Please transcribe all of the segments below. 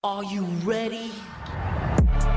Are you ready?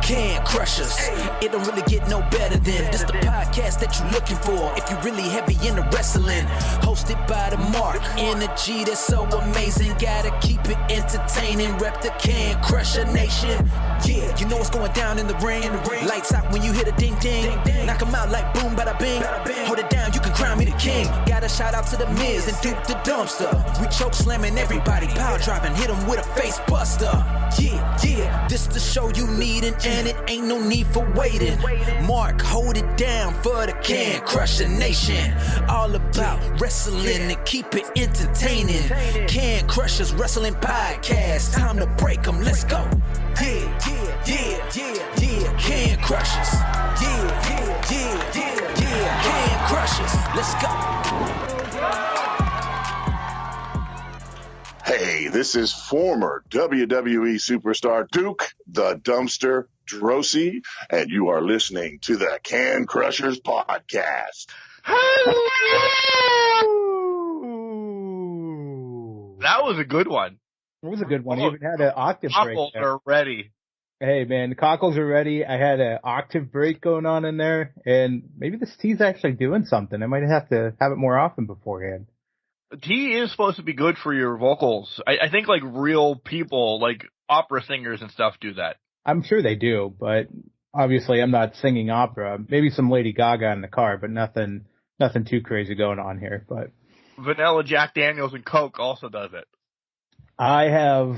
Can Crush Us. It don't really get no better than this the podcast that you're looking for if you're really heavy into wrestling. Hosted by the Mark. Energy that's so amazing. Gotta keep it entertaining. Rep the Can Crusher Nation. Yeah, you know what's going down in the ring. Lights out when you hit a ding ding. Knock 'em out like boom, bada bing. Hold it down, you can crown me the king. Gotta shout out to the Miz and Duke the Dumpster. We choke slamming everybody, power driving, hit 'em with a face buster. Yeah, this the show you need and it ain't no need for waiting. Mark, hold it down for the Can Crusher Nation. All about wrestling and keep it entertaining. Can Crushers Wrestling Podcast. Time to break 'em, let's go. Yeah. Can Crushers. Yeah. Can Crushers. Let's go. Hey, this is former WWE superstar Duke the Dumpster Drosy, and you are listening to the Can Crushers Podcast. That was a good one. It was a good one. He even had an octave break. Cockles are ready. Hey, man, the cockles are ready. I had an octave break going on in there, and maybe this tea's actually doing something. I might have to have it more often beforehand. Tea is supposed to be good for your vocals. I think like real people, like opera singers and stuff do that. I'm sure they do, but obviously I'm not singing opera. Maybe some Lady Gaga in the car, but nothing too crazy going on here. But Vanilla Jack Daniels and Coke also does it. I have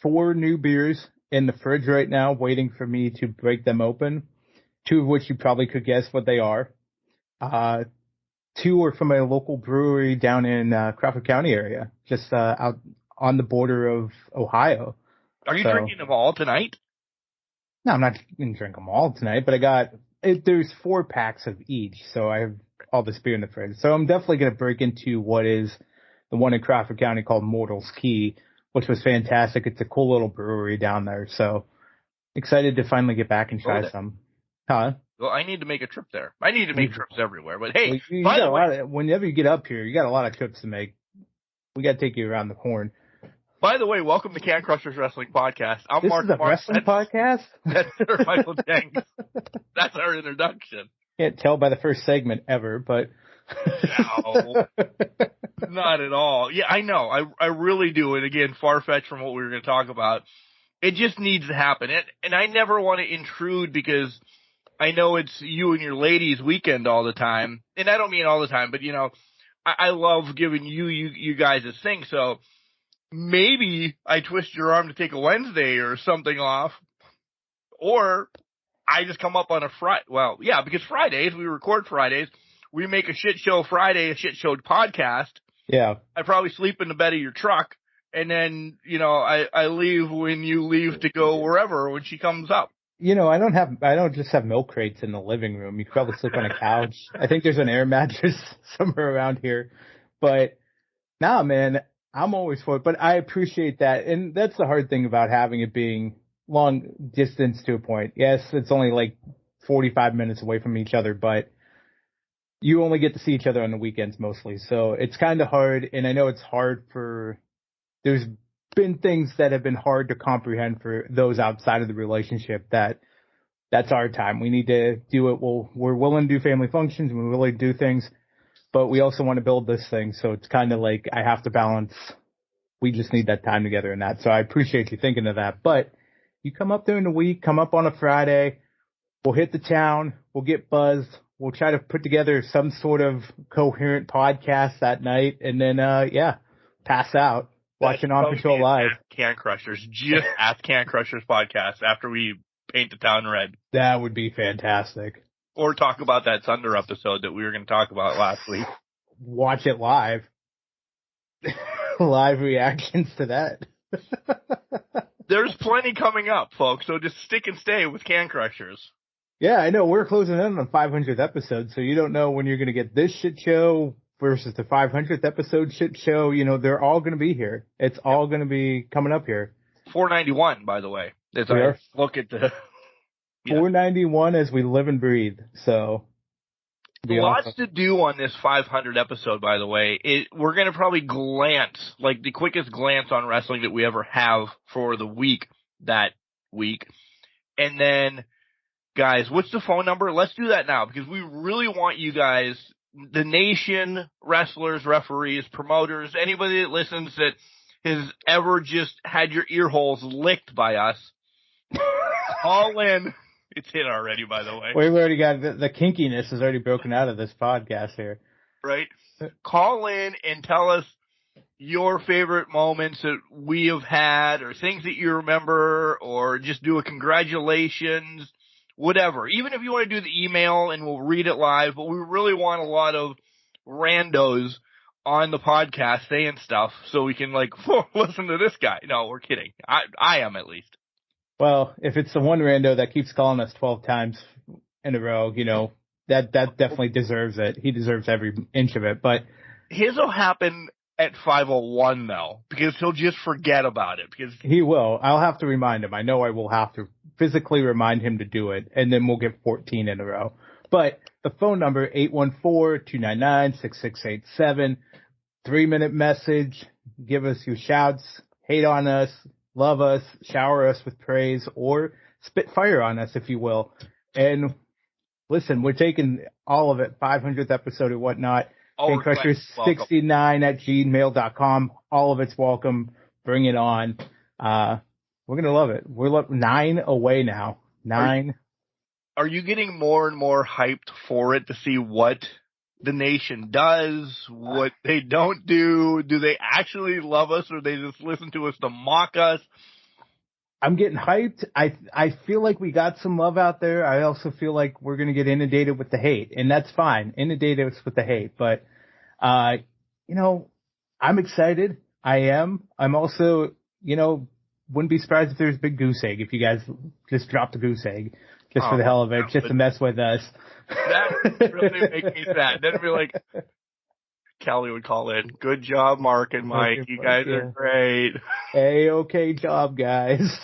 4 new beers in the fridge right now waiting for me to break them open, 2 of which you probably could guess what they are. 2 are from a local brewery down in Crawford County area, just out on the border of Ohio. Are you drinking them all tonight? No, I'm not going to drink them all tonight, but there's 4 packs of each, so I have all this beer in the fridge. So I'm definitely going to break into what is the one in Crawford County called Mortal's Key, which was fantastic. It's a cool little brewery down there, so excited to finally get back and try some. Huh? Well, I need to make a trip there. I need to make trips everywhere. But hey, whenever you get up here, you got a lot of trips to make. We got to take you around the horn. By the way, welcome to Can Crushers Wrestling Podcast. I'm Mark. This is a wrestling podcast? That's Sir Michael Jenks. That's our introduction. Can't tell by the first segment ever, but no, not at all. Yeah, I know. I really do. And again, far-fetched from what we were going to talk about. It just needs to happen. And I never want to intrude because I know it's you and your ladies' weekend all the time. And I don't mean all the time, but, you know, I love giving you guys a thing. So maybe I twist your arm to take a Wednesday or something off. Or I just come up on a Friday. Well, yeah, because Fridays, we record Fridays. We make a shit show Friday, a shit show podcast. Yeah. I probably sleep in the bed of your truck. And then, you know, I leave when you leave to go wherever when she comes up. You know, I don't just have milk crates in the living room. You could probably sleep on a couch. I think there's an air mattress somewhere around here. But nah, man, I'm always for it. But I appreciate that. And that's the hard thing about having it being long distance to a point. Yes, it's only like 45 minutes away from each other, but you only get to see each other on the weekends mostly. So it's kind of hard. And I know it's hard there's been things that have been hard to comprehend for those outside of the relationship that's our time. We need to do it. We're willing to do family functions and we're willing to do things, but we also want to build this thing. So it's kind of like I have to balance. We just need that time together and that. So I appreciate you thinking of that. But you come up during the week, come up on a Friday, we'll hit the town, we'll get buzzed. We'll try to put together some sort of coherent podcast that night and then, pass out. Watching On Patrol Live. Can Crushers. Just ask Can Crushers podcast after we paint the town red. That would be fantastic. Or talk about that Thunder episode that we were going to talk about last week. Watch it live. Live reactions to that. There's plenty coming up, folks, so just stick and stay with Can Crushers. Yeah, I know. We're closing in on the 500th episode, so you don't know when you're going to get this shit show versus the 500th episode shit show. You know, they're all going to be here. It's all going to be coming up here. 491, by the way. As I look at the 491 as we live and breathe. So Lots to do on this 500 episode, by the way. We're going to probably glance, like the quickest glance on wrestling that we ever have for the week that week. And then, guys, what's the phone number? Let's do that now because we really want you guys, the nation, wrestlers, referees, promoters, anybody that listens that has ever just had your ear holes licked by us, call in. It's hit already, by the way. We've already got the kinkiness has already broken out of this podcast here. Right? Call in and tell us your favorite moments that we have had or things that you remember or just do a congratulations, whatever. Even if you want to do the email and we'll read it live, but we really want a lot of randos on the podcast saying stuff so we can, like, listen to this guy. No, we're kidding. I am, at least. Well, if it's the one rando that keeps calling us 12 times in a row, you know, that definitely deserves it. He deserves every inch of it. But his will happen at 5:01 though, because he'll just forget about it. Because he will. I'll have to remind him. I know I will have to physically remind him to do it, and then we'll get 14 in a row. But the phone number, 814-299-6687. 3-minute message. Give us your shouts. Hate on us. Love us, shower us with praise, or spit fire on us, if you will. And listen, we're taking all of it, 500th episode or whatnot. CaneCrushers69@gmail.com. All of it's welcome. Bring it on. We're going to love it. We're 9 away now. 9. Are you getting more and more hyped for it to see what the nation does, what they don't do? Do they actually love us, or they just listen to us to mock us? I'm getting hyped. I feel like we got some love out there. I also feel like we're going to get inundated with the hate, and that's fine. Inundated us with the hate. But, you know, I'm excited. I am. I'm also, you know, wouldn't be surprised if there's a big goose egg, if you guys just dropped a goose egg just for the hell of it, just to mess with us. That would really make me sad. Then be like, Kelly would call in. Good job, Mark and Mike. You guys are great. Hey, okay job, guys.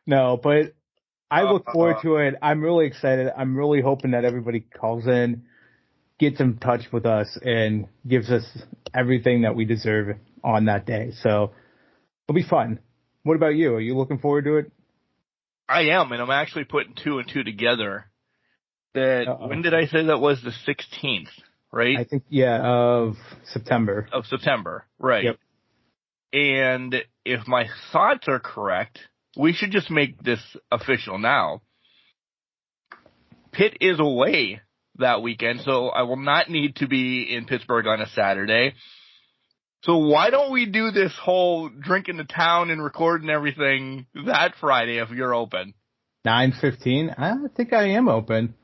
No, but I look forward to it. I'm really excited. I'm really hoping that everybody calls in, gets in touch with us, and gives us everything that we deserve on that day. So it'll be fun. What about you? Are you looking forward to it? I am, and I'm actually putting 2 and 2 together. When did I say that was? The 16th, right? I think, of September. Of September, right. Yep. And if my thoughts are correct, we should just make this official now. Pitt is away that weekend, so I will not need to be in Pittsburgh on a Saturday. So why don't we do this whole drink in the town and recording everything that Friday if you're open? 9:15? I think I am open.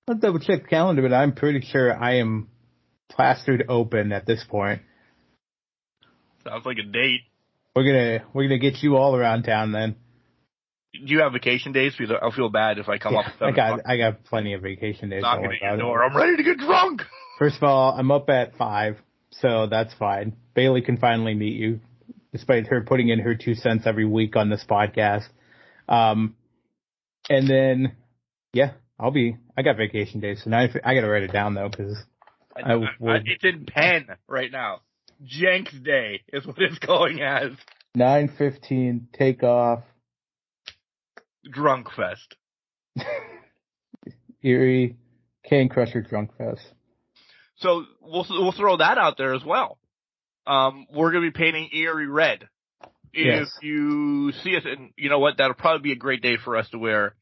I'll double check the calendar, but I'm pretty sure I am plastered open at this point. Sounds like a date. We're gonna get you all around town then. Do you have vacation days? Because I'll feel bad if I come up with 7 o'clock. I got plenty of vacation days. Knocking at your door. I'm ready to get drunk. First of all, I'm up at 5, so that's fine. Bailey can finally meet you, despite her putting in her 2 cents every week on this podcast. And then, I got vacation days, so now I got to write it down though, because it's in pen right now. Jenks Day is what it's going as. 9:15 takeoff. Drunk Fest. Erie Cane Crusher Drunk Fest. So we'll throw that out there as well. We're going to be painting Erie red. If you see us, and you know what, that'll probably be a great day for us to wear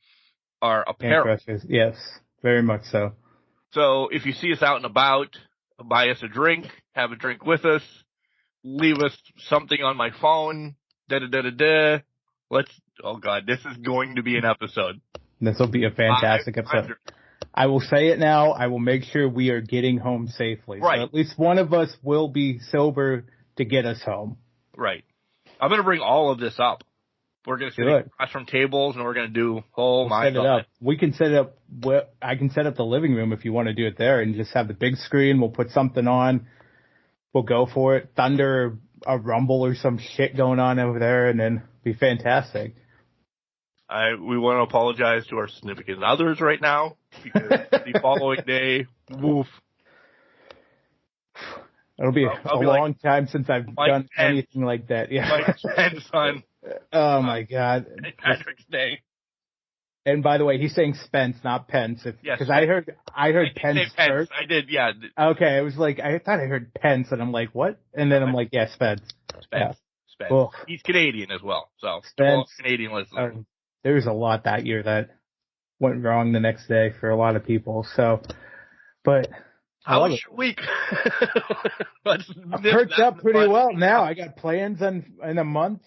our apparel. Yes, very much so. So if you see us out and about, buy us a drink, have a drink with us, leave us something on my phone, oh God, this is going to be an episode. This will be a fantastic episode. I will say it now. I will make sure we are getting home safely. Right. So at least one of us will be sober to get us home. Right. I'm going to bring all of this up. We're going to sit across from tables, and we're going to do set it up. We can set it up. I can set up the living room if you want to do it there, and just have the big screen. We'll put something on. We'll go for it. Thunder, a rumble, or some shit going on over there, and then be fantastic. We want to apologize to our significant others right now because the following day, woof. It'll be a long time since I've done anything like that. Yeah. Mike's son. Oh my God. Patrick's Day. And by the way, he's saying Spence, not Pence. Because I heard Pence first. I did, yeah. Okay, I was like, I thought I heard Pence, and I'm like, what? And then I'm like, yeah, Spence. Spence. Well, he's Canadian as well, so Spence, Canadian listeners. There was a lot that year that went wrong the next day for a lot of people. So, but how was your week? I've perked up pretty well now. I got plans in a month.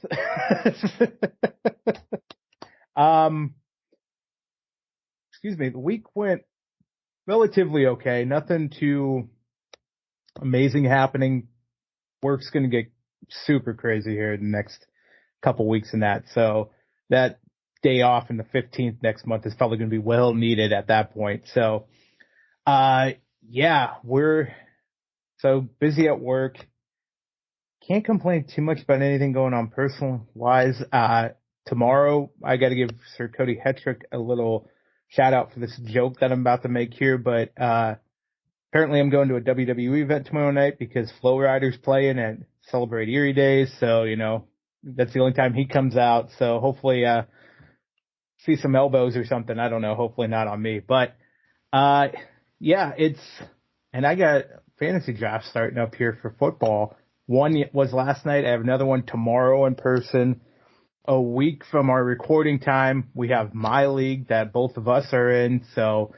Excuse me. The week went relatively okay. Nothing too amazing happening. Work's going to get super crazy here in the next couple weeks in that. So that day off in the 15th next month is probably going to be well needed at that point. So, yeah, we're so busy at work. Can't complain too much about anything going on personal wise. Tomorrow I got to give Sir Cody Hetrick a little shout out for this joke that I'm about to make here, but, apparently I'm going to a WWE event tomorrow night because Flow Rider's playing and Celebrate Erie Days. So, that's the only time he comes out. So hopefully, see some elbows or something. I don't know. Hopefully not on me, but, yeah, and I got fantasy draft starting up here for football. One was last night. I have another one tomorrow in person. A week from our recording time, we have my league that both of us are in. So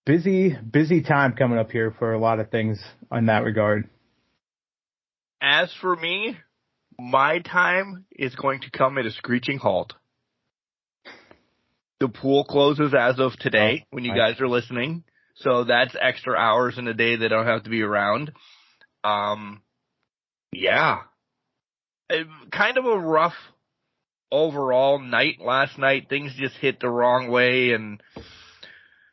busy time coming up here for a lot of things in that regard. As for me, my time is going to come at a screeching halt. The pool closes as of today when you guys are listening. So that's extra hours in a day that I don't have to be around. Yeah. Kind of a rough overall night last night. Things just hit the wrong way, and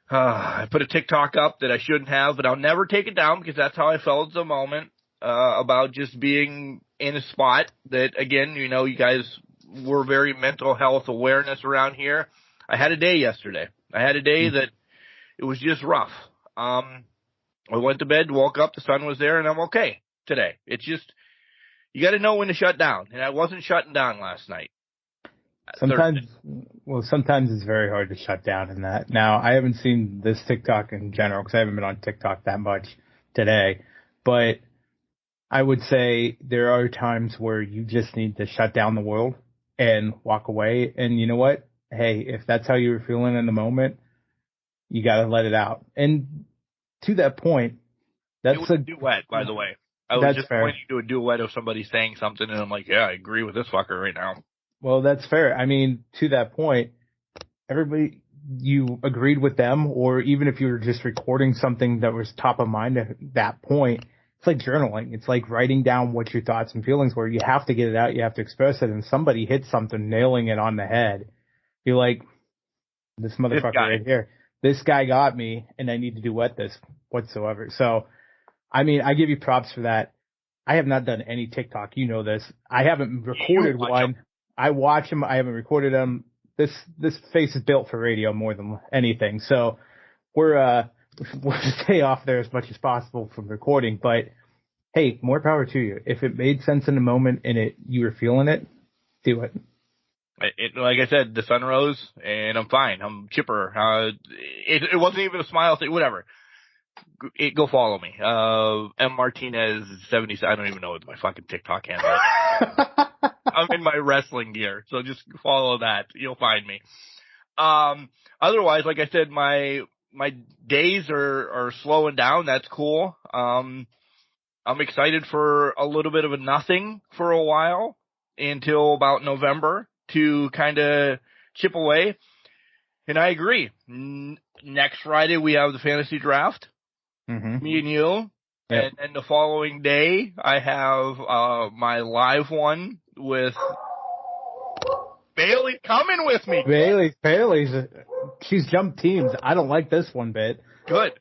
I put a TikTok up that I shouldn't have, but I'll never take it down because that's how I felt at the moment, about just being in a spot that, again, you guys were very mental health awareness around here. I had a day yesterday. I had a day that it was just rough. I went to bed, woke up, the sun was there, and I'm okay today. It's just, you got to know when to shut down, and I wasn't shutting down last night. Sometimes it's very hard to shut down in that. Now, I haven't seen this TikTok in general because I haven't been on TikTok that much today, but I would say there are times where you just need to shut down the world and walk away. And you know what? Hey, if that's how you were feeling in the moment, you got to let it out. And to that point, that's a duet, by the way. I was just pointing to a duet of somebody saying something, and I'm like, yeah, I agree with this fucker right now. Well, that's fair. I mean, to that point, everybody, you agreed with them, or even if you were just recording something that was top of mind at that point, it's like journaling. It's like writing down what your thoughts and feelings were. You have to get it out. You have to express it. And somebody hits something, nailing it on the head. You're like, this motherfucker right here. This guy got me, and I need to duet this whatsoever. So, I mean, I give you props for that. I have not done any TikTok. You know this. I haven't recorded one. I watch them. I haven't recorded them. This face is built for radio more than anything. So we'll stay off there as much as possible from recording. But hey, more power to you. If it made sense in the moment and you were feeling it, do it. Like I said, the sun rose and I'm fine. I'm chipper. It wasn't even a smile thing. Whatever. Go follow me. M Martinez 70. I don't even know what my fucking TikTok handle is. I'm in my wrestling gear, so just follow that. You'll find me. Otherwise, like I said, my days are slowing down. That's cool. I'm excited for a little bit of a nothing for a while until about November to kind of chip away. And I agree. Next Friday we have the fantasy draft. Mm-hmm. Me and you. Yep. And the following day I have my live one with Bailey coming with me. Bailey's she's jumped teams. I don't like this one bit. Good.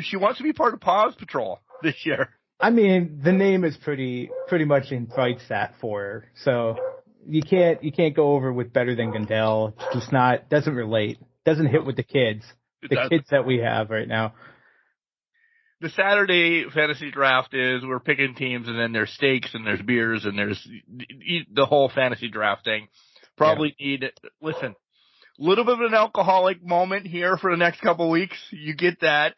She wants to be part of Paws Patrol this year. I mean, the name is pretty much invites that for her. So you can't go over with better than Gandell. It's just doesn't relate. Doesn't hit with the kids. The kids that we have right now. The Saturday fantasy draft is we're picking teams, and then there's steaks and there's beers and there's the whole fantasy draft thing. Probably need, listen, a little bit of an alcoholic moment here for the next couple weeks. You get that.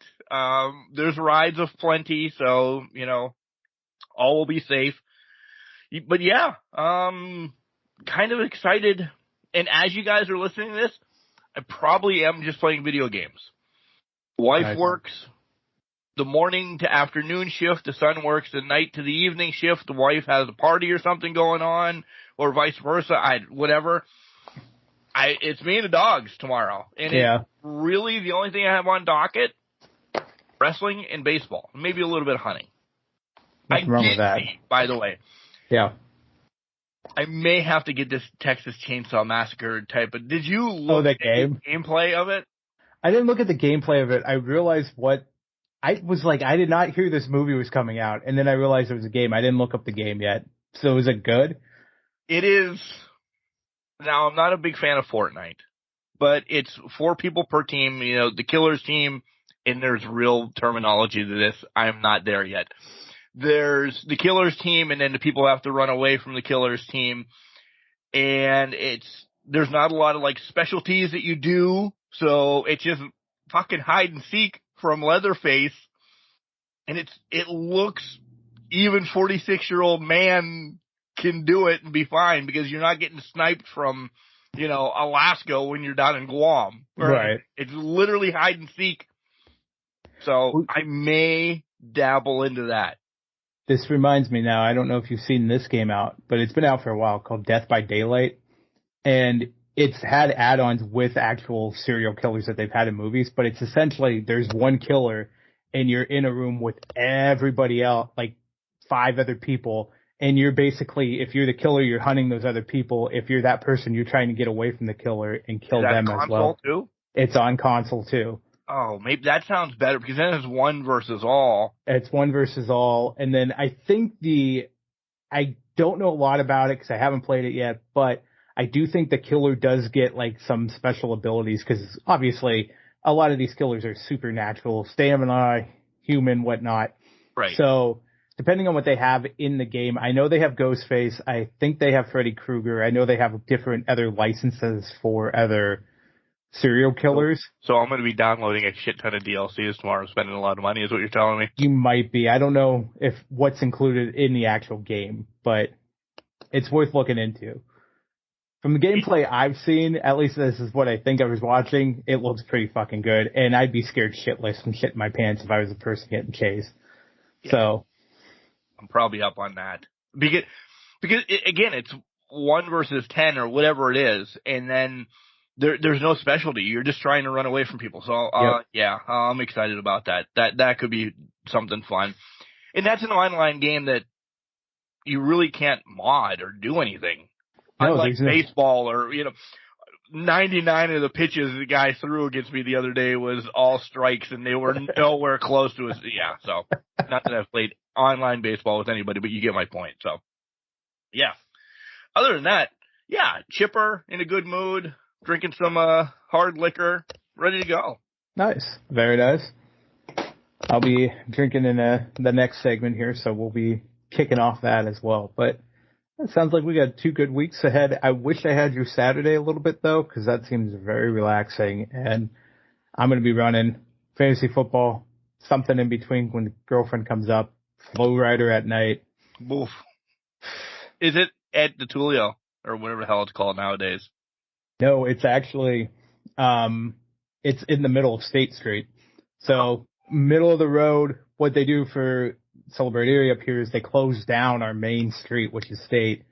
There's rides of plenty, so, all will be safe. But yeah, kind of excited. And as you guys are listening to this, I probably am just playing video games. Wife works the morning to afternoon shift. The son works the night to the evening shift. The wife has a party or something going on, or vice versa. Whatever. It's me and the dogs tomorrow. And it's really the only thing I have on docket, wrestling and baseball. Maybe a little bit of hunting. Nothing wrong with that. By the way. Yeah. I may have to get this Texas Chainsaw Massacre type, but did you look at the gameplay of it? I didn't look at the gameplay of it. I realized I was like, I did not hear this movie was coming out, and then I realized it was a game. I didn't look up the game yet. So is it good? It is. Now, I'm not a big fan of Fortnite, but it's 4 people per team, the killer's team, and there's real terminology to this. I'm not there yet. There's the killer's team, and then the people have to run away from the killer's team, and there's not a lot of, specialties that you do, so it's just fucking hide and seek from Leatherface, and it looks even 46-year-old man can do it and be fine because you're not getting sniped from, Alaska when you're down in Guam. Right. It's literally hide and seek. So I may dabble into that. This reminds me now, I don't know if you've seen this game out, but it's been out for a while, called Death by Daylight. And it's had add-ons with actual serial killers that they've had in movies, but it's essentially there's one killer and you're in a room with everybody else, 5 other people. And you're basically, if you're the killer, you're hunting those other people. If you're that person, you're trying to get away from the killer and kill them as well. Is that on console too? It's on console too. Oh, maybe that sounds better because then it's 1 versus all. It's 1 versus all. And then I think I don't know a lot about it because I haven't played it yet, but I do think the killer does get some special abilities because obviously a lot of these killers are supernatural, stamina, human, whatnot. Right. So depending on what they have in the game, I know they have Ghostface. I think they have Freddy Krueger. I know they have different other licenses for other serial killers. So I'm going to be downloading a shit ton of DLCs tomorrow, spending a lot of money is what you're telling me? You might be. I don't know if what's included in the actual game, but it's worth looking into. From the gameplay I've seen, at least this is what I think I was watching, it looks pretty fucking good, and I'd be scared shitless and shit in my pants if I was a person getting chased. Yeah. So I'm probably up on that. Because again, it's 1 versus 10 or whatever it is, and then there's no specialty. You're just trying to run away from people. So, I'm excited about that. That could be something fun. And that's an online game that you really can't mod or do anything. No, unlike baseball or, 99 of the pitches the guy threw against me the other day was all strikes and they were nowhere close to us. Yeah. So not that I've played online baseball with anybody, but you get my point. So yeah. Other than that, yeah, chipper, in a good mood, drinking some hard liquor, ready to go. Nice. Very nice. I'll be drinking in the next segment here, so we'll be kicking off that as well. But it sounds like we got 2 good weeks ahead. I wish I had you Saturday a little bit, though, because that seems very relaxing. And I'm going to be running fantasy football, something in between when the girlfriend comes up, Flow Rider at night. Oof. Is it at the Tulio, or whatever the hell it's called nowadays? No, it's actually, it's in the middle of State Street. So, middle of the road, what they do for Celebrate area up here is they close down our main street, which is State.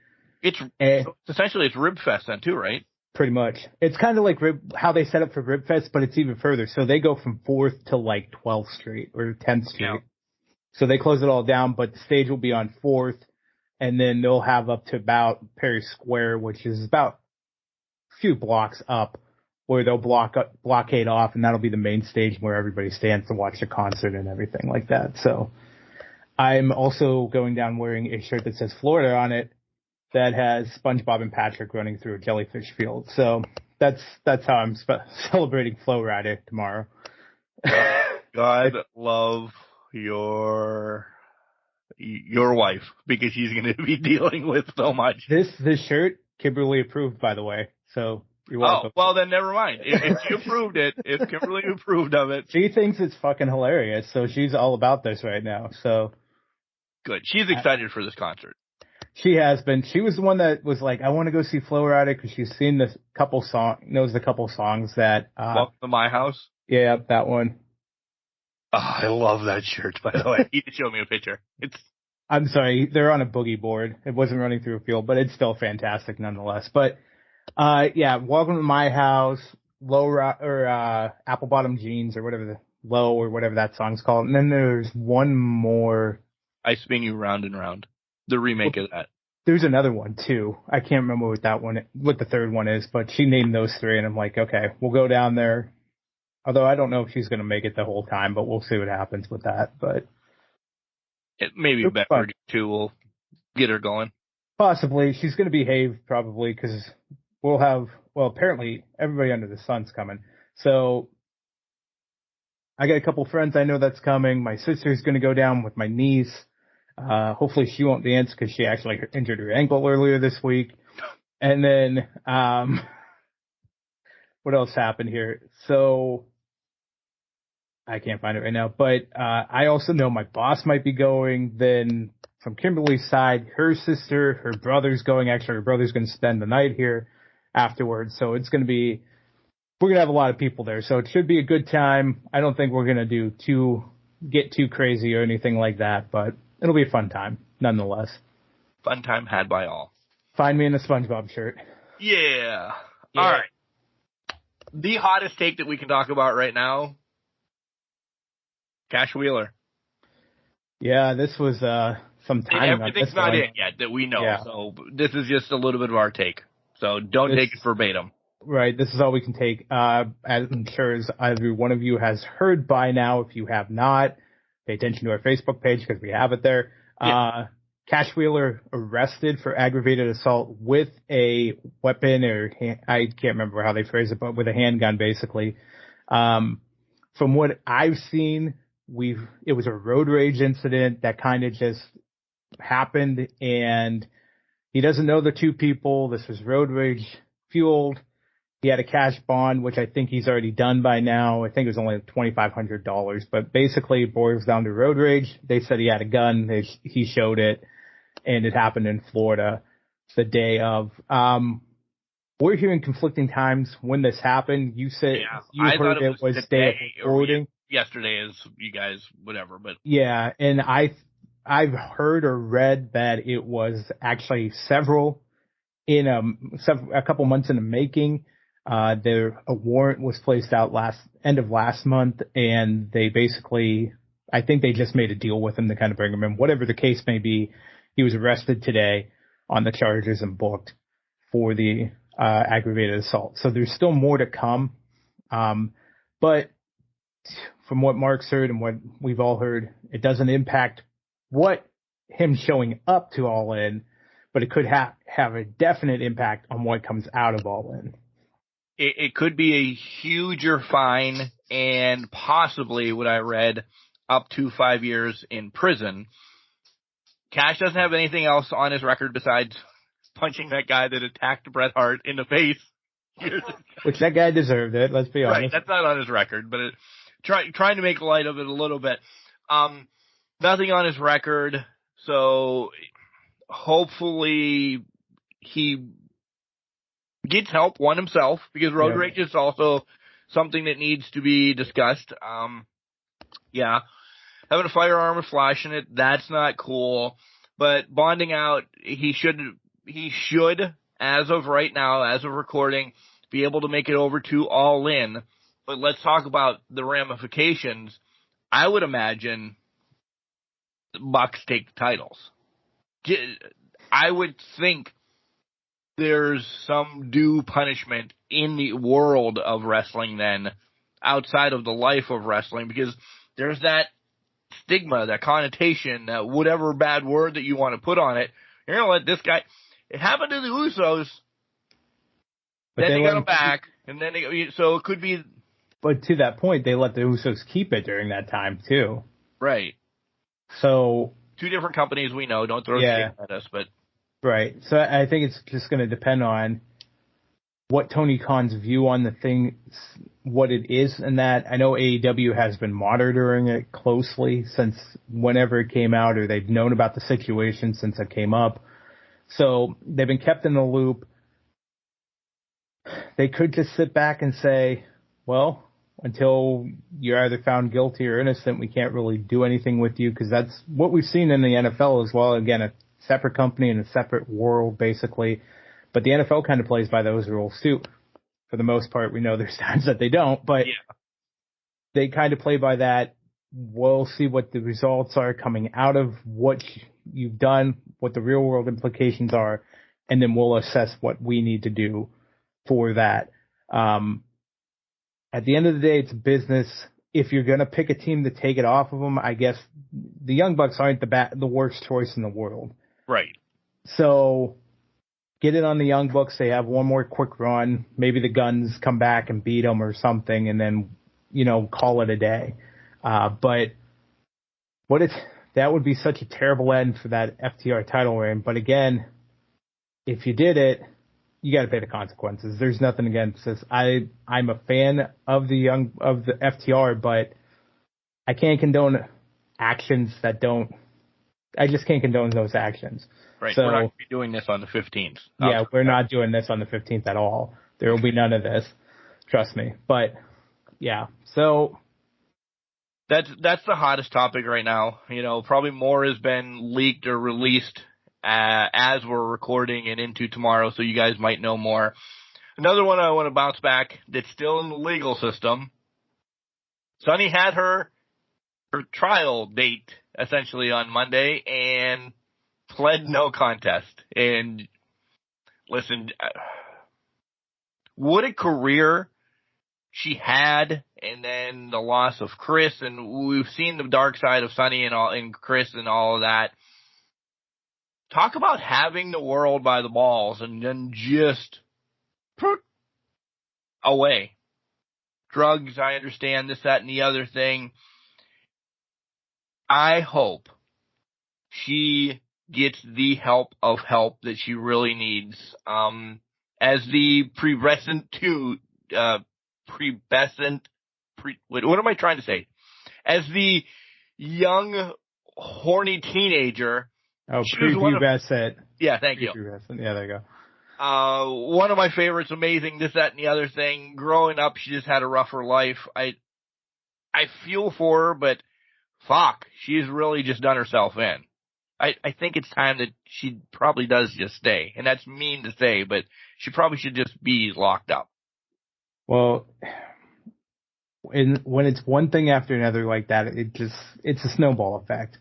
Essentially it's Rib Fest then too, right? Pretty much. It's kind of like how they set up for Rib Fest, but it's even further. So they go from 4th to 12th Street or 10th Street. Yeah. So they close it all down, but the stage will be on 4th, and then they'll have up to about Perry Square, which is about a few blocks up, where they'll blockade off, and that'll be the main stage where everybody stands to watch the concert and everything like that. So I'm also going down wearing a shirt that says Florida on it, that has SpongeBob and Patrick running through a jellyfish field. So that's how I'm celebrating Flow Rider tomorrow. God love your wife, because she's going to be dealing with so much. This shirt, Kimberly approved, by the way. So you're welcome. Oh, well then never mind. If she approved it, if Kimberly approved of it. She thinks it's fucking hilarious, so she's all about this right now. So good. She's excited for this concert. She has been. She was the one that was like, I want to go see Flow Rider because she's seen knows the couple songs that. Welcome to My House? Yeah, that one. Oh, I love that shirt, by the way. You can show me a picture. I'm sorry, they're on a boogie board. It wasn't running through a field, but it's still fantastic nonetheless. But, yeah, Welcome to My House, Apple Bottom Jeans, or whatever that song's called. And then there's one more. I Spin You Round and Round. The remake of that. There's another one too. I can't remember what the third one is, but she named those three, and I'm like, okay, we'll go down there. Although I don't know if she's going to make it the whole time, but we'll see what happens with that. But it may be better too. We'll get her going. Possibly. She's going to behave probably because apparently everybody under the sun's coming. So I got a couple friends I know that's coming. My sister's going to go down with my niece. Hopefully she won't dance because she actually injured her ankle earlier this week. And then, what else happened here? So I can't find it right now, but, I also know my boss might be going. Then from Kimberly's side, her sister, her brother's going. Actually, her brother's going to spend the night here afterwards. So we're going to have a lot of people there. So it should be a good time. I don't think we're going to get too crazy or anything like that, but it'll be a fun time, nonetheless. Fun time had by all. Find me in a SpongeBob shirt. Yeah. All right. The hottest take that we can talk about right now, Cash Wheeler. Yeah, this was some time. Everything's not in yet that we know, so this is just a little bit of our take. So don't take it verbatim. Right, this is all we can take. As I'm sure as every one of you has heard by now, if you have not, pay attention to our Facebook page because we have it there. Yeah. Cash Wheeler arrested for aggravated assault with a weapon I can't remember how they phrase it, but with a handgun basically. From what I've seen, it was a road rage incident that kind of just happened, and he doesn't know the two people. This was road rage fueled. He had a cash bond, which I think he's already done by now. I think it was only $2,500, but basically it boils down to road rage. They said he had a gun. He showed it, and it happened in Florida the day of. We're hearing conflicting times when this happened. You said you heard it was day of voting. Yesterday is you guys, whatever, but. Yeah, and I've heard or read that it was actually a couple months in the making. A warrant was placed out end of last month, and they basically, I think they just made a deal with him to kind of bring him in. Whatever the case may be, he was arrested today on the charges and booked for the aggravated assault. So there's still more to come. But from what Mark's heard and what we've all heard, it doesn't impact him showing up to All In, but it could have a definite impact on what comes out of All In. It could be a huger fine and possibly, what I read, up to 5 years in prison. Cash doesn't have anything else on his record besides punching that guy that attacked Bret Hart in the face. Which that guy deserved it, let's be honest. Right, that's not on his record, but trying to make light of it a little bit. Nothing on his record, so hopefully he gets help, one himself, because road rage is also something that needs to be discussed. Having a firearm and flashing it, that's not cool. But bonding out, he should, as of right now, as of recording, be able to make it over to All In. But let's talk about the ramifications. I would imagine the Bucks take the titles. I would think there's some due punishment in the world of wrestling then, outside of the life of wrestling, because there's that stigma, that connotation, that whatever bad word that you want to put on it. You're going to let this guy, It happened to the Usos. But then they got them back, and then so it could be. But to that point, they let the Usos keep it during that time too. Right. So 2 different companies we know. Don't throw shit at us, but right. So I think it's just going to depend on what Tony Khan's view on the thing, what it is, and that I know AEW has been monitoring it closely since whenever it came out, or they've known about the situation since it came up. So they've been kept in the loop. They could just sit back and say, well, until you're either found guilty or innocent, we can't really do anything with you, because that's what we've seen in the NFL as well. Again, a separate company in a separate world, basically. But the NFL kind of plays by those rules, too. For the most part, we know there's times that they don't, but they kind of play by that. We'll see what the results are coming out of what you've done, what the real-world implications are, and then we'll assess what we need to do for that. At the end of the day, it's business. If you're going to pick a team to take it off of them, I guess the Young Bucks aren't the worst choice in the world. Right. So get it on the Young Bucks. They have one more quick run. Maybe the Guns come back and beat them or something, and then, call it a day. But that would be such a terrible end for that FTR title reign. But again, if you did it, you got to pay the consequences. There's nothing against this. I'm a fan of the FTR, but I can't condone actions that don't. I just can't condone those actions. Right. So, we're not going to be doing this on the 15th. Yeah, we're not doing this on the 15th at all. There will be none of this. Trust me. But yeah, so that's the hottest topic right now. Probably more has been leaked or released as we're recording and into tomorrow, so you guys might know more. Another one I want to bounce back that's still in the legal system. Sunny had her trial date essentially on Monday and pled no contest. And listen, what a career she had, and then the loss of Chris, and we've seen the dark side of Sunny and Chris and all of that. Talk about having the world by the balls and then just away. Drugs, I understand, this, that, and the other thing. I hope she gets the help that she really needs. As the what am I trying to say? As the young, horny teenager. Oh, prepubescent. Yeah, thank you. Yeah, there you go. One of my favorites, amazing, this, that, and the other thing. Growing up, she just had a rougher life. I feel for her, but fuck, she's really just done herself in. I think it's time that she probably does just stay. And that's mean to say, but she probably should just be locked up. Well, when it's one thing after another like that, it's a snowball effect.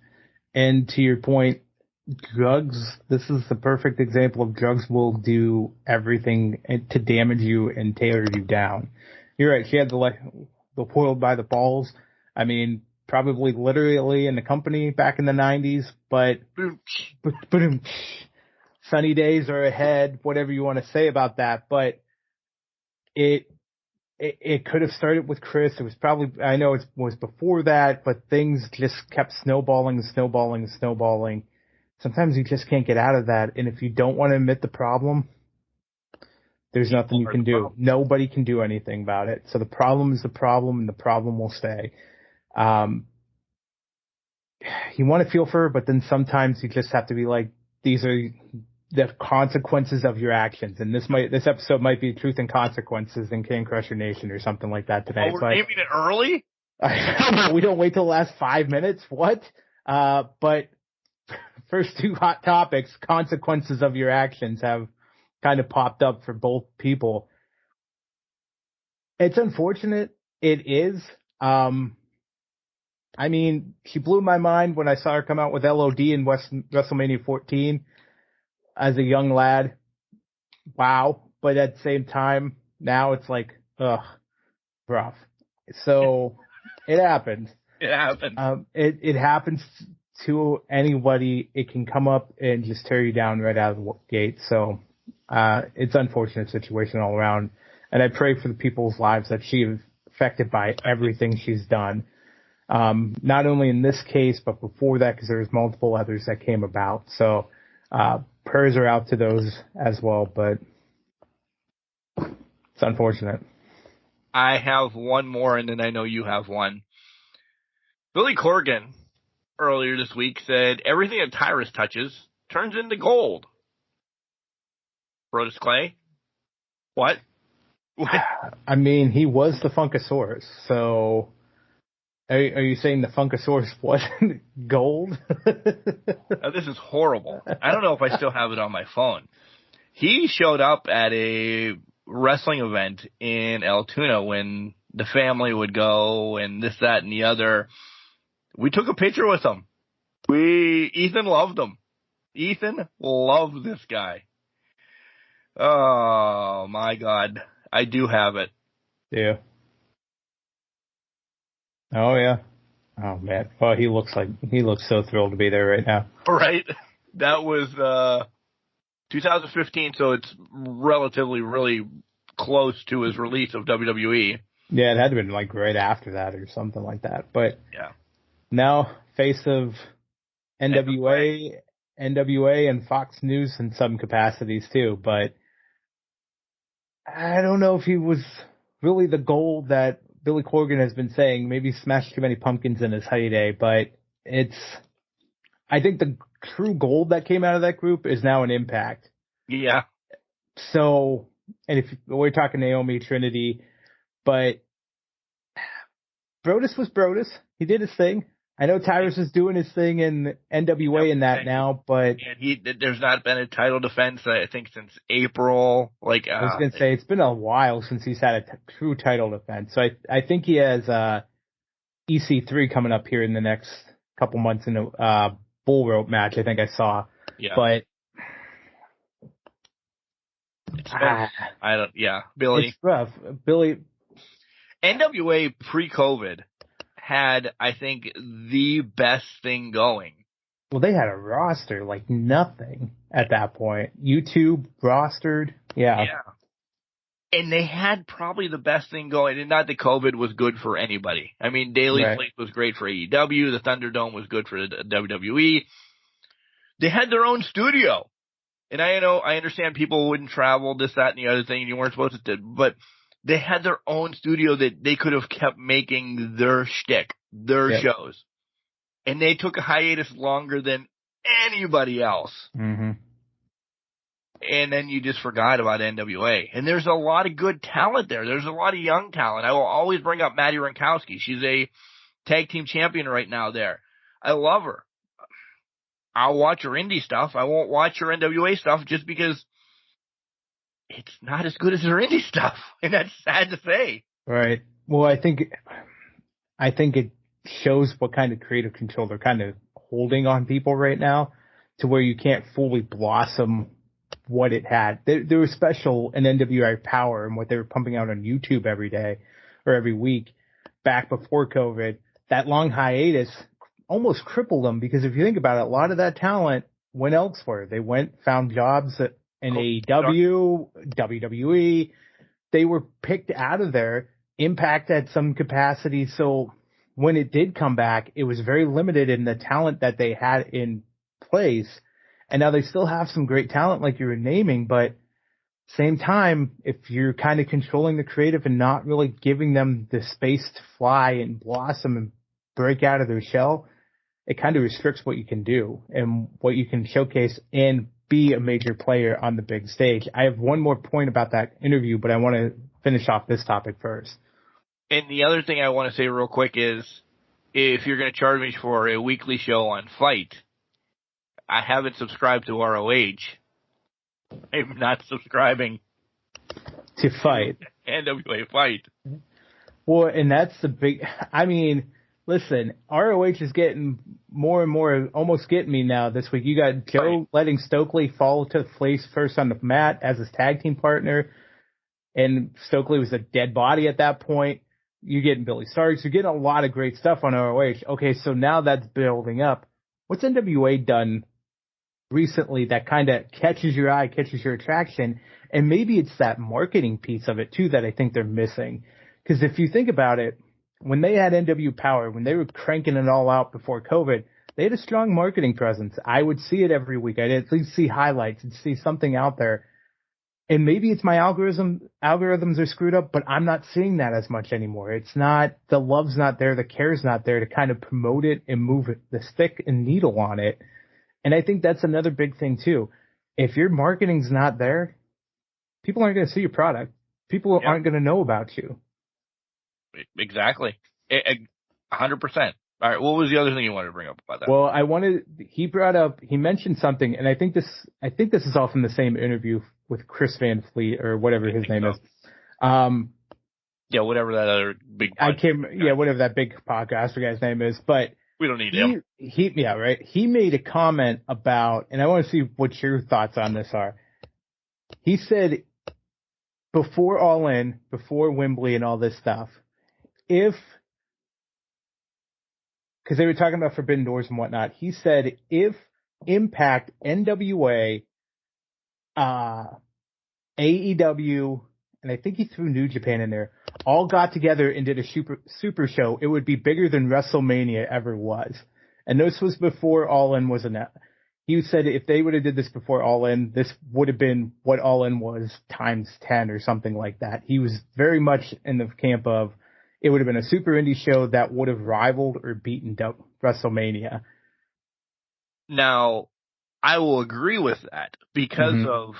And to your point, drugs, this is the perfect example of drugs will do everything to damage you and tear you down. You're right. She had the world by the balls. I mean, probably literally in the company back in the 90s, but sunny days are ahead, whatever you want to say about that. But it could have started with Chris. It was probably, I know it was before that, but things just kept snowballing. Sometimes you just can't get out of that. And if you don't want to admit the problem, there's nothing you can do. Nobody can do anything about it. So the problem is the problem, and the problem will stay. You want to feel for her, but then sometimes you just have to be like, these are the consequences of your actions. And this episode might be Truth and Consequences in Can Crusher Nation or something like that today. Oh, we're naming it early? We don't wait till the last 5 minutes. What? But first 2 hot topics, consequences of your actions, have kind of popped up for both people. It's unfortunate. It is. I mean, she blew my mind when I saw her come out with LOD in WrestleMania 14 as a young lad. Wow. But at the same time, now it's like, rough. So it happens. It happens. It happens to anybody, it can come up and just tear you down right out of the gate. So it's an unfortunate situation all around. And I pray for the people's lives that she is affected by everything she's done. Not only in this case, but before that, because there's multiple others that came about. So prayers are out to those as well, but it's unfortunate. I have one more, and then I know you have one. Billy Corgan earlier this week said everything that Tyrus touches turns into gold. Brodus Clay? What? I mean, he was the Funkasaurus, so are you saying the Funkasaurus wasn't gold? Now, this is horrible. I don't know if I still have it on my phone. He showed up at a wrestling event in Altoona when the family would go and this, that, and the other. We took a picture with him. Ethan loved him. Ethan loved this guy. Oh, my God. I do have it. Yeah. Oh, yeah. Oh, man. Well, he looks so thrilled to be there right now. Right? That was 2015, so it's relatively really close to his release of WWE. Yeah, it had to have been like right after that or something like that. But yeah. Now face of NWA, and Fox News in some capacities too. But I don't know if he was really the gold that Billy Corgan has been saying. Maybe smashed too many pumpkins in his heyday, but I think the true gold that came out of that group is now an Impact. Yeah. So, and if we're talking Naomi, Trinity, but Brodus was Brodus. He did his thing. I know Tyrus is doing his thing in NWA and that now, but there's not been a title defense, I think, since April. I was going to say, it's been a while since he's had a true title defense. So I think he has EC3 coming up here in the next couple months in a bull rope match, I think I saw. Yeah. But Billy. It's rough. Billy. NWA pre-COVID had, I think, the best thing going. Well, they had a roster like nothing at that point. YouTube rostered. Yeah. And they had probably the best thing going. And not that COVID was good for anybody. I mean, Daily Place was great for AEW. The Thunderdome was good for the WWE. They had their own studio. And I understand people wouldn't travel, this, that, and the other thing, and you weren't supposed to, but they had their own studio that they could have kept making their shtick, their shows. And they took a hiatus longer than anybody else. Mm-hmm. And then you just forgot about NWA. And there's a lot of good talent there. There's a lot of young talent. I will always bring up Maddie Rankowski. She's a tag team champion right now there. I love her. I'll watch her indie stuff. I won't watch her NWA stuff just because it's not as good as her indie stuff. And that's sad to say. Right. Well, I think it shows what kind of creative control they're kind of holding on people right now to where you can't fully blossom what it had. There was special in NWA Power and what they were pumping out on YouTube every day or every week back before COVID. That long hiatus almost crippled them because if you think about it, a lot of that talent went elsewhere. They found jobs in AEW, WWE. They were picked out of there, Impact at some capacity. So when it did come back, it was very limited in the talent that they had in place. And now they still have some great talent like you were naming, but same time, if you're kind of controlling the creative and not really giving them the space to fly and blossom and break out of their shell, it kind of restricts what you can do and what you can showcase and be a major player on the big stage. I have one more point about that interview, but I want to finish off this topic first. And the other thing I want to say real quick is if you're going to charge me for a weekly show on Fight, I haven't subscribed to ROH. I'm not subscribing to Fight. NWA Fight. Well, and that's the big, I mean, listen, ROH is getting more and more, almost getting me now this week. You got Joe letting Stokely fall to place first on the mat as his tag team partner, and Stokely was a dead body at that point. You're getting Billy Starks. You're getting a lot of great stuff on ROH. Okay, so now that's building up. what's NWA done recently that kind of catches your eye, catches your attraction? And maybe it's that marketing piece of it too that I think they're missing. Because if you think about it, when they had NW Power, when they were cranking it all out before COVID, they had a strong marketing presence. I would see it every week. I'd at least see highlights and see something out there. And maybe it's my algorithms are screwed up, but I'm not seeing that as much anymore. It's not, the love's not there, the care's not there to kind of promote it and move it, the stick and needle on it. And I think that's another big thing too. If your marketing's not there, people aren't going to see your product. People aren't going to know about you. Exactly. 100%. All right. What was the other thing you wanted to bring up about that? Well, he mentioned something, and I think this is all from the same interview with Chris Van Fleet or whatever his name is. Yeah, whatever that other big. Whatever that big podcaster guy's name is, but we don't need him. He made a comment about, and I want to see what your thoughts on this are. He said before All In, before Wembley and all this stuff, because they were talking about Forbidden Doors and whatnot, he said if Impact, NWA, AEW, and I think he threw New Japan in there, all got together and did a super show, it would be bigger than WrestleMania ever was. And this was before All In was announced. He said if they would have did this before All In, this would have been what All In was times 10 or something like that. He was very much in the camp of it would have been a super indie show that would have rivaled or beaten WrestleMania. Now, I will agree with that because of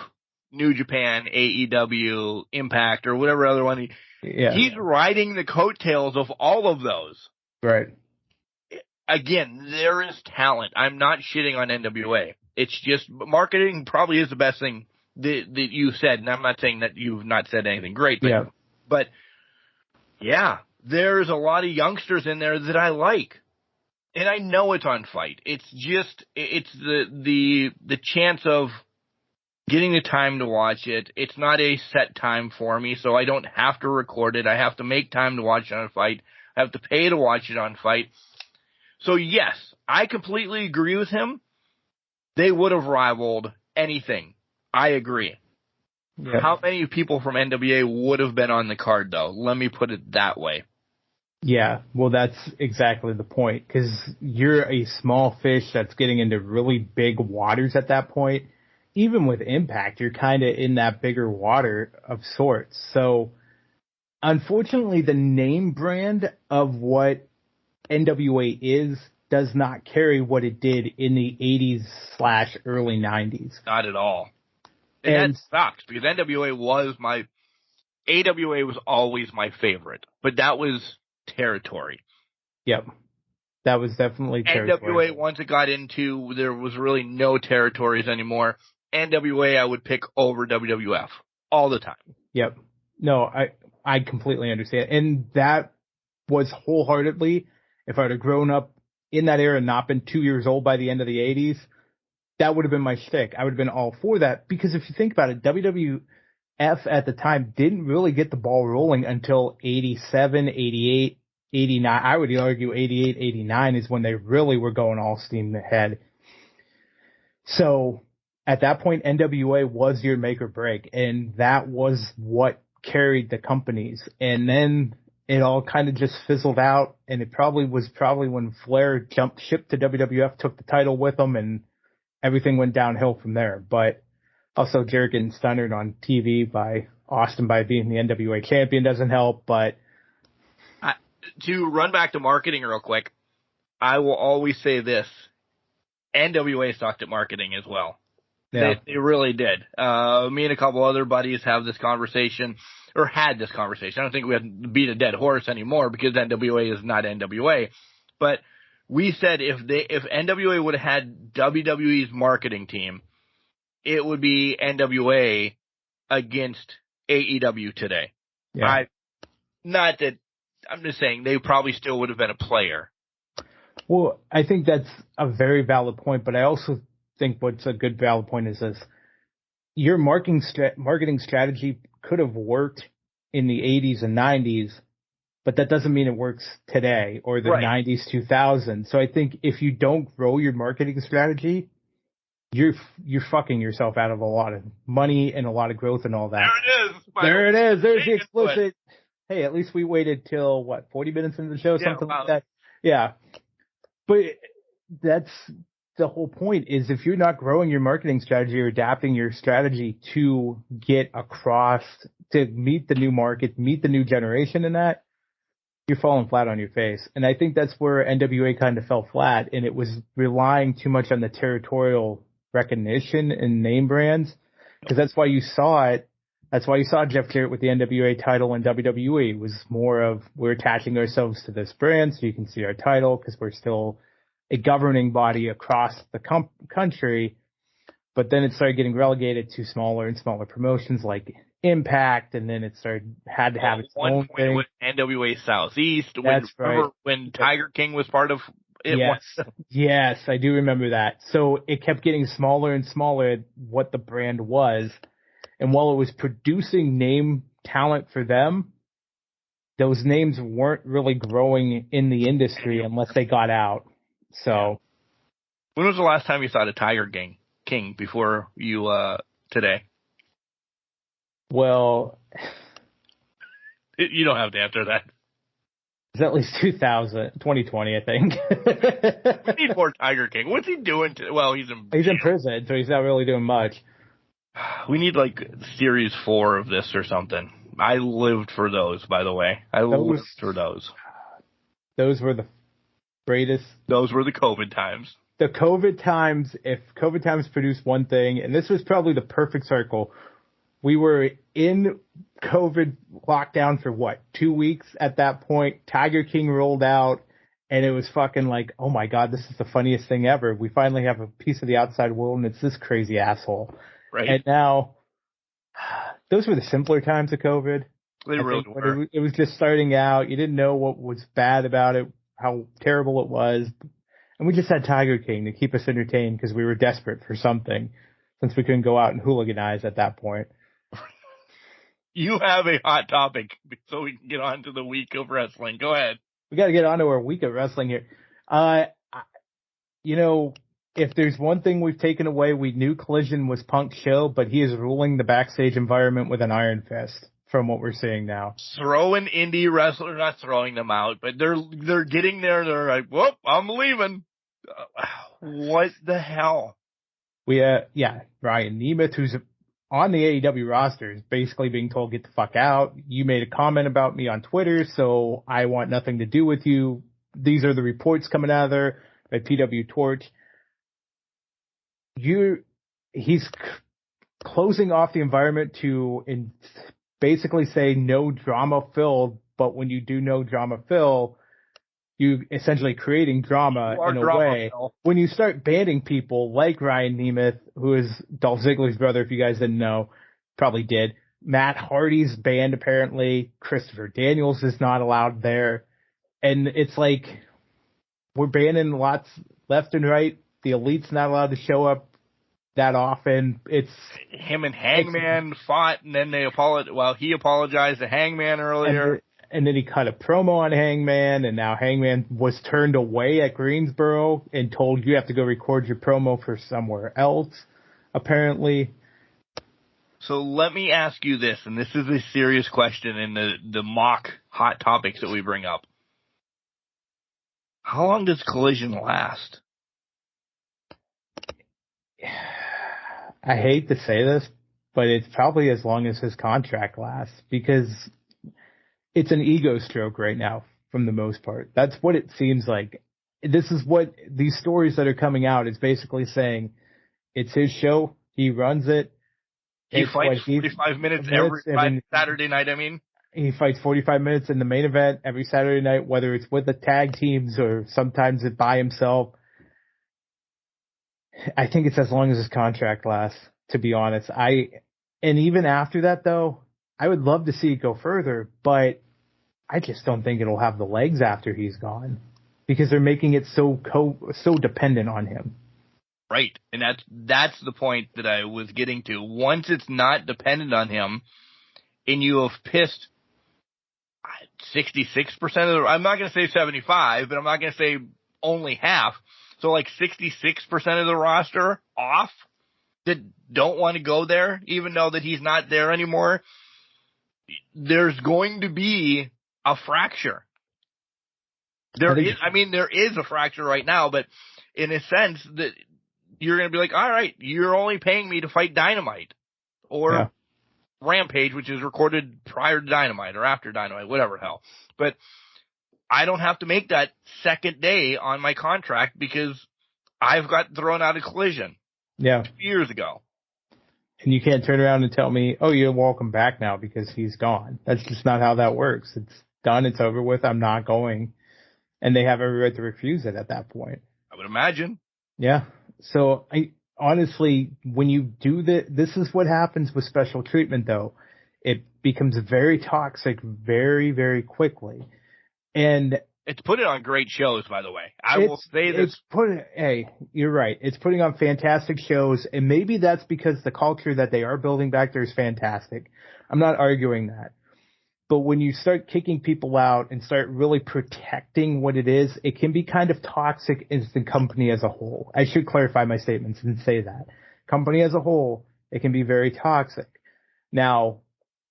New Japan, AEW, Impact, or whatever other one. He's riding the coattails of all of those. Right. Again, there is talent. I'm not shitting on NWA. It's just marketing probably is the best thing that you said, and I'm not saying that you've not said anything great. But there's a lot of youngsters in there that I like. And I know it's on Fight. It's just, it's the chance of getting the time to watch it. It's not a set time for me, so I don't have to record it. I have to make time to watch it on Fight. I have to pay to watch it on Fight. So yes, I completely agree with him. They would have rivaled anything. I agree. Yeah. How many people from NWA would have been on the card, though? Let me put it that way. Yeah, well, that's exactly the point, because you're a small fish that's getting into really big waters at that point. Even with Impact, you're kind of in that bigger water of sorts. So, unfortunately, the name brand of what NWA is does not carry what it did in the 80s/early 90s. Not at all. And that sucks, because AWA was always my favorite, but that was territory. Yep. That was definitely territory. NWA, once it got into, there was really no territories anymore. NWA I would pick over WWF all the time. Yep. No, I completely understand. And that was wholeheartedly, if I would have grown up in that era and not been 2 years old by the end of the 80s, that would have been my shtick. I would have been all for that, because if you think about it, WWF at the time didn't really get the ball rolling until 87, 88, 89. I would argue 88, 89 is when they really were going all steam ahead. So at that point, NWA was your make or break, and that was what carried the companies. And then it all kind of just fizzled out, and it was probably when Flair jumped ship to WWF, took the title with them, and everything went downhill from there. But also, Jared getting stunned on TV by Austin by being the NWA champion doesn't help. But to run back to marketing real quick, I will always say this. NWA sucked at marketing as well. Yeah. They really did. Me and a couple other buddies had this conversation. I don't think we have to beat a dead horse anymore, because NWA is not NWA. But we said if NWA would have had WWE's marketing team, it would be NWA against AEW today. Yeah. I'm just saying they probably still would have been a player. Well, I think that's a very valid point, but I also think what's a good valid point is this. Your marketing strategy could have worked in the 80s and 90s but that doesn't mean it works today or the Right. 90s, 2000s. So I think if you don't grow your marketing strategy, you're fucking yourself out of a lot of money and a lot of growth and all that. There it is. There's the explicit. Hey, at least we waited till 40 minutes into the show, something like that. Yeah. But that's the whole point, is if you're not growing your marketing strategy or adapting your strategy to get across, to meet the new market, meet the new generation in that, you're falling flat on your face. And I think that's where NWA kind of fell flat, and it was relying too much on the territorial recognition and name brands, because that's why you saw it. That's why you saw Jeff Jarrett with the NWA title in WWE. It was more of, we're attaching ourselves to this brand so you can see our title, because we're still a governing body across the country. But then it started getting relegated to smaller and smaller promotions like Impact, and then it had to have its own thing. With NWA Southeast. That's right. When Tiger King was part of it. Yes, I do remember that. So it kept getting smaller and smaller, what the brand was. And while it was producing name talent for them, those names weren't really growing in the industry unless they got out. So, when was the last time you saw the Tiger King before you today? Well, you don't have to answer that. It's at least 2020, I think. We need more Tiger King. What's he doing? He's in prison, so he's not really doing much. We need series 4 of this or something. I lived for those, by the way. Lived for those. Those were the greatest. Those were the COVID times. The COVID times, if COVID times produced one thing, and this was probably the perfect circle. We were in COVID lockdown for 2 weeks at that point. Tiger King rolled out, and it was fucking like, oh my God, this is the funniest thing ever. We finally have a piece of the outside world, and it's this crazy asshole. Right. And now, those were the simpler times of COVID. They really were. It was just starting out. You didn't know what was bad about it, how terrible it was. And we just had Tiger King to keep us entertained because we were desperate for something, since we couldn't go out and hooliganize at that point. You have a hot topic, so we can get on to the week of wrestling. Go ahead. We got to get on to our week of wrestling here. If there's one thing we've taken away, we knew Collision was Punk's show, but he is ruling the backstage environment with an iron fist from what we're seeing now. Throwing indie wrestlers, not throwing them out, but they're getting there. They're like, whoop, I'm leaving. What the hell? Ryan Nemeth, who's on the AEW roster, is basically being told, get the fuck out. You made a comment about me on Twitter, so I want nothing to do with you. These are the reports coming out of there by PW Torch. He's closing off the environment to basically say no drama filled, but when you do no drama fill, you essentially creating drama in a way. When you start banning people like Ryan Nemeth, who is Dolph Ziggler's brother, if you guys didn't know, probably did. Matt Hardy's banned apparently. Christopher Daniels is not allowed there. And it's like, we're banning lots left and right. The Elite's not allowed to show up that often. It's him and Hangman fought, and then they apologized. Well, he apologized to Hangman earlier. And then he cut a promo on Hangman, and now Hangman was turned away at Greensboro and told, you have to go record your promo for somewhere else, apparently. So let me ask you this, and this is a serious question in the mock hot topics that we bring up. How long does Collision last? I hate to say this, but it's probably as long as his contract lasts, because it's an ego stroke right now, from the most part. That's what it seems like. This is what these stories that are coming out is basically saying. It's his show. He runs it. He fights 45 minutes every Saturday night, He fights 45 minutes in the main event every Saturday night, whether it's with the tag teams or sometimes it by himself. I think it's as long as his contract lasts, to be honest. And even after that, though, I would love to see it go further, but I just don't think it'll have the legs after he's gone, because they're making it so dependent on him. Right, and that's the point that I was getting to. Once it's not dependent on him, and you have pissed 66% of the, I'm not going to say 75, but I'm not going to say only half. So like 66% of the roster off that don't want to go there, even though that he's not there anymore. There's going to be a fracture. There is a fracture right now, but in a sense that you're going to be like, all right, you're only paying me to fight Dynamite or Rampage, which is recorded prior to Dynamite or after Dynamite, whatever the hell. But I don't have to make that second day on my contract because I've got thrown out of Collision 2 years ago. And you can't turn around and tell me, oh, you're welcome back now because he's gone. That's just not how that works. It's done. It's over with. I'm not going. And they have every right to refuse it at that point. I would imagine. Yeah. So honestly, when you do this is what happens with special treatment, though. It becomes very toxic very, very quickly. And it's putting on great shows, by the way. I will say this. Hey, you're right. It's putting on fantastic shows, and maybe that's because the culture that they are building back there is fantastic. I'm not arguing that. But when you start kicking people out and start really protecting what it is, it can be kind of toxic as the company as a whole. I should clarify my statements and say that. Company as a whole, it can be very toxic. Now,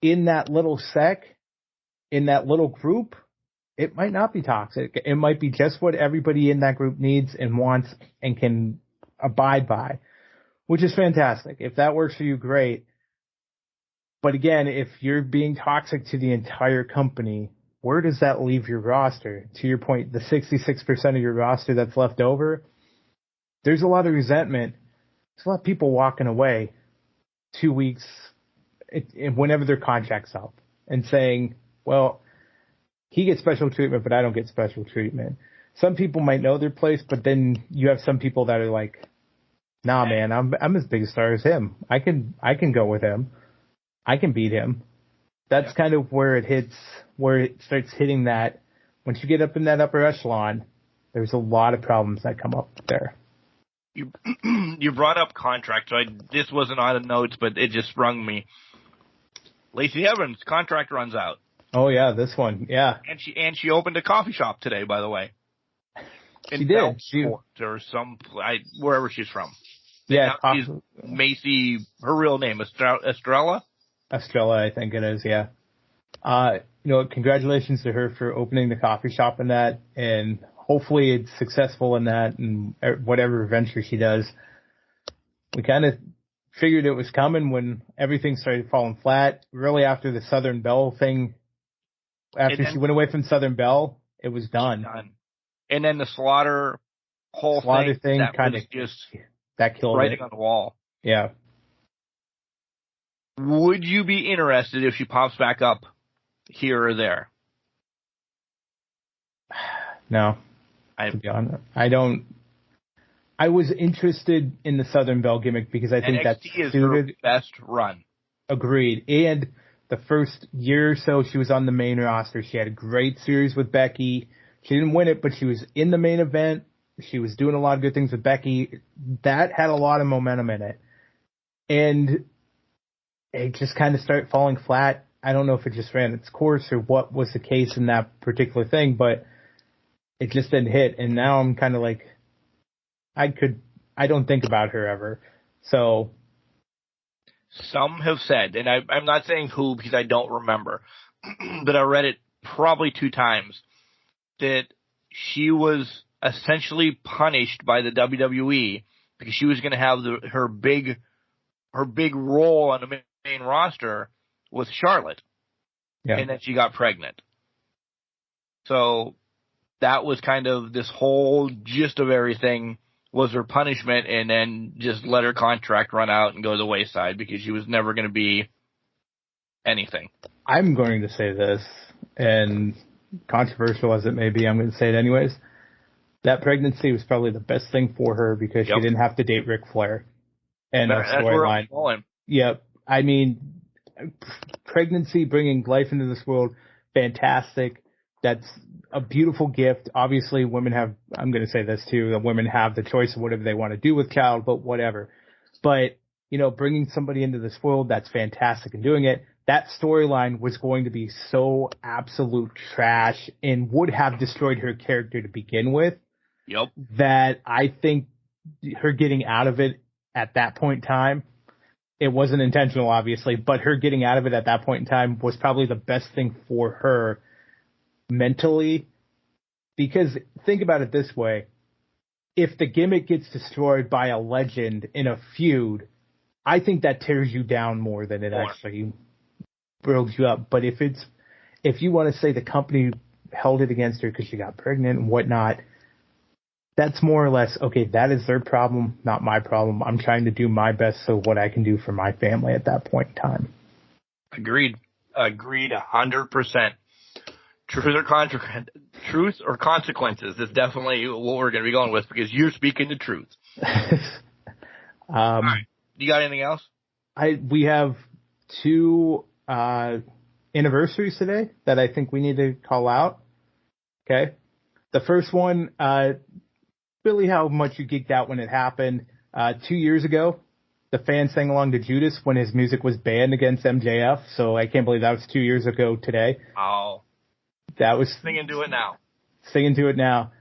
in that little in that little group, it might not be toxic. It might be just what everybody in that group needs and wants and can abide by, which is fantastic. If that works for you, great. But again, if you're being toxic to the entire company, where does that leave your roster? To your point, the 66% of your roster that's left over, there's a lot of resentment. There's a lot of people walking away 2 weeks whenever their contract's up and saying, well, he gets special treatment, but I don't get special treatment. Some people might know their place, but then you have some people that are like, nah, man, I'm as big a star as him. I can go with him. I can beat him. That's kind of where it starts hitting that. Once you get up in that upper echelon, there's a lot of problems that come up there. You brought up contract, so this wasn't on the notes, but it just sprung me. Lacey Evans' contract runs out. Oh yeah, this one, yeah. And she opened a coffee shop today, by the way. She did. Or wherever she's from. Yeah, she's Macy. Her real name Estrella. Estrella, I think it is. Yeah. Congratulations to her for opening the coffee shop in that, and hopefully it's successful in that and whatever venture she does. We kind of figured it was coming when everything started falling flat. Really, after the Southern Belle thing. After she went away from Southern Belle, it was done. And then the Slaughter thing kind of just that killed writing it on the wall. Yeah. Would you be interested if she pops back up here or there? No. To be honest, I don't. I was interested in the Southern Belle gimmick because I think NXT that's is her best run. Agreed. And the first year or so she was on the main roster, she had a great series with Becky. She didn't win it, but she was in the main event. She was doing a lot of good things with Becky. That had a lot of momentum in it. And it just kind of started falling flat. I don't know if it just ran its course or what was the case in that particular thing, but it just didn't hit. And now I'm kind of like, I don't think about her ever. So. Some have said, and I'm not saying who because I don't remember, but I read it probably 2 times, that she was essentially punished by the WWE because she was going to have her big role on the main roster with Charlotte. Yeah. And then she got pregnant. So that was kind of this whole gist of everything was her punishment, and then just let her contract run out and go to the wayside because she was never going to be anything. I'm going to say this, and controversial as it may be, I'm going to say it anyways. That pregnancy was probably the best thing for her because she didn't have to date Ric Flair. And that's storyline. Yep. I mean, pregnancy, bringing life into this world, fantastic. That's a beautiful gift. Obviously, women have, I'm going to say this too, that women have the choice of whatever they want to do with child, but whatever. But, bringing somebody into this world, that's fantastic and doing it. that storyline was going to be so absolute trash and would have destroyed her character to begin with. Yep. That I think her getting out of it at that point in time, it wasn't intentional, obviously, but her getting out of it at that point in time was probably the best thing for her mentally. Because think about it this way. If the gimmick gets destroyed by a legend in a feud, I think that tears you down more than it actually builds you up. But if you want to say the company held it against her because she got pregnant and whatnot, that's more or less, okay, that is their problem, not my problem. I'm trying to do my best so what I can do for my family at that point in time. Agreed 100%. Truth or consequences is definitely what we're going to be going with because you're speaking the truth. All right. You got anything else? We have 2 anniversaries today that I think we need to call out. Okay. The first one, really how much you geeked out when it happened. 2 years ago, the fans sang along to Judas when his music was banned against MJF. So I can't believe that was 2 years ago today. Oh. That was singing to it now. Singing to it now.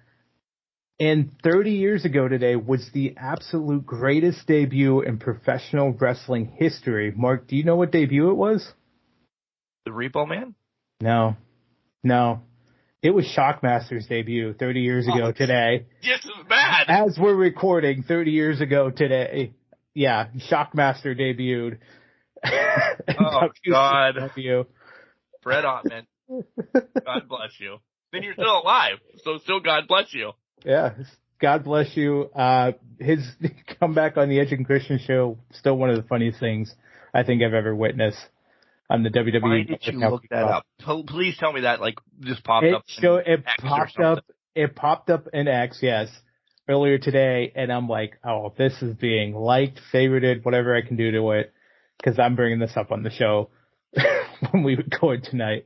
And 30 years ago today was the absolute greatest debut in professional wrestling history. Mark, do you know what debut it was? The Repo Man? No. It was Shockmaster's debut 30 years ago today. Just as bad. As we're recording 30 years ago today. Yeah, Shockmaster debuted. Oh, God. Debut. Fred Ottman. God bless you. Then you're still alive, so still God bless you. Yeah, God bless you. His comeback on the Edge and Christian show, still one of the funniest things I think I've ever witnessed on the WWE. Why did you look that up? Please tell me that, just popped up. It popped up in X, yes, earlier today, and I'm like, oh, this is being liked, favorited, whatever I can do to it, because I'm bringing this up on the show when we record tonight.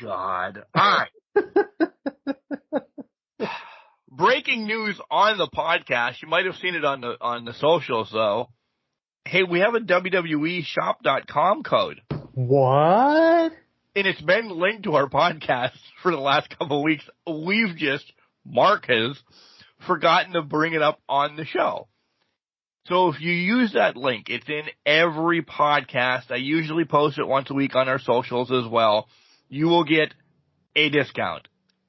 God. All right. Breaking news on the podcast. You might have seen it on the socials, though. Hey, we have a WWE shop.com code. What? And it's been linked to our podcast for the last couple of weeks. Mark has forgotten to bring it up on the show. So if you use that link, it's in every podcast. I usually post it once a week on our socials as well. You will get a discount.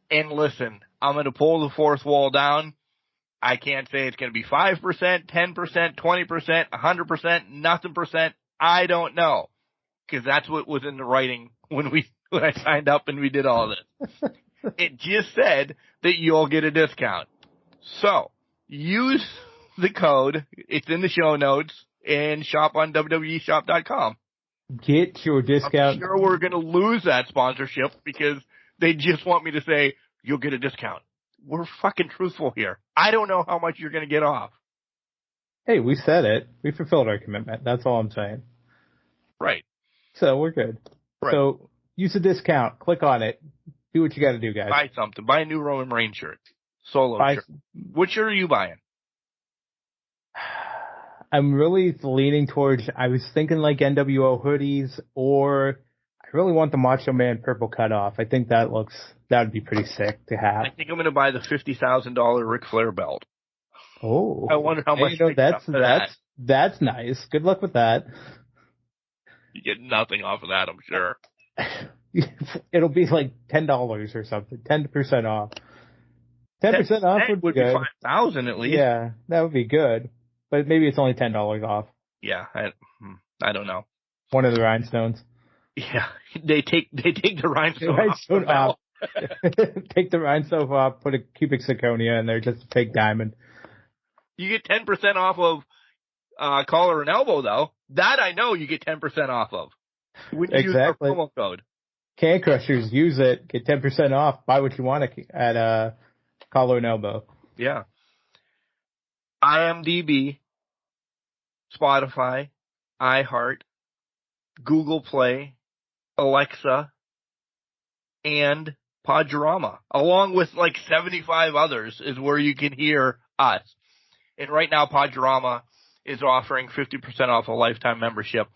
And listen, I'm going to pull the fourth wall down. I can't say it's going to be 5%, 10%, 20%, 100%, nothing percent. I don't know. Because that's what was in the writing when I signed up and we did all this. It just said that you'll get a discount. So, use the code. It's in the show notes and shop on WWEshop.com. Get your discount. I'm sure we're going to lose that sponsorship because they just want me to say, you'll get a discount. We're fucking truthful here. I don't know how much you're going to get off. Hey, we said it. We fulfilled our commitment. That's all I'm saying. Right. So we're good. Right. So use a discount. Click on it. Do what you got to do, guys. Buy something. Buy a new Roman Reigns shirt. Solo shirt. What shirt are you buying? I'm really leaning towards, I was thinking like NWO hoodies, or I really want the Macho Man purple cutoff. I think that would be pretty sick to have. I think I'm going to buy the $50,000 Ric Flair belt. Oh. I wonder how much that's nice. Good luck with that. You get nothing off of that, I'm sure. It'll be like $10 or something. 10% off. 10% off would be good. $5,000 at least. Yeah, that would be good. But maybe it's only $10 off. Yeah, I don't know. One of the rhinestones. Yeah, they take the rhinestone off. Take the rhinestone off, put a cubic zirconia in there, just a fake diamond. You get 10% off of collar and elbow, though. That I know you get 10% off of. When you use our promo code. Can Crushers, use it. Get 10% off. Buy what you want at collar and elbow. Yeah. IMDb, Spotify, iHeart, Google Play, Alexa, and Podurama, along with like 75 others, is where you can hear us. And right now, Podurama is offering 50% off a lifetime membership.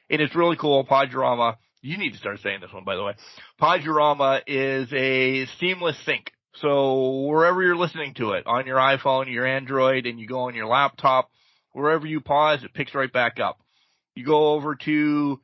And it's really cool. Podurama, you need to start saying this one, by the way. Podurama is a seamless sync. So wherever you're listening to it, on your iPhone, your Android, and you go on your laptop, wherever you pause, it picks right back up. You go over to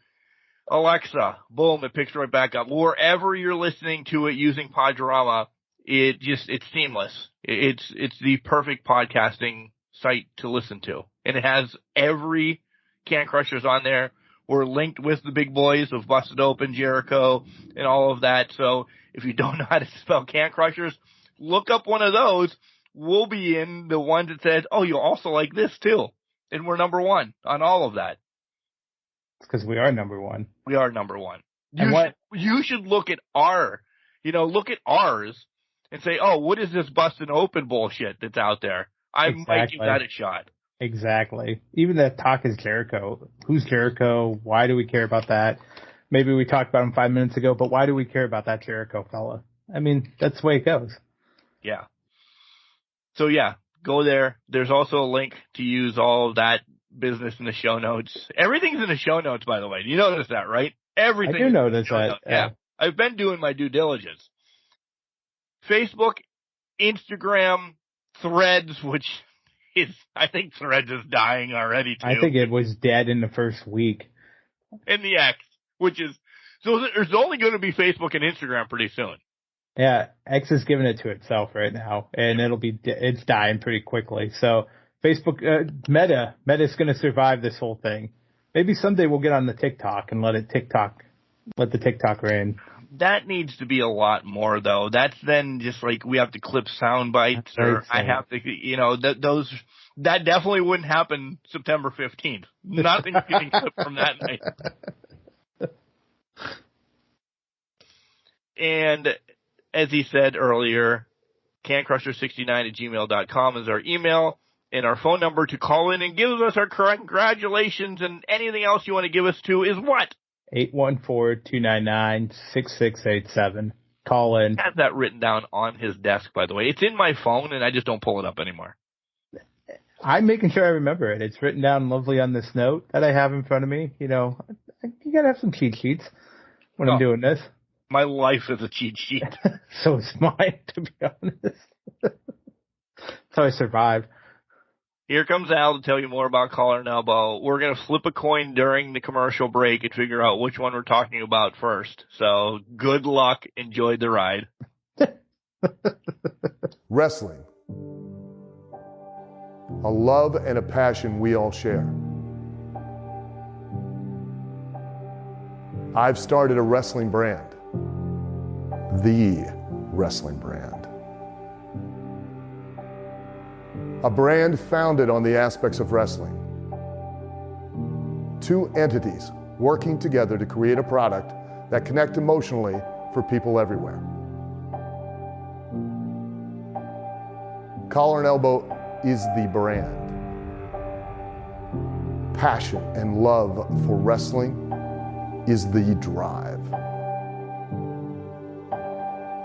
Alexa, boom, it picks right back up. Wherever you're listening to it using Podurama, it's seamless. It's the perfect podcasting site to listen to. And it has every Can Crushers on there. We're linked with the big boys of Busted Open, Jericho, and all of that. So if you don't know how to spell Can Crushers, look up one of those. We'll be in the one that says, oh, you'll also like this too. And we're number one on all of that. It's because we are number one. We are number one. You should look at look at ours and say, oh, what is this Busted Open bullshit that's out there? I might give that a shot. Exactly. Even the talk is Jericho. Who's Jericho? Why do we care about that? Maybe we talked about him 5 minutes ago, but why do we care about that Jericho fella? I mean, that's the way it goes. Yeah. So yeah, go there. There's also a link to use all of that business in the show notes. Everything's in the show notes, by the way. You notice that, right? Everything. I do notice that. Yeah. I've been doing my due diligence. Facebook, Instagram, Threads, which I think Threads is dying already too. I think it was dead in the first week. And the X, which is, so there's only going to be Facebook and Instagram pretty soon. Yeah, X is giving it to itself right now, and it's dying pretty quickly. So Facebook, Meta's going to survive this whole thing. Maybe someday we'll get on the TikTok and let the TikTok reign. That needs to be a lot more, though. That's then just like we have to clip sound bites, or I have to, that definitely wouldn't happen September 15th. Nothing's getting clipped from that night. And as he said earlier, cancrusher69@gmail.com is our email, and our phone number to call in and give us our congratulations and anything else you want to give us to is what? 814-299-6687. Call in. I have that written down on his desk, by the way. It's in my phone, and I just don't pull it up anymore. I'm making sure I remember it. It's written down lovely on this note that I have in front of me. You got to have some cheat sheets when I'm doing this. My life is a cheat sheet. So is mine, to be honest. That's how I survive. Here comes Al to tell you more about Collar and Elbow. We're going to flip a coin during the commercial break and figure out which one we're talking about first. So good luck. Enjoy the ride. Wrestling. A love and a passion we all share. I've started a wrestling brand. The wrestling brand. A brand founded on the aspects of wrestling. Two entities working together to create a product that connects emotionally for people everywhere. Collar and Elbow is the brand. Passion and love for wrestling is the drive.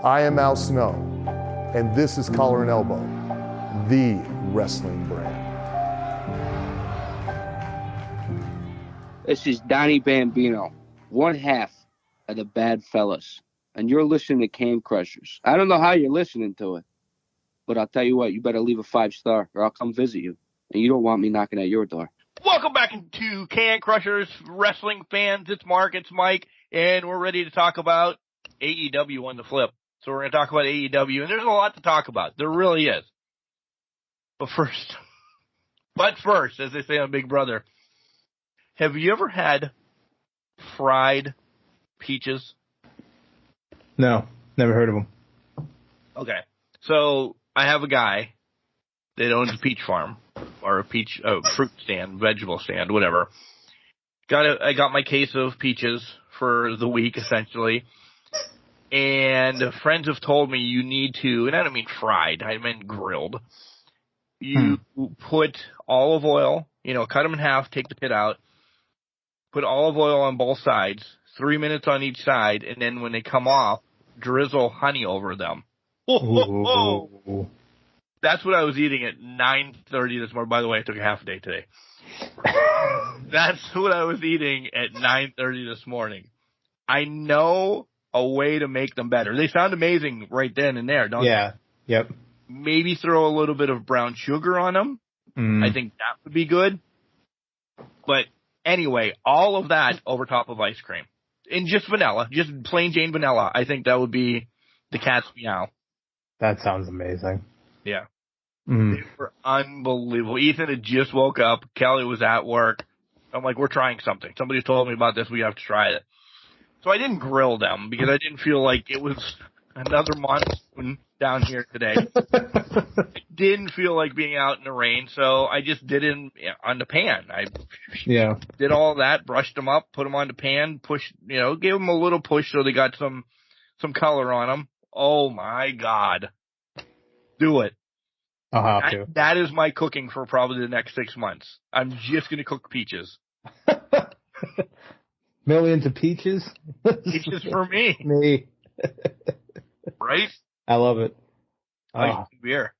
I am Al Snow, and this is Collar and Elbow, the wrestling brand. This is Donnie Bambino, one half of the Bad Fellas, and you're listening to Can Crushers. I don't know how you're listening to it, but I'll tell you what, you better leave a 5-star or I'll come visit you, and you don't want me knocking at your door. Welcome back to Can Crushers, wrestling fans. It's Mark, it's Mike, and we're ready to talk about AEW on the flip. So we're going to talk about AEW, and there's a lot to talk about. There really is. But first, as they say on Big Brother, have you ever had fried peaches? No, never heard of them. Okay. So I have a guy that owns a peach farm or a fruit stand, vegetable stand, whatever. I got my case of peaches for the week, essentially. And friends have told me you need to, and I don't mean fried, I mean grilled. You put olive oil, cut them in half, take the pit out, put olive oil on both sides, 3 minutes on each side, and then when they come off, drizzle honey over them. Ooh. That's what I was eating at 9:30 this morning. By the way, I took a half a day today. That's what I was eating at 9:30 this morning. I know a way to make them better. They sound amazing right then and there, don't they? Yeah. Yep. Maybe throw a little bit of brown sugar on them. I think that would be good. But anyway, all of that over top of ice cream. And just vanilla, just plain Jane vanilla. I think that would be the cat's meow. That sounds amazing. Yeah. They were unbelievable. Ethan had just woke up. Kelly was at work. I'm like, we're trying something. Somebody told me about this. We have to try it. So I didn't grill them because I didn't feel like it was another monsoon down here today. I didn't feel like being out in the rain, so I just did it on the pan. I did all that, brushed them up, put them on the pan, gave them a little push so they got some color on them. Oh my God. Do it. I'll have to. That is my cooking for probably the next 6 months. I'm just going to cook peaches. Millions of peaches? Peaches for me. Me. Right? I love it. Beer.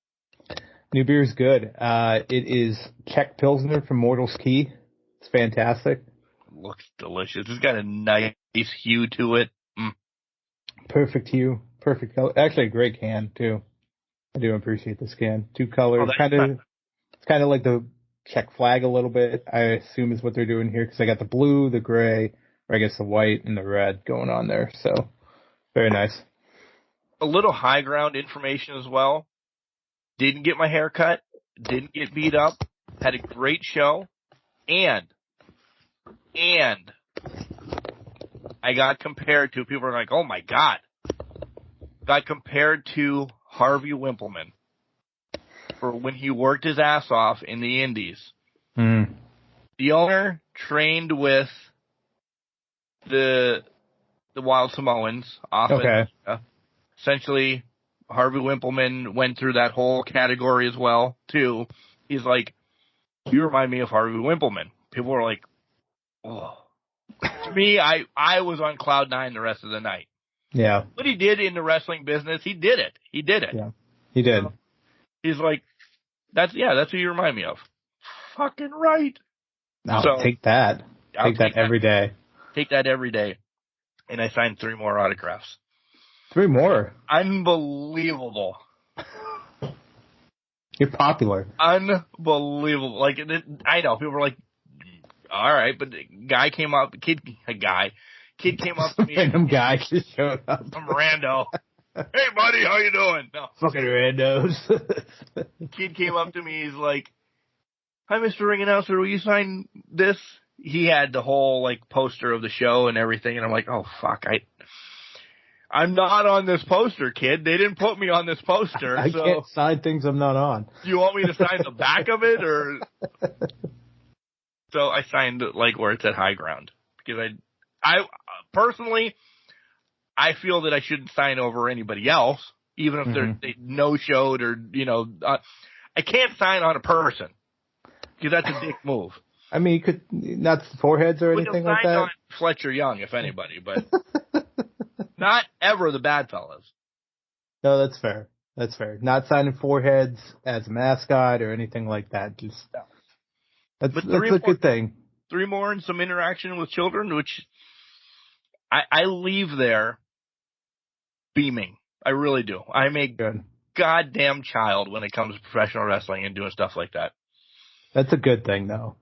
New beer is good. It is Czech Pilsner from Mortal's Key. It's fantastic. Looks delicious. It's got a nice hue to it. Perfect hue. Perfect color. Actually, a great can, too. I do appreciate this can. 2 colors. It's kind of like the Czech flag a little bit, I assume is what they're doing here, because I got the blue, the gray, or I guess the white and the red going on there. So, very nice. A little high ground information as well. Didn't get my hair cut. Didn't get beat up. Had a great show. And I got compared to, people are like, oh my God. Got compared to Harvey Wimpleman for when he worked his ass off in the Indies. The owner trained with the Wild Samoans often. Okay. Essentially, Harvey Wimpleman went through that whole category as well, too. He's like, you remind me of Harvey Wimpleman. People were like, oh. To me, I was on cloud 9 the rest of the night. Yeah. What he did in the wrestling business, he did it. Yeah, he did. He's like, that's who you remind me of. Fucking right. I'll take that. Take that every day. Take that every day. And I signed 3 more autographs. 3 more? Unbelievable. You're popular. Unbelievable. Like, I know, people were like, all right, but the guy came up, kid came up to me. Random guy just showed up. Some rando. Hey, buddy, how you doing? No. Fucking randos. Kid came up to me. He's like, hi, Mr. Ring Announcer, will you sign this? He had the whole, like, poster of the show and everything, and I'm like, oh, fuck, I'm not on this poster, kid. They didn't put me on this poster. I can't sign things I'm not on. Do you want me to sign the back of it, or? So I signed, like, where it said high ground. Because I personally, I feel that I shouldn't sign over anybody else, even if they no-showed or, I can't sign on a person. Because that's a dick move. I mean, you could, not foreheads or anything like that? On Fletcher Young, if anybody, but not ever the bad fellas. No, that's fair. That's fair. Not signing foreheads as a mascot or anything like that. Just that's a good thing. 3 more and some interaction with children, which I leave there beaming. I really do. I'm a goddamn child when it comes to professional wrestling and doing stuff like that. That's a good thing, though.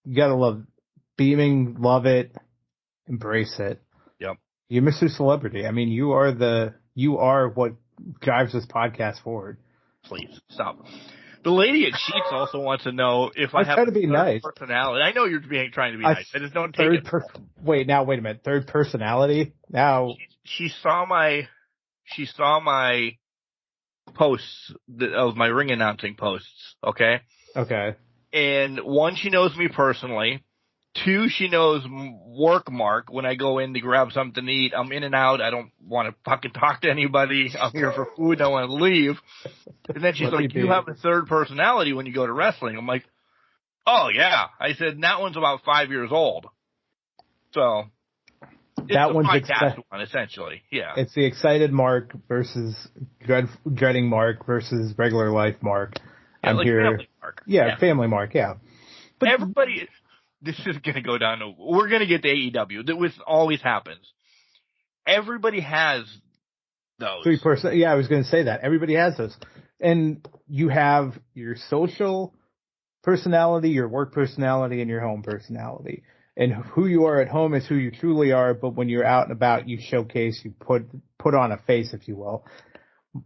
You gotta love beaming, love it, embrace it. Yep. You're Mr. Celebrity. I mean, you are what drives this podcast forward. Please stop. The lady at Sheets also wants to know if I have to be nice. Personality. I know you're trying to be nice. I just don't take it. Wait a minute. Third personality? Now she saw my posts of my ring announcing posts. Okay. Okay. And 1, she knows me personally. 2, she knows work Mark. When I go in to grab something to eat, I'm in and out. I don't want to fucking talk to anybody. I'm here for food. I want to leave. And then she's like, you have a third personality when you go to wrestling. I'm like, oh, yeah. I said, that one's about 5 years old. So, it's that one's podcast one, essentially. Yeah. It's the excited Mark versus dreading Mark versus regular life Mark. Yeah, I'm like here. Family Mark. Yeah, family Mark. Yeah. But Everybody, this is going to go down to, we're going to get to AEW. That always happens. Everybody has those. 3%. Yeah, I was going to say that. Everybody has those. And you have your social personality, your work personality, and your home personality. And who you are at home is who you truly are, but when you're out and about, you showcase, you put on a face, if you will.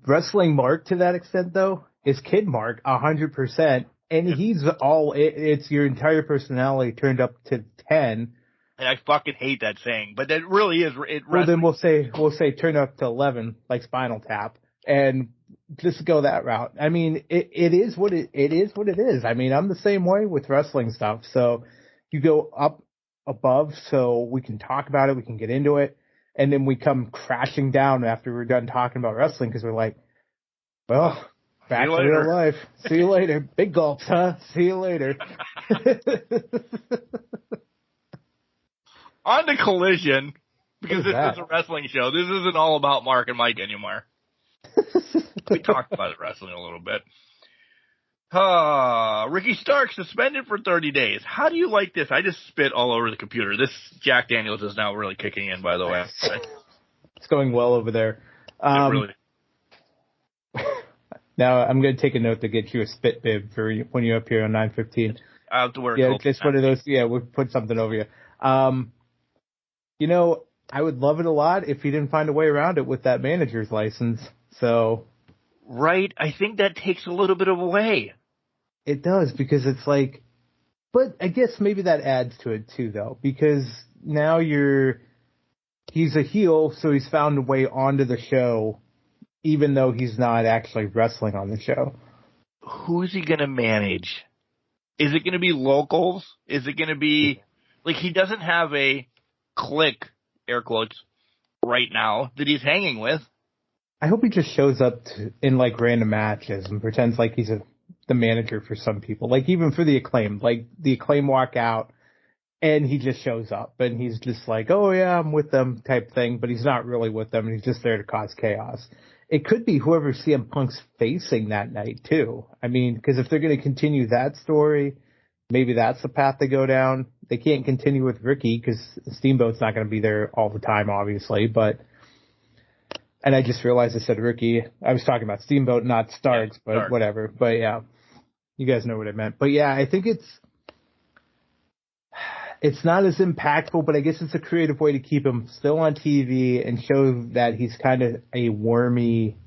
Wrestling Mark, to that extent, though, is Kid Mark, 100%. And he's it's your entire personality turned up to 10. And I fucking hate that saying, but that really is. Well, then we'll say turn up to 11, like Spinal Tap, and just go that route. I mean, it is what it is. I mean, I'm the same way with wrestling stuff. So you go up above, so we can talk about it, we can get into it, and then we come crashing down after we're done talking about wrestling because we're like, well, back to real life. See you later. Big gulps, huh? See you later. On to Collision, because this is a wrestling show. This isn't all about Mark and Mike anymore. We talked about wrestling a little bit. Ricky Stark suspended for 30 days. How do you like this? I just spit all over the computer. This Jack Daniels is now really kicking in, by the way. It's going well over there. Really. Now, I'm going to take a note to get you a spit bib for when you're up here on 9:15. I have to wear a Yeah, coat just one of those. Yeah, we'll put something over you. You know, I would love it a lot if you didn't find a way around it with that manager's license. So, right, I think that takes a little bit of away. It does, because it's like, but I guess maybe that adds to it too, though, because now he's a heel, so he's found a way onto the show, even though he's not actually wrestling on the show. Who's he going to manage? Is it going to be locals? Is it going to be, like, he doesn't have a clique, air quotes, right now that he's hanging with. I hope he just shows up in like random matches and pretends like he's the manager for some people. Like even for the Acclaim, like the Acclaim walk out and he just shows up and he's just like, oh yeah, I'm with them type thing, but he's not really with them and he's just there to cause chaos. It could be whoever CM Punk's facing that night too. I mean, because if they're going to continue that story, maybe that's the path they go down. They can't continue with Ricky because Steamboat's not going to be there all the time, obviously. And I just realized I said Ricky. I was talking about Steamboat, not Starks, but Stark. Whatever. But yeah, you guys know what I meant. But yeah, I think it's not as impactful, but I guess it's a creative way to keep him still on TV and show that he's kind of a wormy,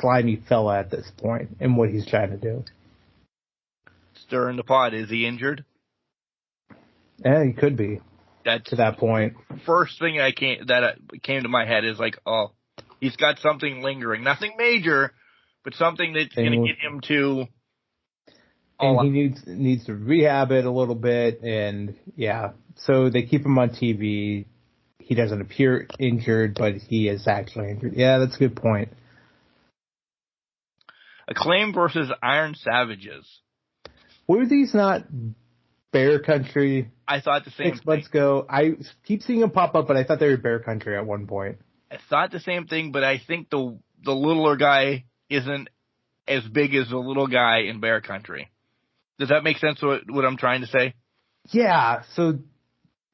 slimy fella at this point in what he's trying to do. Stirring the pot. Is he injured? Yeah, he could be. That's to that point. First thing that came to my head is like, oh, he's got something lingering. Nothing major, but something that's going to get him to. And he needs to rehab it a little bit, and yeah, so they keep him on TV. He doesn't appear injured, but he is actually injured. Yeah, that's a good point. Acclaim versus Iron Savages. Were these not Bear Country? I thought the same 6 months ago. I keep seeing them pop up, but I thought they were Bear Country at one point. I thought the same thing, but I think the littler guy isn't as big as the little guy in Bear Country. Does that make sense, what I'm trying to say? Yeah, so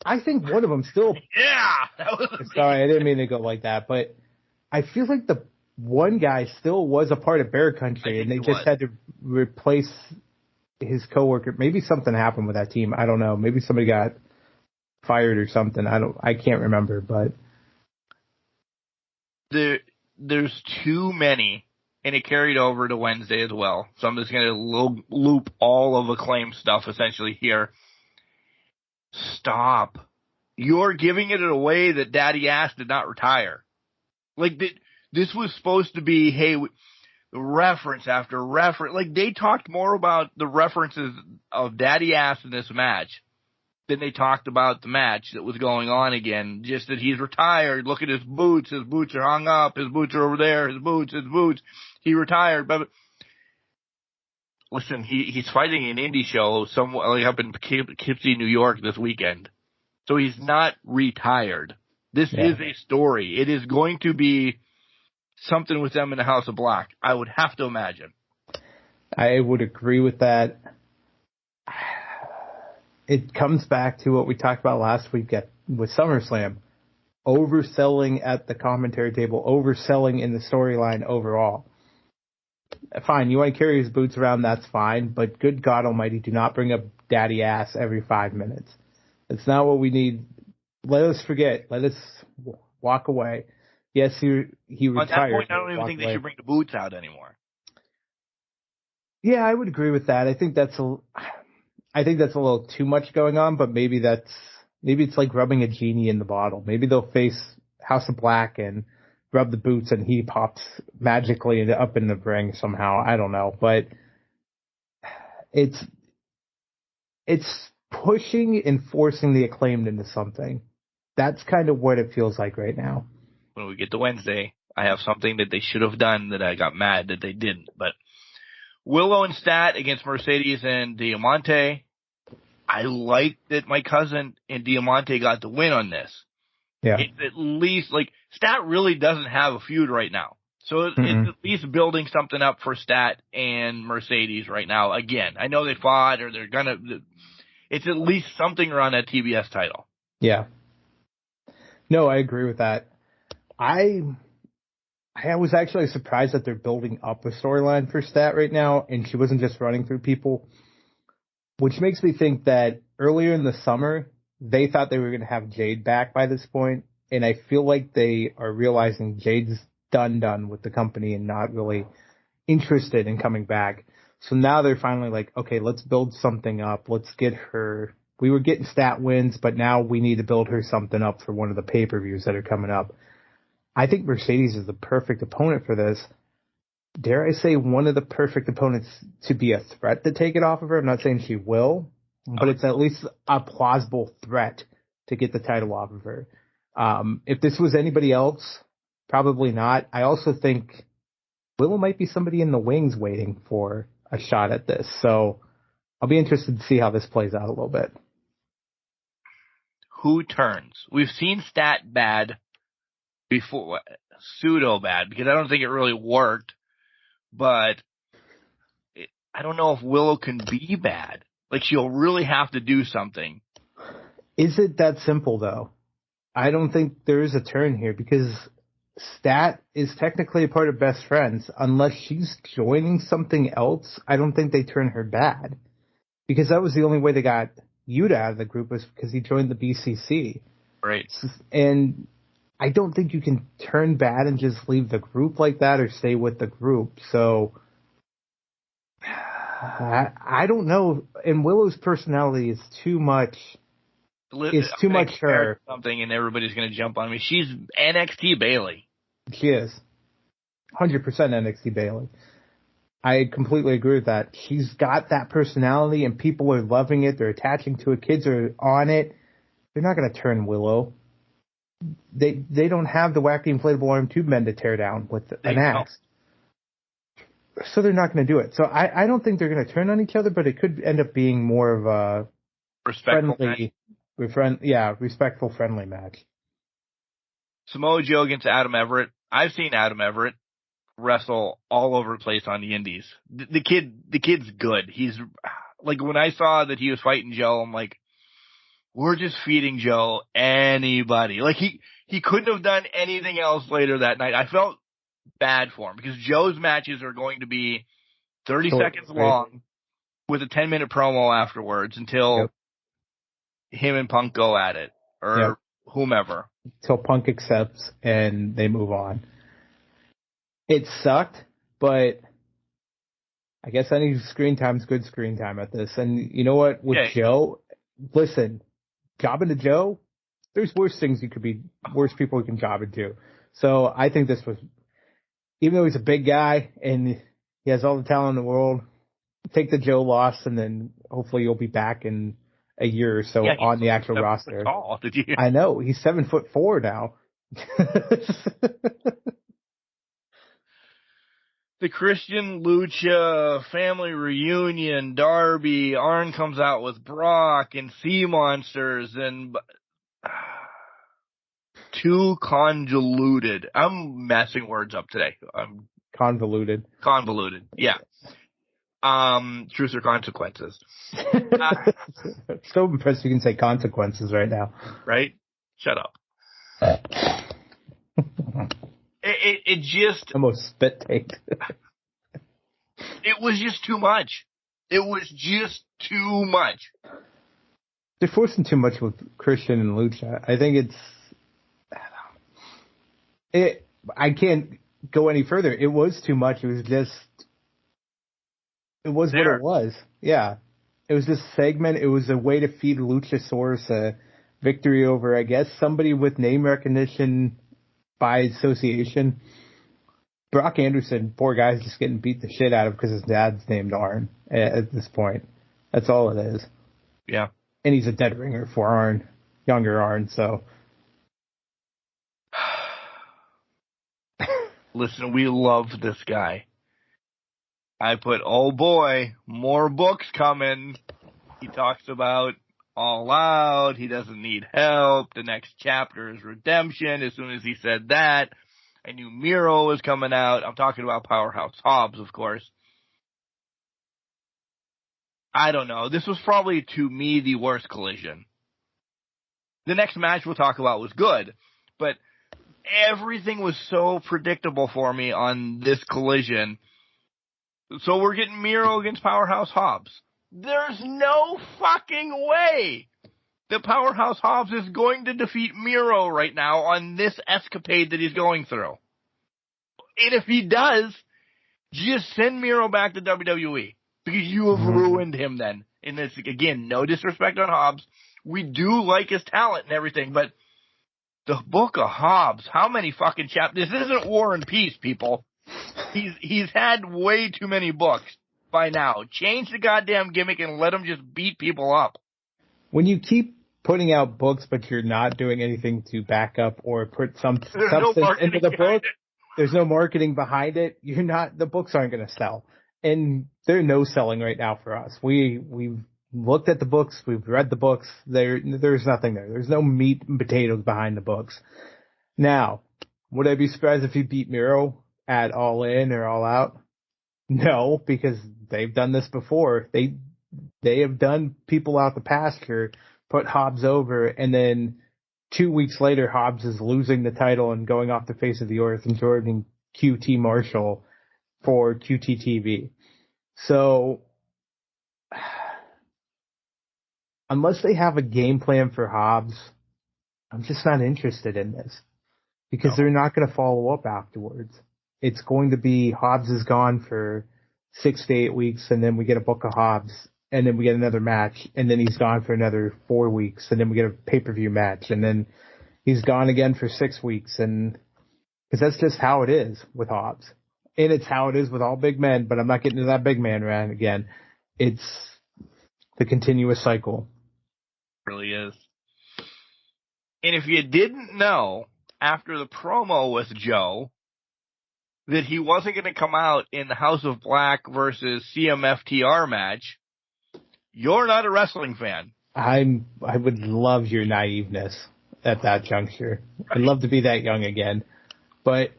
I think one of them still... Yeah! That was sorry, I didn't mean to go like that, but I feel like the one guy still was a part of Bear Country, and they just had to replace his coworker. Maybe something happened with that team. I don't know. Maybe somebody got fired or something. I can't remember, but... There's too many, and it carried over to Wednesday as well. So I'm just going to loop all of Acclaim stuff essentially here. Stop. You're giving it away that Daddy Ass did not retire. Like, this was supposed to be, hey, reference after reference. Like, they talked more about the references of Daddy Ass in this match than they talked about the match that was going on again. Just that he's retired. Look at his boots. His boots are hung up. His boots are over there. His boots. He retired. But listen, he's fighting an indie show somewhere like up in Poughkeepsie, New York this weekend. So he's not retired. This is a story. It is going to be something with them in the House of Black. I would have to imagine. I would agree with that. It comes back to what we talked about last week with SummerSlam. Overselling at the commentary table, overselling in the storyline overall. Fine, you want to carry his boots around, that's fine, but good God almighty, do not bring up daddy ass every 5 minutes. It's not what we need. Let us forget. Let us walk away. Yes, he retired. On that point, I don't even think they should bring the boots out anymore. Yeah, I would agree with that. I think that's a little too much going on, but maybe it's like rubbing a genie in the bottle. Maybe they'll face House of Black and rub the boots and he pops magically up in the ring somehow. I don't know, but it's pushing and forcing the Acclaimed into something. That's kind of what it feels like right now. When we get to Wednesday, I have something that they should have done that I got mad that they didn't. But Willow and Stat against Mercedes and Diamante. I like that my cousin and Diamante got the win on this. Yeah. It's at least, like, Stat really doesn't have a feud right now. So it's at least building something up for Stat and Mercedes right now. Again, I know they fought or they're going to – it's at least something around that TBS title. Yeah. No, I agree with that. I was actually surprised that they're building up a storyline for Stat right now, and she wasn't just running through people, which makes me think that earlier in the summer, they thought they were going to have Jade back by this point, and I feel like they are realizing Jade's done with the company and not really interested in coming back. So now they're finally like, okay, let's build something up. Let's get her. We were getting Stat wins, but now we need to build her something up for one of the pay-per-views that are coming up. I think Mercedes is the perfect opponent for this. Dare I say one of the perfect opponents to be a threat to take it off of her? I'm not saying she will, but it's at least a plausible threat to get the title off of her. If this was anybody else, probably not. I also think Willow might be somebody in the wings waiting for a shot at this. So I'll be interested to see how this plays out a little bit. Who turns? We've seen Stat bad before, pseudo bad, because I don't think it really worked. But I don't know if Willow can be bad. Like, she'll really have to do something. Is it that simple, though? I don't think there is a turn here, because Stat is technically a part of Best Friends. Unless she's joining something else, I don't think they turn her bad. Because that was the only way they got Yuta out of the group, was because he joined the BCC. Right. And I don't think you can turn bad and just leave the group like that or stay with the group. So I don't know. And Willow's personality is too much. It's too much her. Something, and everybody's going to jump on me. She's NXT Bailey. She is 100% NXT Bailey. I completely agree with that. She's got that personality, and people are loving it. They're attaching to it. Kids are on it. They're not going to turn Willow. They don't have the wacky inflatable arm tube men to tear down with an axe. So they're not going to do it. So I don't think they're going to turn on each other, but it could end up being more of a respectful, friendly match. Samoa Joe against Adam Everett. I've seen Adam Everett wrestle all over the place on the indies. The kid's good. He's like, when I saw that he was fighting Joe, I'm like, we're just feeding Joe anybody. Like, he couldn't have done anything else later that night. I felt bad for him because Joe's matches are going to be 30 seconds long with a 10-minute promo afterwards until him and Punk go at it, or whomever. Until Punk accepts and they move on. It sucked, but I guess any screen time is good screen time at this. And you know what? With Joe, listen, jobbing to Joe, there's worse people you can job into. So I think this was, even though he's a big guy and he has all the talent in the world, take the Joe loss, and then hopefully you'll be back in a year or so on the actual roster. Tall, did you? I know, he's 7'4" now. The Christian Lucha family reunion, Darby, Arn comes out with Brock and Sea Monsters, and too convoluted. I'm messing words up today. Convoluted. Convoluted, yeah. Truth or consequences. So impressed you can say consequences right now. Right? Shut up. It just... Almost spit take. It was just too much. It was just too much. They're forcing too much with Christian and Lucha. I think I can't go any further. It was too much. It was what it was. Yeah. It was this segment. It was a way to feed Luchasaurus a victory over, I guess, somebody with name recognition by association. Brock Anderson, poor guy's just getting beat the shit out of because his dad's named Arn at this point. That's all it is. Yeah. And he's a dead ringer for Arn, younger Arn, so. Listen, we love this guy. I put, oh boy, more books coming. He talks about All Out. He doesn't need help. The next chapter is redemption. As soon as he said that, I knew Miro was coming out. I'm talking about Powerhouse Hobbs, of course. I don't know. This was probably, to me, the worst Collision. The next match we'll talk about was good, but everything was so predictable for me on this Collision. So we're getting Miro against Powerhouse Hobbs. There's no fucking way that Powerhouse Hobbs is going to defeat Miro right now on this escapade that he's going through. And if he does, just send Miro back to WWE. Because you have ruined him then. And this, again, no disrespect on Hobbs. We do like his talent and everything, but the Book of Hobbs, how many fucking chapters? This isn't War and Peace, people. He's had way too many books by now. Change the goddamn gimmick and let him just beat people up. When you keep putting out books, but you're not doing anything to back up or put some substance into the book, there's no marketing behind it. The books aren't going to sell. And they're no selling right now for us. We've looked at the books. We've read the books. There's nothing there. There's no meat and potatoes behind the books. Now, would I be surprised if he beat Miro at All In or All Out? No, because they've done this before. They have done people out the pasture, put Hobbs over, and then 2 weeks later, Hobbs is losing the title and going off the face of the earth and joining QT Marshall for QT TV. So, unless they have a game plan for Hobbs, I'm just not interested in this. Because they're not going to follow up afterwards. It's going to be Hobbs is gone for 6 to 8 weeks, and then we get a book of Hobbs, and then we get another match, and then he's gone for another 4 weeks, and then we get a pay-per-view match, and then he's gone again for 6 weeks, and because that's just how it is with Hobbs. And it's how it is with all big men, but I'm not getting to that big man rant again. It's the continuous cycle. It really is. And if you didn't know, after the promo with Joe, that he wasn't going to come out in the House of Black versus CMFTR match, you're not a wrestling fan. I would love your naiveness at that juncture. I'd love to be that young again. But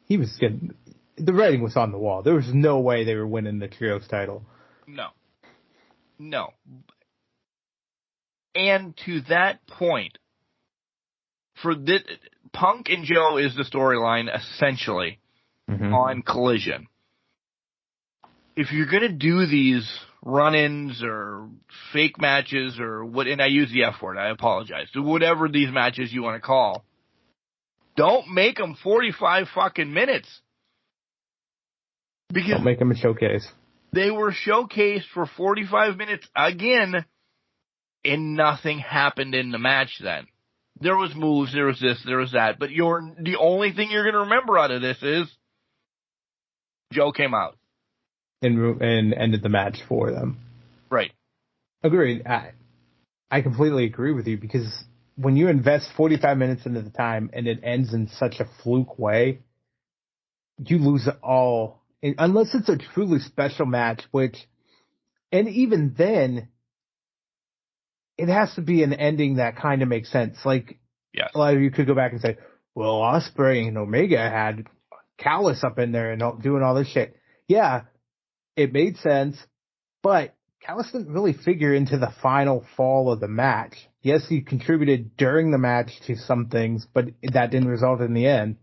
he was good. The writing was on the wall. There was no way they were winning the Trios title. No. And to that point, for this, Punk and Joe is the storyline, essentially, on Collision. If you're going to do these run-ins or fake matches or what, and I use the F word, I apologize, so whatever these matches you want to call, don't make them 45 fucking minutes. Because don't make them a showcase. They were showcased for 45 minutes again, and nothing happened in the match then. There was moves, there was this, there was that, but the only thing you're going to remember out of this is Joe came out. And ended the match for them. Right. Agreed. I completely agree with you, because when you invest 45 minutes into the time and it ends in such a fluke way, you lose it all. Unless it's a truly special match, and even then, it has to be an ending that kind of makes sense. Like, Yes. A lot of you could go back and say, well, Ospreay and Omega had Callis up in there and doing all this shit. Yeah, it made sense, but Callis didn't really figure into the final fall of the match. Yes, he contributed during the match to some things, but that didn't result in the end.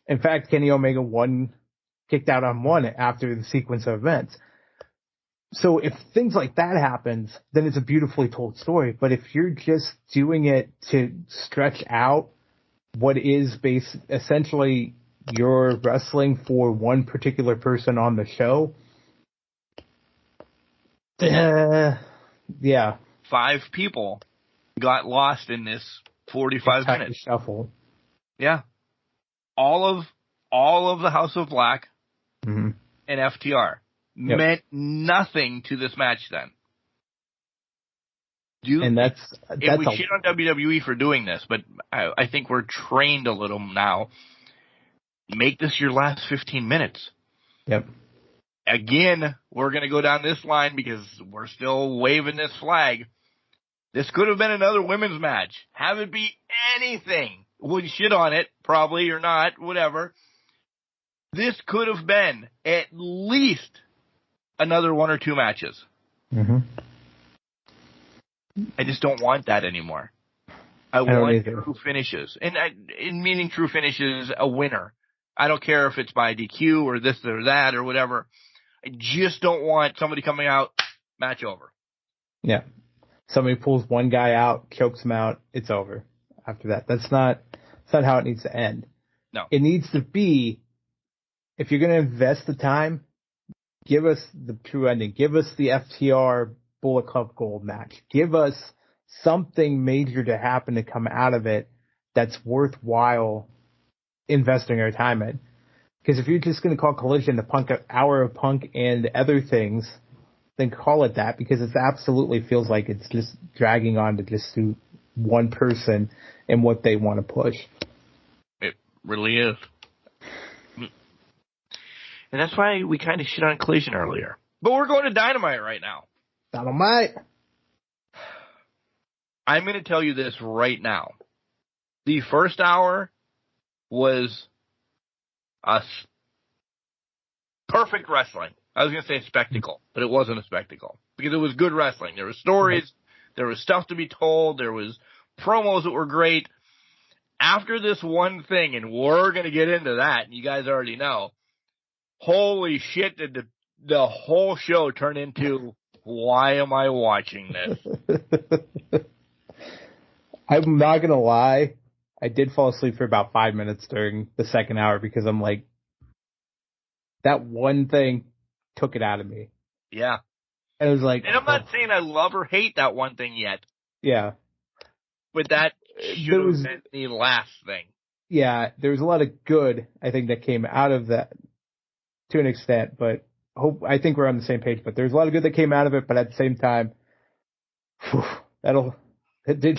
In fact, Kenny Omega kicked out on one after the sequence of events. So if things like that happens, then it's a beautifully told story. But if you're just doing it to stretch out what is essentially you're wrestling for one particular person on the show, yeah. 5 people got lost in this 45 minutes. Shuffle. Yeah. All of the House of Black and FTR meant nothing to this match then. If we shit on WWE for doing this, but I think we're trained a little now. Make this your last 15 minutes. Yep. Again, we're going to go down this line because we're still waving this flag. This could have been another women's match. Have it be anything. Would shit on it, probably, or not, whatever. This could have been at least another 1 or 2 matches. Mm-hmm. I just don't want that anymore. I want true finishes. And in meaning true finishes, a winner. I don't care if it's by DQ or this or that or whatever. I just don't want somebody coming out, match over. Yeah. Somebody pulls one guy out, chokes him out, it's over after that. That's not how it needs to end. No. It needs to be, if you're going to invest the time, give us the true ending. Give us the FTR Bullet Club Gold match. Give us something major to happen to come out of it that's worthwhile investing our time in. Because if you're just going to call Collision an hour of Punk and other things, then call it that, because it absolutely feels like it's just dragging on to just suit one person and what they want to push. It really is. And that's why we kind of shit on Collision earlier. But we're going to Dynamite right now. Dynamite! I'm going to tell you this right now. The first hour was perfect wrestling. I was going to say spectacle, but it wasn't a spectacle because it was good wrestling. There were stories, there was stuff to be told, there was promos that were great. After this one thing, and we're going to get into that, and you guys already know, holy shit, did the whole show turn into, why am I watching this? I'm not going to lie. I did fall asleep for about 5 minutes during the second hour because I'm like, that one thing took it out of me. Yeah. And it was like, and I'm not saying I love or hate that one thing yet. Yeah. But that should have been the last thing. Yeah, there was a lot of good, I think, that came out of that to an extent, but I think we're on the same page. But there's a lot of good that came out of it, but at the same time, it did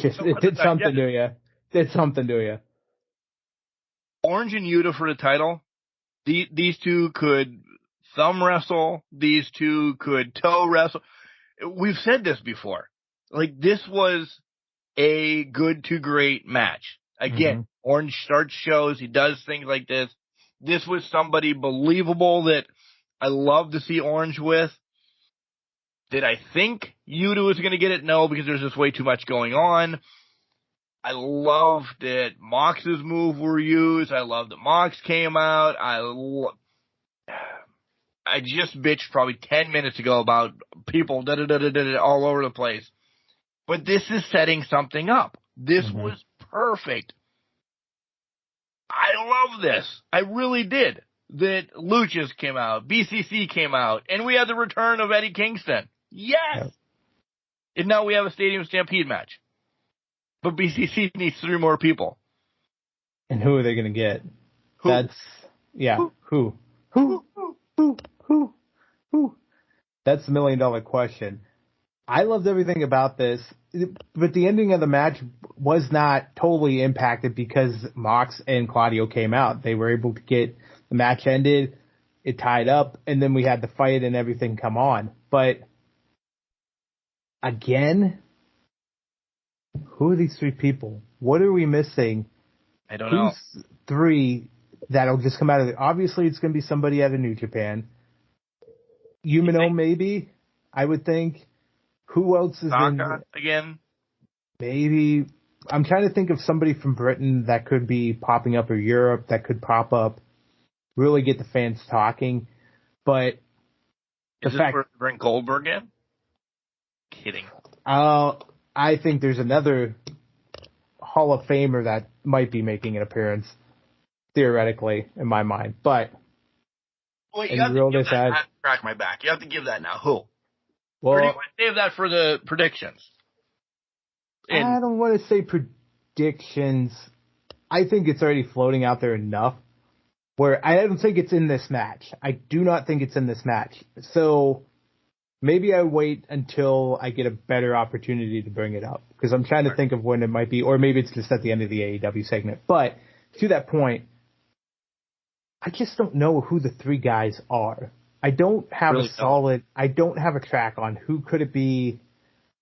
something to you. Did something to you. Orange and Yuta for the title. These two could thumb wrestle. These two could toe wrestle. We've said this before. Like, this was a good to great match. Again, Orange starts shows. He does things like this. This was somebody believable that I love to see Orange with. Did I think Yuta was going to get it? No, because there's just way too much going on. I love that Mox's move were used. I love that Mox came out. I just bitched probably 10 minutes ago about people all over the place. But this is setting something up. This was perfect. I love this. I really did. That Luchas came out, BCC came out, and we had the return of Eddie Kingston. Yes! Yep. And now we have a Stadium Stampede match. But BCC needs 3 more people. And who are they going to get? Who? That's, yeah, who? That's the $1 million question. I loved everything about this, but the ending of the match was not totally impacted because Mox and Claudio came out. They were able to get the match ended, it tied up, and then we had the fight and everything come on. But again, Who are these three people? What are we missing? I don't know. Who's three that'll just come out of it? Obviously, it's going to be somebody out of New Japan. Umino, maybe, I would think. Who else is Saka again? Maybe. I'm trying to think of somebody from Britain that could be popping up, or Europe that could pop up, really get the fans talking. But Is this where bring Goldberg in? Kidding. I think there's another Hall of Famer that might be making an appearance, theoretically, in my mind. But wait, you have to give that. I crack my back. You have to give that now. Who? Well, or do you want to save that for the predictions? I don't want to say predictions. I think it's already floating out there enough where I don't think it's in this match. I do not think it's in this match. So maybe I wait until I get a better opportunity to bring it up, because I'm trying to think of when it might be, or maybe it's just at the end of the AEW segment. But to that point, I just don't know who the three guys are. I don't have I don't have a track on who could it be.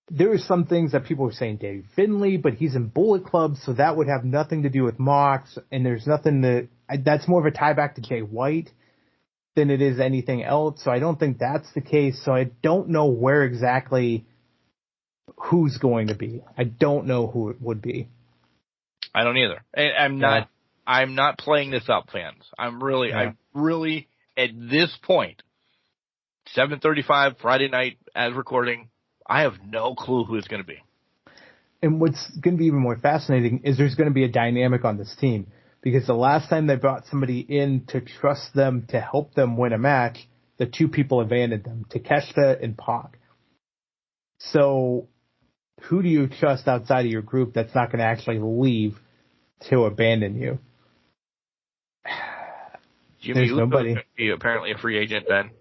There were some things that people were saying Dave Finlay, but he's in Bullet Club, so that would have nothing to do with Mox, and there's nothing that's more of a tie back to Jay White than it is anything else, so I don't think that's the case. So I don't know where exactly who's going to be. I don't know who it would be. I don't either. I'm not playing this up, fans. I'm really at this point, 7:35 Friday night as recording, I have no clue who it's going to be. And what's going to be even more fascinating is there's going to be a dynamic on this team, because the last time they brought somebody in to trust them to help them win a match, the two people abandoned them, Takeshita and Pac. So who do you trust outside of your group that's not going to actually leave to abandon you? Jimmy Uso nobody. Is apparently a free agent, Ben.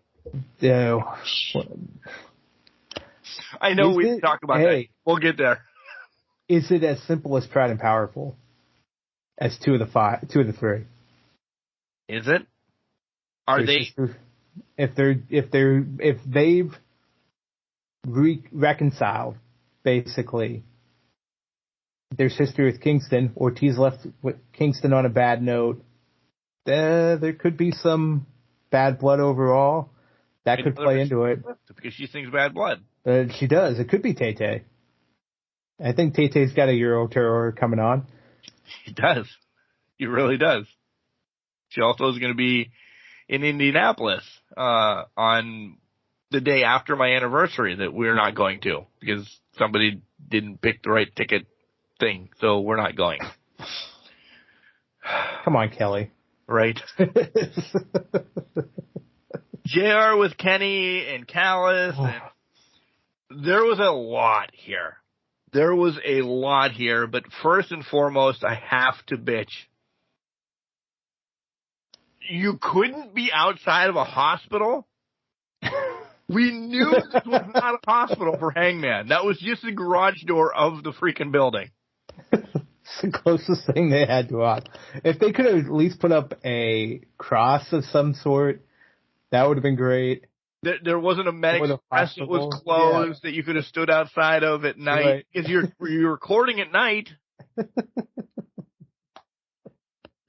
No. I know we talked about that. We'll get there. Is it as simple as Proud and Powerful as two of the three? Is it? Are they? If they've reconciled, basically, there's history with Kingston. Ortiz left with Kingston on a bad note. There could be some bad blood overall. That could play into it. Because she thinks bad blood. She does. It could be Tay-Tay. I think Tay-Tay's got a Euro tour coming on. He does. He really does. She also is going to be in Indianapolis on the day after my anniversary that we're not going to, because somebody didn't pick the right ticket thing, so we're not going. Come on, Kelly. Right. JR with Kenny and Callis. And there was a lot here. But first and foremost, I have to bitch. You couldn't be outside of a hospital? We knew this was not a hospital for Hangman. That was just the garage door of the freaking building. It's the closest thing they had to us. If they could have at least put up a cross of some sort, that would have been great. There wasn't a medic press that was closed that you could have stood outside of at night, because you're recording at night.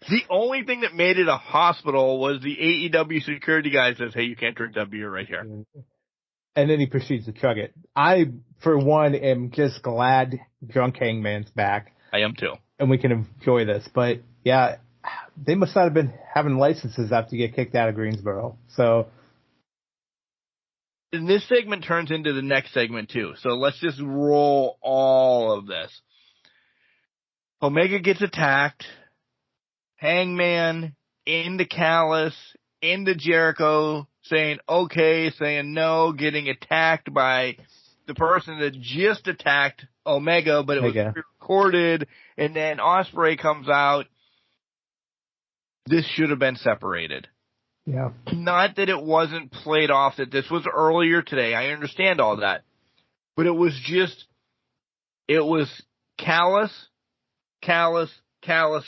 The only thing that made it a hospital was the AEW security guy says, "Hey, you can't drink that beer right here." And then he proceeds to chug it. I, for one, am just glad Drunk Hangman's back. I am too. And we can enjoy this. But, yeah, they must not have been having licenses after you get kicked out of Greensboro. So. And this segment turns into the next segment, too. So let's just roll all of this. Omega gets attacked. Hangman into Callis, into Jericho, saying okay, saying no, getting attacked by the person that just attacked Omega, but it was recorded, and then Ospreay comes out. This should have been separated. Yeah. Not that it wasn't played off, that this was earlier today. I understand all that. But it was Callis.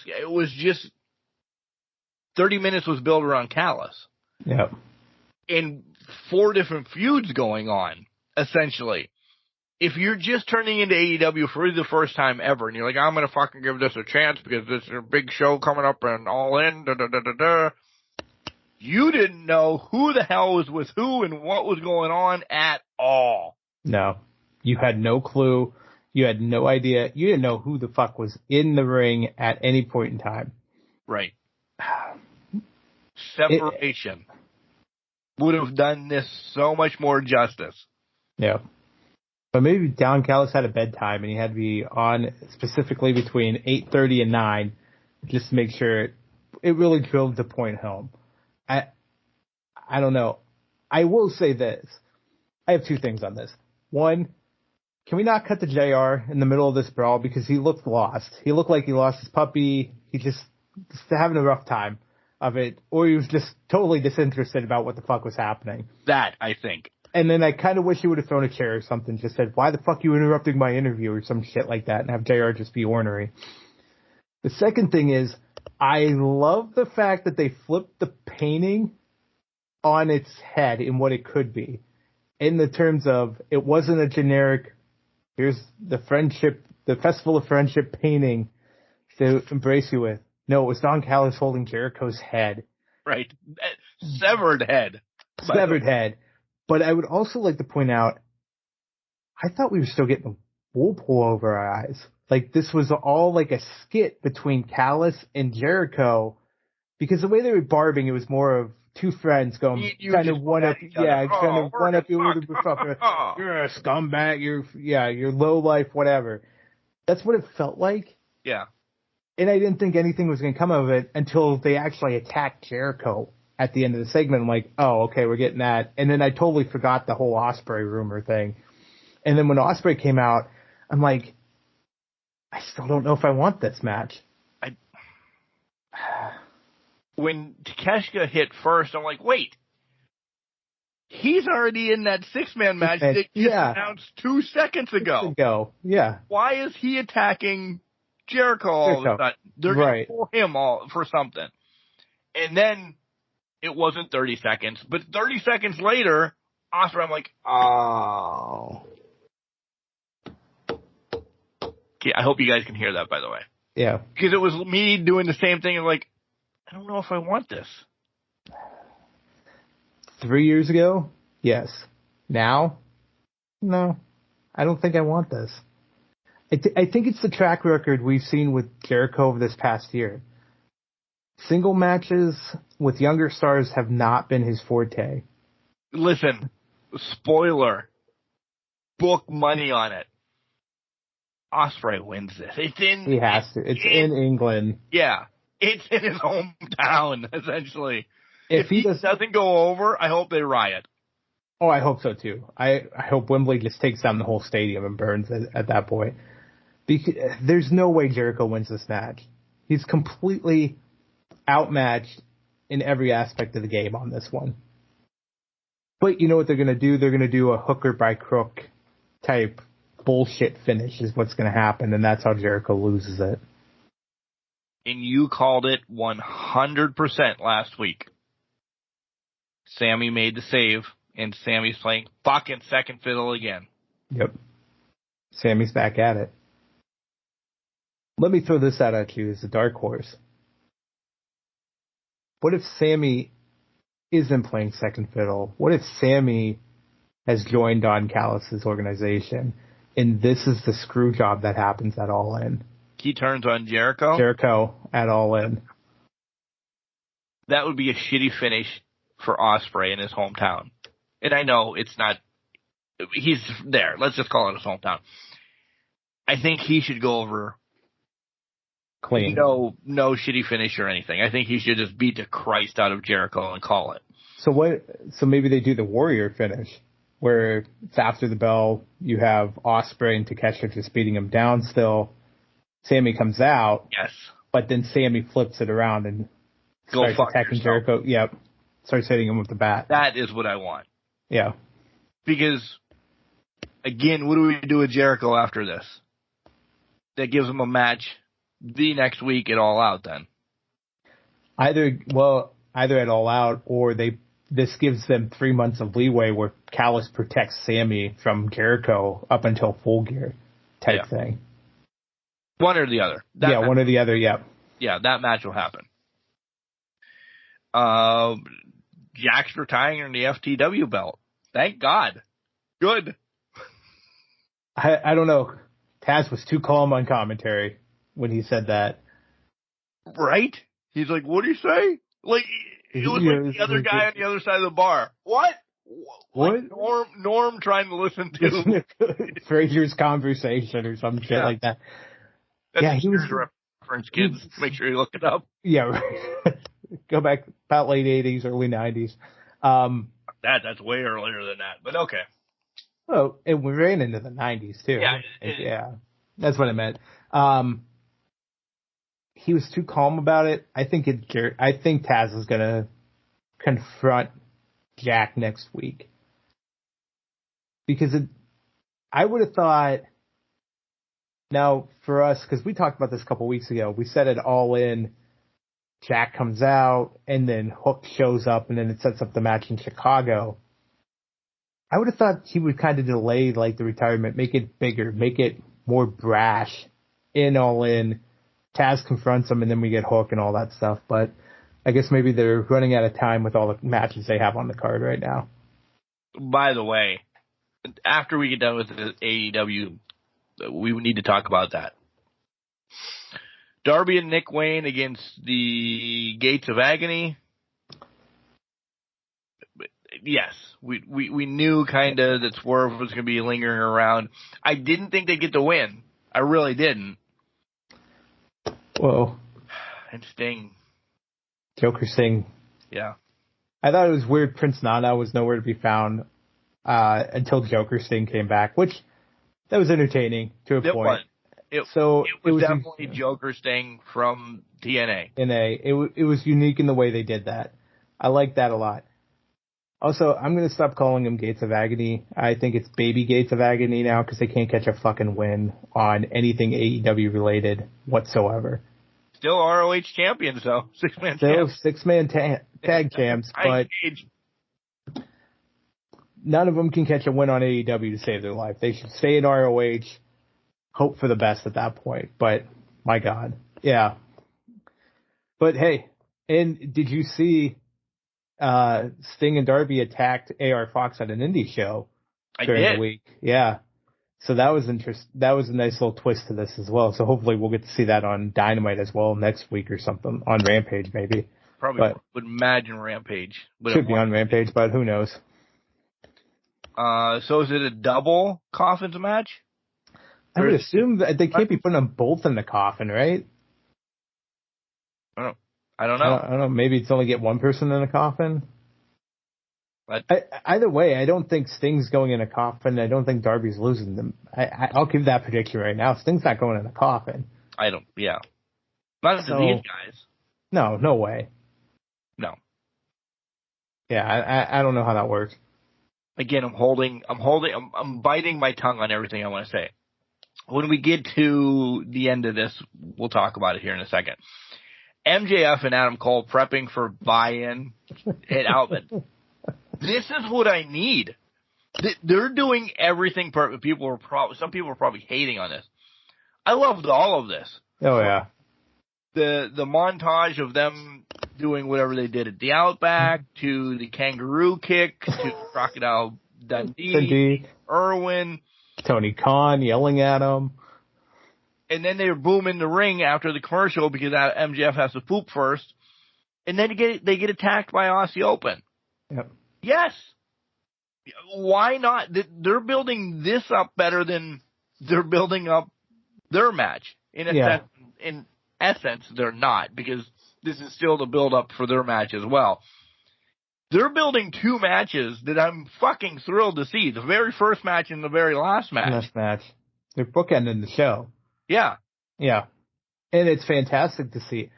It was just 30 minutes was built around Callis. Yep. And 4 different feuds going on, essentially. if you're just turning into AEW for the first time ever, and you're like, I'm going to fucking give this a chance because this is a big show coming up and All In, you didn't know who the hell was with who and what was going on at all. No. You had no clue. You had no idea. You didn't know who the fuck was in the ring at any point in time. Right. Separation would have done this so much more justice. Yeah. But maybe Don Callis had a bedtime and he had to be on specifically between 8:30 and 9 just to make sure it really drove the point home. I don't know. I will say this. I have two things on this. One, can we not cut to JR in the middle of this brawl because he looked lost. He looked like he lost his puppy. He just having a rough time of it. Or he was just totally disinterested about what the fuck was happening. That, I think. And then I kind of wish he would have thrown a chair or something, just said, why the fuck you interrupting my interview or some shit like that and have JR just be ornery. The second thing is, I love the fact that they flipped the painting on its head in what it could be. In the terms of, it wasn't a generic, here's the friendship, the Festival of Friendship painting to embrace you with. No, it was Don Callis holding Jericho's head. Right. Severed head. Severed head. But I would also like to point out, I thought we were still getting wool pull over our eyes. Like, this was all like a skit between Callis and Jericho, because the way they were barbing, it was more of two friends going, kind of one up, yeah, kind of one up you, you're a scumbag, you're low life, whatever. That's what it felt like. Yeah. And I didn't think anything was going to come of it until they actually attacked Jericho at the end of the segment. I'm like, oh, okay, we're getting that. And then I totally forgot the whole Ospreay rumor thing. And then when Ospreay came out, I'm like, I still don't know if I want this match. When Takeshita hit first, I'm like, wait, he's already in that 6-man match that just announced 2 seconds ago. Yeah. Why is he attacking Jericho all of a sudden? They're going to pull him all for something. And then it wasn't 30 seconds, but 30 seconds later, Ospreay, I'm like, oh. Okay, I hope you guys can hear that, by the way. Yeah. Because it was me doing the same thing, and like, I don't know if I want this. 3 years ago, yes. Now, no. I don't think I want this. I think it's the track record we've seen with Jericho over this past year. Single matches with younger stars have not been his forte. Listen, spoiler. Book money on it. Ospreay wins this. He has to. It's in England. Yeah. It's in his hometown, essentially. If he doesn't go over, I hope they riot. Oh, I hope so, too. I hope Wembley just takes down the whole stadium and burns at that point. Because there's no way Jericho wins this match. He's completely outmatched in every aspect of the game on this one. But you know what they're going to do? They're going to do a hooker by crook type bullshit finish is what's going to happen, and that's how Jericho loses it. And you called it 100% last week. Sammy made the save, and Sammy's playing fucking second fiddle again. Yep. Sammy's back at it. Let me throw this out at you as a dark horse. What if Sammy isn't playing second fiddle? What if Sammy has joined Don Callis' organization, and this is the screw job that happens at All In? He turns on Jericho? Jericho at All In. That would be a shitty finish for Ospreay in his hometown. And I know it's not, he's there. Let's just call it his hometown. I think he should go over clean. No shitty finish or anything. I think he should just beat the Christ out of Jericho and call it. So maybe they do the Warrior finish, where it's after the bell, you have Ospreay and Takeshita just beating him down still. Sammy comes out. Yes. But then Sammy flips it around and starts attacking Jericho. Yep. Starts hitting him with the bat. That is what I want. Yeah. Because, again, what do we do with Jericho after this? That gives him a match the next week at All Out then. Either at All Out or they this gives them 3 months of leeway where Callis protects Sammy from Jericho up until Full Gear type thing. One or the other. One or the other, yeah. Yeah, that match will happen. Jack's retiring the FTW belt. Thank God. Good. I don't know. Taz was too calm on commentary when he said that. Right? He's like, what do you say? Like, it was like the other guy on the other side of the bar. What? Like Norm trying to listen to Fraser's conversation or some shit like that. That's he was reference, kids. Make sure you look it up. Yeah, right. Go back about late 80s, early 90s. That's way earlier than that, but okay. Oh, and we ran into the 90s too. Yeah, that's what I meant. He was too calm about it. I think Taz is gonna confront Jack next week because I would have thought. Now for us, because we talked about this a couple weeks ago, we said it all in. Jack comes out and then Hook shows up and then it sets up the match in Chicago. I would have thought he would kind of delay like the retirement, make it bigger, make it more brash, all in. Taz confronts him and then we get Hook and all that stuff. But I guess maybe they're running out of time with all the matches they have on the card right now. By the way, after we get done with the AEW, we need to talk about that. Darby and Nick Wayne against the Gates of Agony. Yes, we knew kind of that Swerve was going to be lingering around. I didn't think they'd get the win. I really didn't. Whoa. And Sting. Joker Sting. Yeah. I thought it was weird Prince Nana was nowhere to be found until Joker Sting came back, which that was entertaining to a point. It was definitely Joker Sting from TNA. It was unique in the way they did that. I like that a lot. Also, I'm going to stop calling them Gates of Agony. I think it's Baby Gates of Agony now because they can't catch a fucking win on anything AEW related whatsoever. Still ROH champions, though. Six-man tag champs, but none of them can catch a win on AEW to save their life. They should stay in ROH, hope for the best at that point. But, my God, yeah. But, hey, and did you see Sting and Darby attacked AR Fox at an indie show during the week? Yeah. So that was That was a nice little twist to this as well. So hopefully we'll get to see that on Dynamite as well next week or something, on Rampage maybe. Probably would imagine Rampage. Should be on Rampage, but who knows? So is it a double coffins match? I would assume that they can't be putting them both in the coffin, right? I don't know. I don't know. Maybe it's only get one person in a coffin. But either way, I don't think Sting's going in a coffin. I don't think Darby's losing them. I'll give that prediction right now. Sting's not going in a coffin. Yeah. Not to these guys. No way. No. Yeah, I don't know how that works. Again, I'm biting my tongue on everything I want to say. When we get to the end of this, we'll talk about it here in a second. MJF and Adam Cole prepping for buy-in at Outlet. This is what I need. They're doing everything perfect. Some people are probably hating on this. I loved all of this. Oh yeah. The montage of them doing whatever they did at the Outback, to the kangaroo kick, to Crocodile Dundee, Irwin, Tony Khan yelling at him. And then they boom in the ring after the commercial because MJF has to poop first. And then they get attacked by Aussie Open. Yep. Yes. Why not? They're building this up better than they're building up their match. In essence, they're not, because this is still the build up for their match as well. They're building two matches that I'm fucking thrilled to see. The very first match and the very last match. They're bookending the show. Yeah. Yeah. And it's fantastic to see.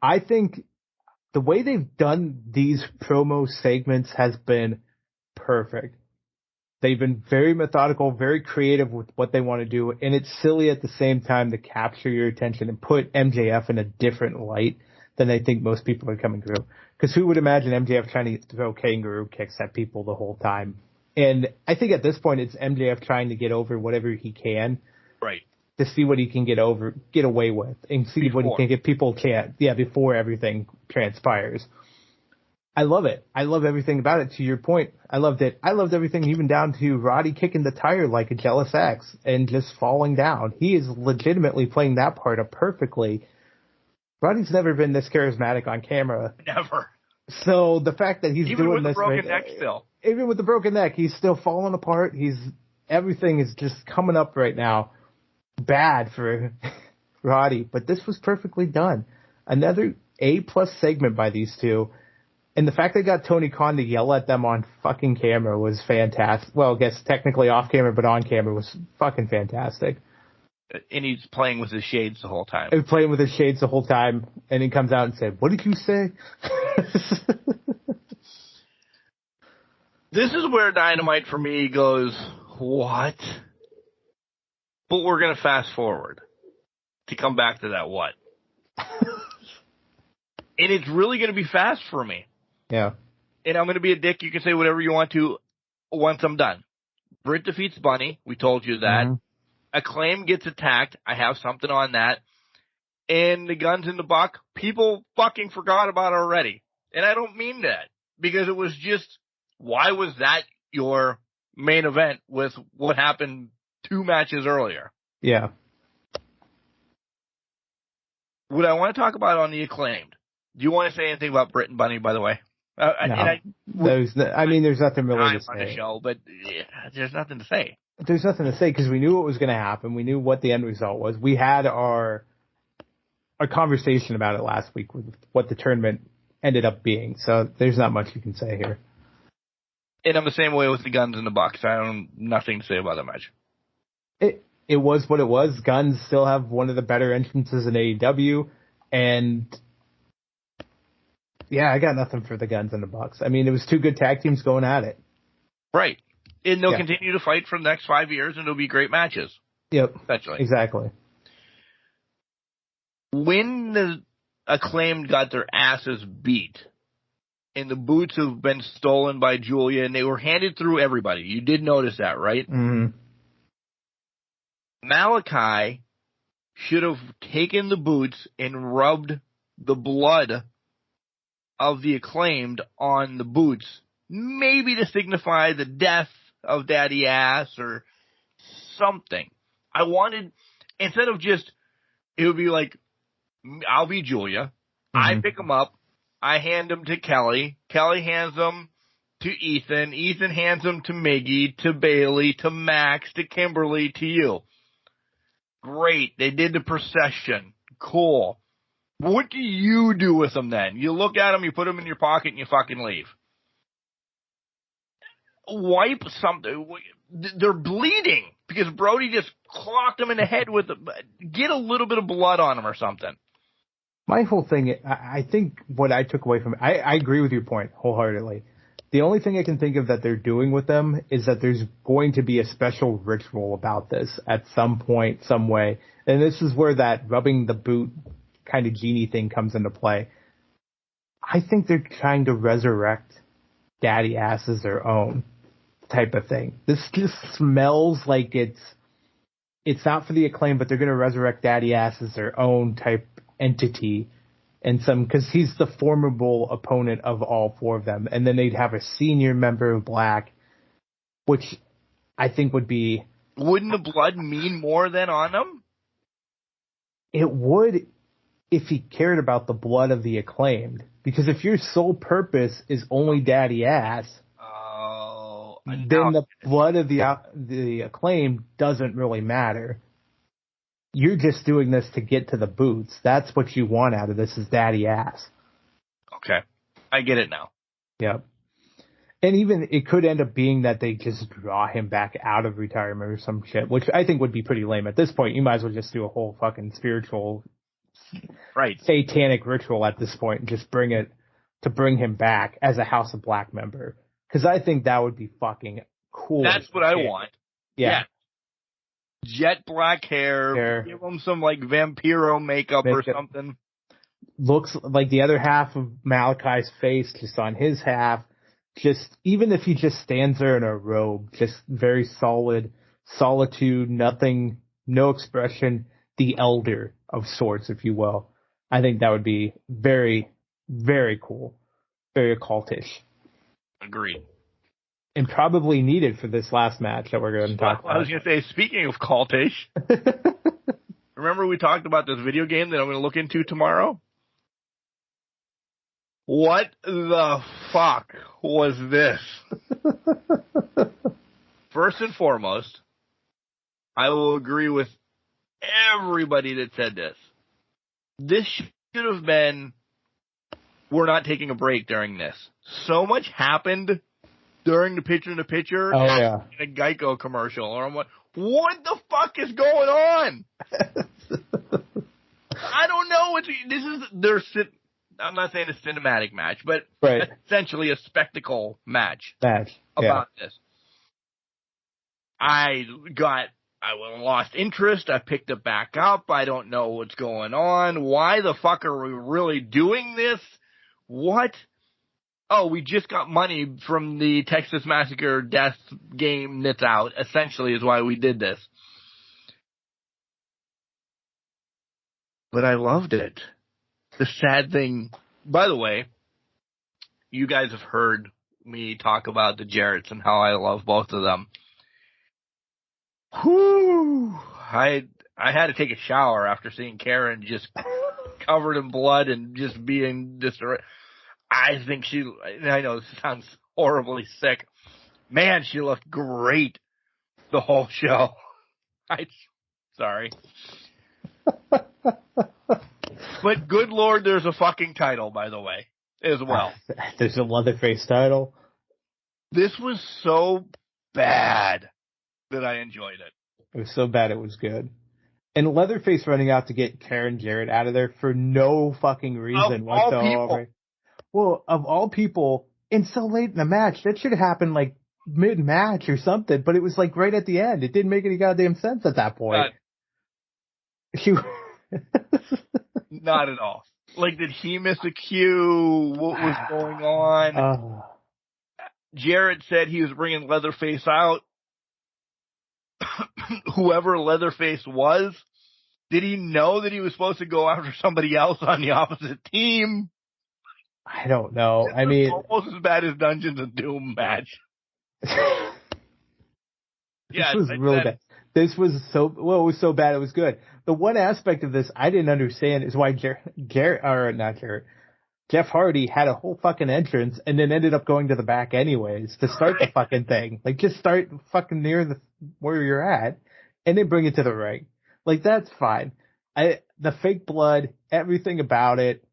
I think the way they've done these promo segments has been perfect. They've been very methodical, very creative with what they want to do, and it's silly at the same time to capture your attention and put MJF in a different light than I think most people are coming through. Because who would imagine MJF trying to throw kangaroo kicks at people the whole time? And I think at this point it's MJF trying to get over whatever he can. Right. To see what he can get away with, and see what he can get people can't. Yeah, before everything transpires. I love it. I love everything about it. To your point, I loved it. I loved everything, even down to Roddy kicking the tire like a jealous ex and just falling down. He is legitimately playing that part up perfectly. Roddy's never been this charismatic on camera. Never. So the fact that he's even doing with this the broken neck still. Even with the broken neck, he's still falling apart. Everything is just coming up right now. Bad for Roddy, but this was perfectly done. Another A+ segment by these two. And the fact they got Tony Khan to yell at them on fucking camera was fantastic. Well, I guess technically off camera, but on camera was fucking fantastic. And he's playing with his shades the whole time. He's playing with his shades the whole time, and he comes out and said, "What did you say?" This is where Dynamite for me goes, what? But we're going to fast forward to come back to that what. And it's really going to be fast for me. Yeah. And I'm going to be a dick. You can say whatever you want to once I'm done. Britt defeats Bunny. We told you that. Mm-hmm. Acclaim gets attacked. I have something on that. And the Guns in the Buck, people fucking forgot about already. And I don't mean that. Because it was just, why was that your main event with what happened 2 matches earlier? Yeah. What I want to talk about on the Acclaimed. Do you want to say anything about Britt and Bunny, by the way? No. There's nothing really to say. On the show, but there's nothing to say. There's nothing to say because we knew what was going to happen. We knew what the end result was. We had our conversation about it last week with what the tournament ended up being. So there's not much you can say here. And I'm the same way with the Guns in the Bucks. I don't nothing to say about that match. It was what it was. Guns still have one of the better entrances in AEW, and yeah, I got nothing for the Guns and the Bucks. I mean, it was 2 good tag teams going at it. Right. And they'll continue to fight for the next 5 years, and it'll be great matches. Yep. Essentially. Exactly. When the Acclaimed got their asses beat, and the boots have been stolen by Julia, and they were handed through everybody. You did notice that, right? Mm-hmm. Malachi should have taken the boots and rubbed the blood of the Acclaimed on the boots, maybe to signify the death of Daddy Ass or something. I wanted, instead of just, it would be like, I'll be Julia. Mm-hmm. I pick him up. I hand him to Kelly. Kelly hands him to Ethan. Ethan hands him to Miggy, to Bailey, to Max, to Kimberly, to you. Great. They did the procession. Cool. What do you do with them then? You look at them, you put them in your pocket, and you fucking leave. Wipe something. They're bleeding because Brody just clocked them in the head with get a little bit of blood on them or something. My whole thing, I think what I took away from it, I agree with your point wholeheartedly. The only thing I can think of that they're doing with them is that there's going to be a special ritual about this at some point, some way. And this is where that rubbing the boot kind of genie thing comes into play. I think they're trying to resurrect Daddy Ass as their own type of thing. This just smells like it's not for the Acclaim, but they're going to resurrect Daddy Ass as their own type entity. And because he's the formidable opponent of all 4 of them. And then they'd have a senior member of Black, which I think would be... Wouldn't the blood mean more than on them? It would if he cared about the blood of the Acclaimed. Because if your sole purpose is only Daddy Ass, then the blood of the Acclaimed doesn't really matter. You're just doing this to get to the boots. That's what you want out of this is Daddy Ass. Okay. I get it now. Yep. And even it could end up being that they just draw him back out of retirement or some shit, which I think would be pretty lame. At this point, you might as well just do a whole fucking spiritual, satanic ritual at this point and just bring him back as a House of Black member. Because I think that would be fucking cool. That's what I want. Yeah. Jet black hair. Give him some like Vampiro makeup or something. looks like the other half of Malachi's face just on his half. Just, even if he just stands there in a robe, just very solitude, nothing, no expression, the elder of sorts, if you will. I think that would be very, very cool. Very occultish. Agreed. And probably needed for this last match that we're going to talk about. I was going to say, speaking of cultish, remember we talked about this video game that I'm going to look into tomorrow? What the fuck was this? First and foremost, I will agree with everybody that said this. This should have been, we're not taking a break during this. So much happened during the picture-in-the-picture oh, yeah. in a Geico commercial. Or I'm like, what the fuck is going on? I don't know. I'm not saying a cinematic match, but right. Essentially a spectacle match about this. I lost interest. I picked it back up. I don't know what's going on. Why the fuck are we really doing this? What? Oh, we just got money from the Texas Massacre Death game that's out, essentially is why we did this. But I loved it. The sad thing, by the way, you guys have heard me talk about the Jarretts and how I love both of them. Whew! I had to take a shower after seeing Karen just covered in blood and just being disarray. I think I know this sounds horribly sick. Man, she looked great the whole show. Sorry. But good Lord, there's a fucking title, by the way, as well. There's a Leatherface title. This was so bad that I enjoyed it. It was so bad it was good. And Leatherface running out to get Karen Jarrett out of there for no fucking reason whatsoever. Well, of all people, and so late in the match, that should have happened like mid-match or something, but it was like right at the end. It didn't make any goddamn sense at that point. Not at all. Like, did he miss a cue? What was going on? Jarrett said he was bringing Leatherface out. Whoever Leatherface was, did he know that he was supposed to go after somebody else on the opposite team? I don't know. I mean, almost as bad as Dungeons and Doom match. This was really bad. This was it was so bad it was good. The one aspect of this I didn't understand is why Jeff Hardy had a whole fucking entrance and then ended up going to the back anyways to start the fucking thing. Like, just start fucking near where you're at and then bring it to the ring. Like, that's fine. The fake blood, everything about it.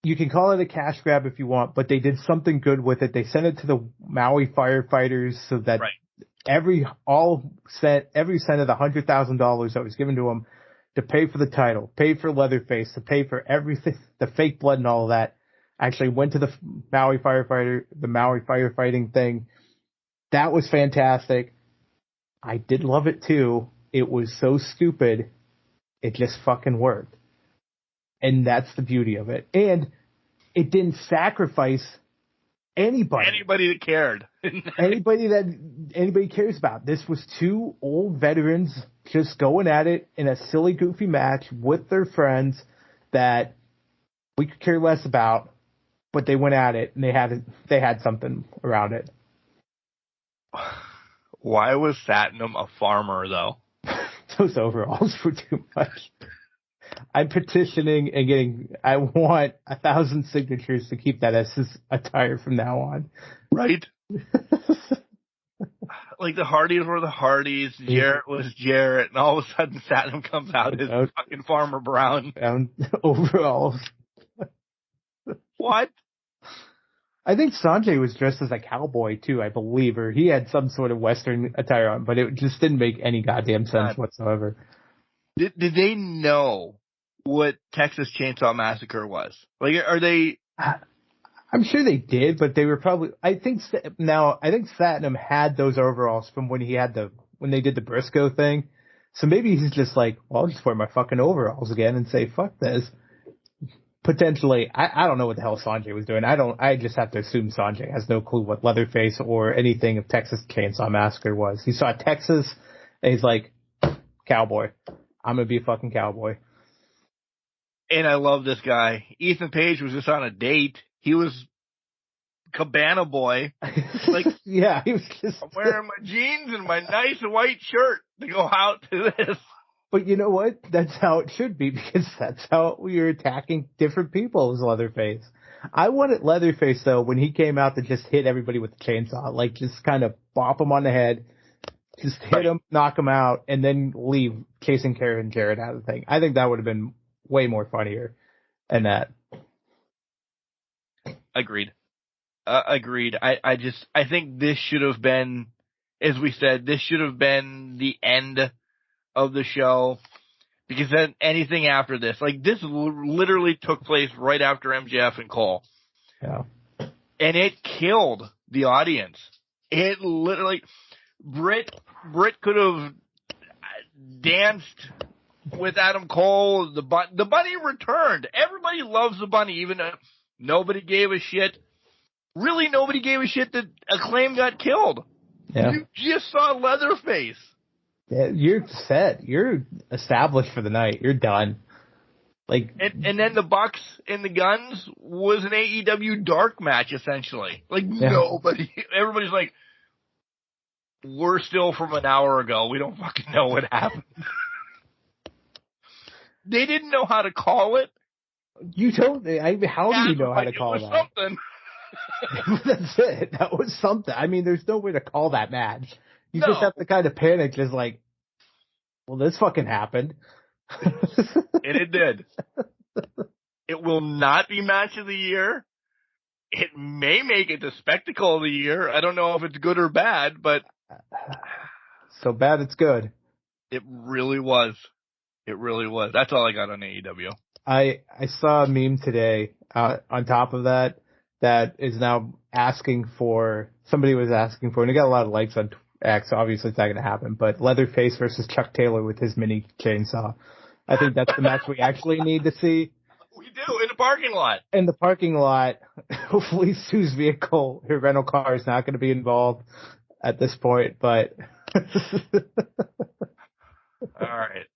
You can call it a cash grab if you want, but they did something good with it. They sent it to the Maui firefighters so that every cent of the $100,000 that was given to them to pay for the title, pay for Leatherface, to pay for everything, the fake blood and all of that, actually went to the Maui firefighting thing. That was fantastic. I did love it too. It was so stupid. It just fucking worked. And that's the beauty of it. And it didn't sacrifice anybody. Anybody that cared. anybody cares about. This was two old veterans just going at it in a silly, goofy match with their friends that we could care less about, but they went at it and they had something around it. Why was Satnam a farmer, though? Those overalls were too much. I'm petitioning and I want 1,000 signatures to keep that as his attire from now on. Right? Like, the Hardys were the Hardys, Jarrett was Jarrett, and all of a sudden Satnam comes out as fucking Farmer Brown. Overalls. What? I think Sanjay was dressed as a cowboy too, I believe, or he had some sort of Western attire on, but it just didn't make any goddamn sense whatsoever. Did they know what Texas Chainsaw Massacre was? Like, are they? I'm sure they did, but they were probably. I think Satnam had those overalls from when they did the Briscoe thing. So maybe he's just like, well, I'll just wear my fucking overalls again and say fuck this. potentially, I don't know what the hell Sanjay was doing. I just have to assume Sanjay has no clue what Leatherface or anything of Texas Chainsaw Massacre was. He saw Texas and he's like, cowboy. I'm going to be a fucking cowboy. And I love this guy. Ethan Page was just on a date. He was Cabana boy. Like, yeah, he was just. I'm wearing my jeans and my nice white shirt to go out to this. But you know what? That's how it should be, because that's how we are attacking different people as Leatherface. I wanted Leatherface, though, when he came out, to just hit everybody with the chainsaw. Like, just kind of bop him on the head, just hit him, knock him out, and then leave chasing Karen Jarrett out of the thing. I think that would have been way more funnier than that. Agreed. Agreed. I think this should have been, as we said, this should have been the end of the show, because then anything after this, like, this literally took place right after MJF and Cole. Yeah. And it killed the audience. It literally, Britt could have danced with Adam Cole. The bunny returned. Everybody loves the bunny, even though nobody gave a shit. Really, nobody gave a shit that Acclaim got killed. Yeah. You just saw Leatherface. Yeah, you're set. You're established for the night. You're done. Like, and then the Bucks and the Guns was an AEW dark match, essentially. Like, everybody's like, we're still from an hour ago. We don't fucking know what happened. They didn't know how to call it. You don't. How do you know how to call that? Something. That's it. That was something. I mean, there's no way to call that match. You just have to kind of panic, just like, well, this fucking happened. And it did. It will not be match of the year. It may make it the spectacle of the year. I don't know if it's good or bad, but so bad it's good. It really was. It really was. That's all I got on AEW. I saw a meme today on top of that is now asking for, somebody was asking for, and it got a lot of likes on X, so obviously it's not going to happen, but Leatherface versus Chuck Taylor with his mini chainsaw. I think that's the match we actually need to see. We do, in the parking lot. In the parking lot. Hopefully Sue's vehicle, her rental car, is not going to be involved at this point, but... All right.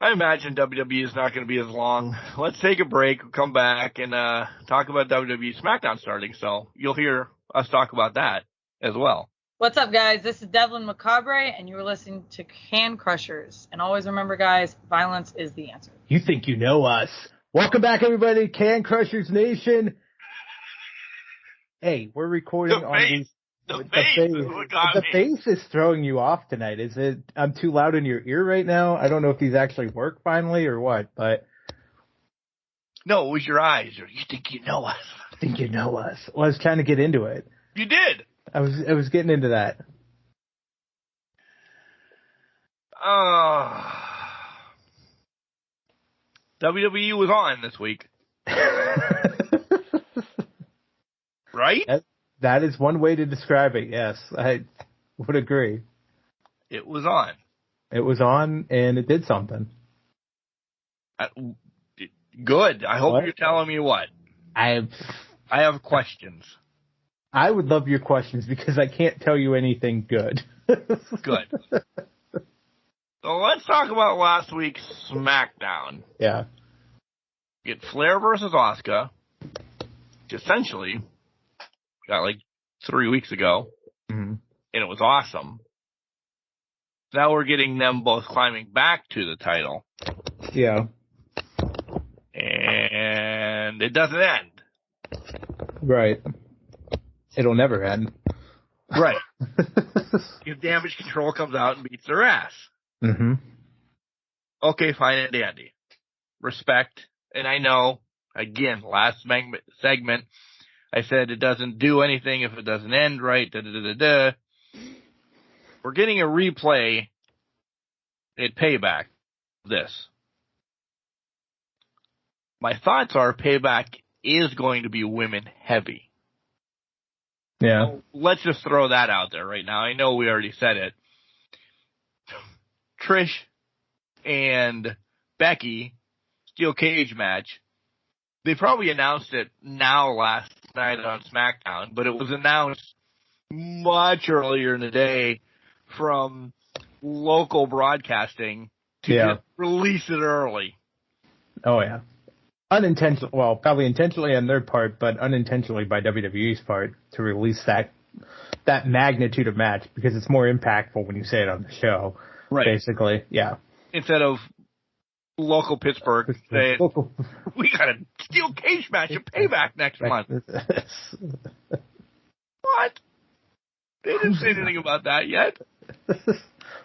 I imagine WWE is not going to be as long. Let's take a break. We'll come back and talk about WWE SmackDown starting, so you'll hear us talk about that as well. What's up, guys? This is Devlin Macabre, and you are listening to Can Crushers. And always remember, guys, violence is the answer. You think you know us. Welcome back, everybody, Can Crushers Nation. Hey, we're recording on these. The face is throwing you off tonight. Is it? I'm too loud in your ear right now. I don't know if these actually work finally or what, but. No, it was your eyes. You think you know us. I think you know us. Well, I was trying to get into it. You did. I was getting into that. WWE was on this week. Right? That is one way to describe it, yes. I would agree. It was on. It was on, and it did something. Good. I hope you're telling me what. I have questions. I would love your questions, because I can't tell you anything good. Good. So let's talk about last week's SmackDown. Yeah. Get Flair versus Asuka, which essentially got like 3 weeks ago, and it was awesome. Now we're getting them both climbing back to the title. Yeah. And it doesn't end. Right. It'll never end. Right. If Damage Control comes out and beats their ass. Mm-hmm. Okay, fine and dandy. Respect. And I know, again, last segment, I said it doesn't do anything if it doesn't end right. We're getting a replay at Payback. This. My thoughts are Payback is going to be women heavy. Yeah. So let's just throw that out there right now. I know we already said it. Trish and Becky steel cage match. They probably announced it now last night on SmackDown, but it was announced much earlier in the day from local broadcasting to just release it early. Oh, yeah. Unintentional, well, probably intentionally on their part, but unintentionally by WWE's part to release that magnitude of match because it's more impactful when you say it on the show. Right. Basically, yeah. Instead of local Pittsburgh saying, we got a steel cage match at Payback next month. What? They didn't say anything about that yet.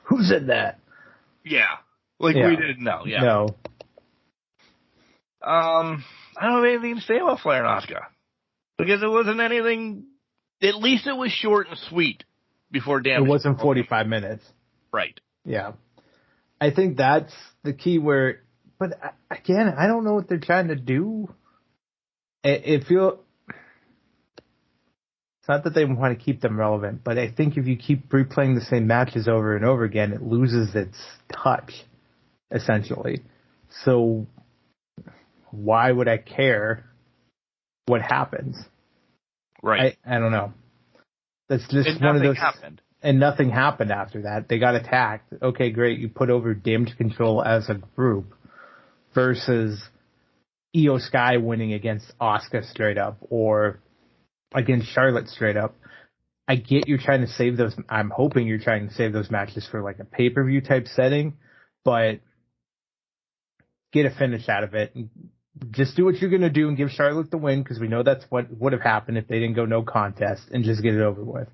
Who said that? Yeah. We didn't know. Yeah. No. I don't have anything to say about Flair and Asuka. Because it wasn't anything, at least it was short and sweet before damage. It wasn't 45 minutes. Right. Yeah. I think that's the key where, but again, I don't know what they're trying to do. It's not that they want to keep them relevant, but I think if you keep replaying the same matches over and over again, it loses its touch, essentially. So why would I care what happens? Right. I don't know. That's just one of those. Happened. And nothing happened after that. They got attacked. Okay, great. You put over Damage Control as a group versus Io Sky winning against Asuka straight up or against Charlotte straight up. I get you're trying to save those. I'm hoping you're trying to save those matches for like a pay-per-view type setting, but get a finish out of it. Just do what you're going to do and give Charlotte the win because we know that's what would have happened if they didn't go no contest and just get it over with.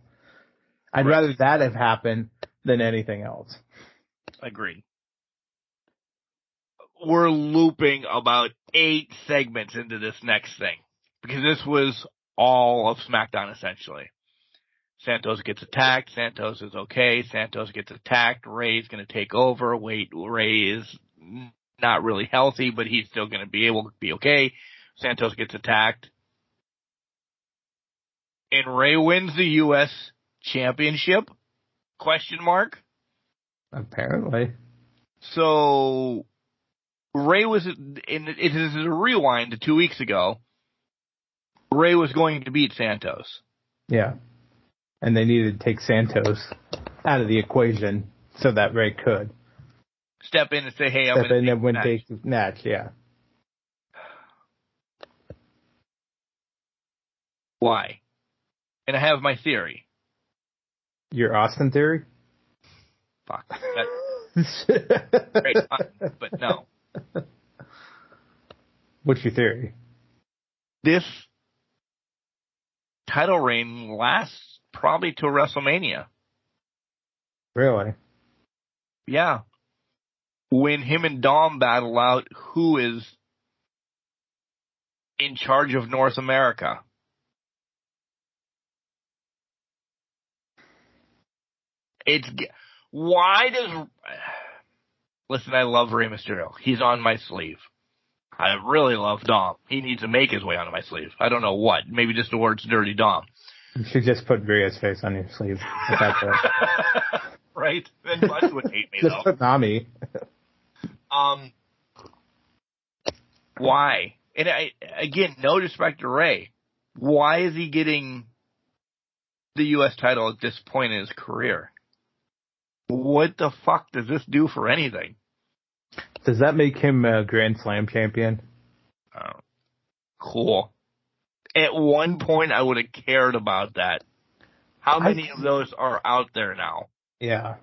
I'd rather that have happened than anything else. Agreed. We're looping about 8 segments into this next thing because this was all of SmackDown essentially. Santos gets attacked. Santos is okay. Santos gets attacked. Ray's going to take over. Ray is not really healthy, but he's still going to be able to be okay. Santos gets attacked. And Ray wins the U.S. Championship? Question mark? Apparently. So, Ray was, it is a rewind to 2 weeks ago. Ray was going to beat Santos. Yeah. And they needed to take Santos out of the equation so that Ray could. Step in and say, hey, I'm going to take the match, yeah. Why? And I have my theory. Your Austin theory? Fuck. Great, but no. What's your theory? This title reign lasts probably till WrestleMania. Really? Yeah. When him and Dom battle out who is in charge of North America. Listen, I love Rey Mysterio. He's on my sleeve. I really love Dom. He needs to make his way onto my sleeve. I don't know what. Maybe just the words Dirty Dom. You should just put Rhea's face on your sleeve. Right? And Bud would hate me, just though. Put Nami. Why? And again, no disrespect to Ray. Why is he getting the U.S. title at this point in his career? What the fuck does this do for anything? Does that make him a Grand Slam champion? Oh, cool. At one point, I would have cared about that. How many of those are out there now? Yeah.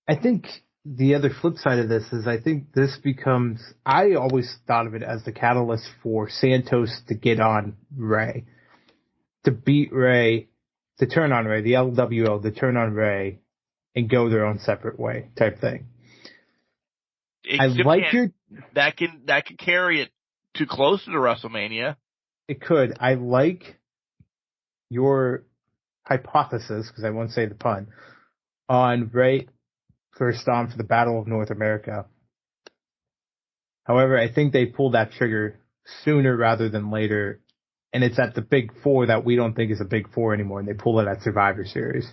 I think the other flip side of this is I think this becomes, I always thought of it as the catalyst for Santos to get on Ray. To beat Ray, to turn on Ray, the LWO, to turn on Ray, and go their own separate way type thing. That can carry it too close to the WrestleMania. It could. I like your hypothesis, because I won't say the pun, on Ray first on for the Battle of North America. However, I think they pull that trigger sooner rather than later, and it's at the Big Four that we don't think is a Big Four anymore, and they pull it at Survivor Series.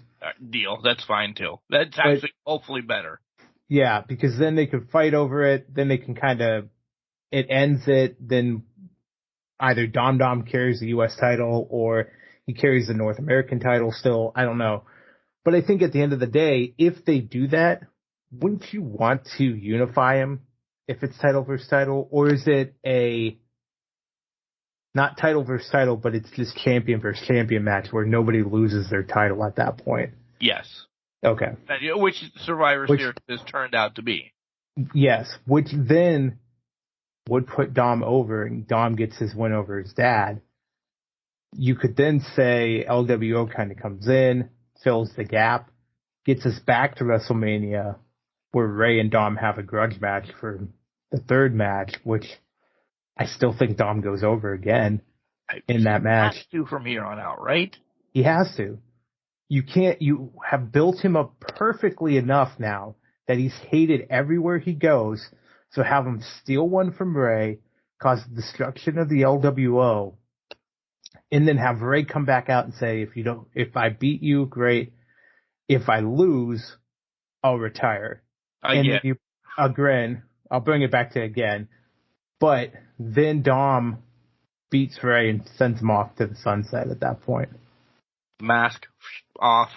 Deal. That's fine, too. That's actually hopefully better. Yeah, because then they could fight over it, then they can kind of it ends it, then either Dom carries the U.S. title or he carries the North American title still. I don't know. But I think at the end of the day, if they do that, wouldn't you want to unify him if it's title versus title? Or is it a not title versus title, but it's just champion versus champion match where nobody loses their title at that point? Yes. Okay. Which Survivor Series has turned out to be. Yes, which then would put Dom over, and Dom gets his win over his dad. You could then say LWO kind of comes in, fills the gap, gets us back to WrestleMania, where Ray and Dom have a grudge match for the third match, which I still think Dom goes over again in that match. He has to from here on out, right? He has to. You have built him up perfectly enough now that he's hated everywhere he goes. So have him steal one from Ray, cause the destruction of the LWO, and then have Ray come back out and say, if I beat you, great. If I lose, I'll retire. Again, I'll bring it back to again. But then Dom beats Ray and sends him off to the sunset at that point. Mask off.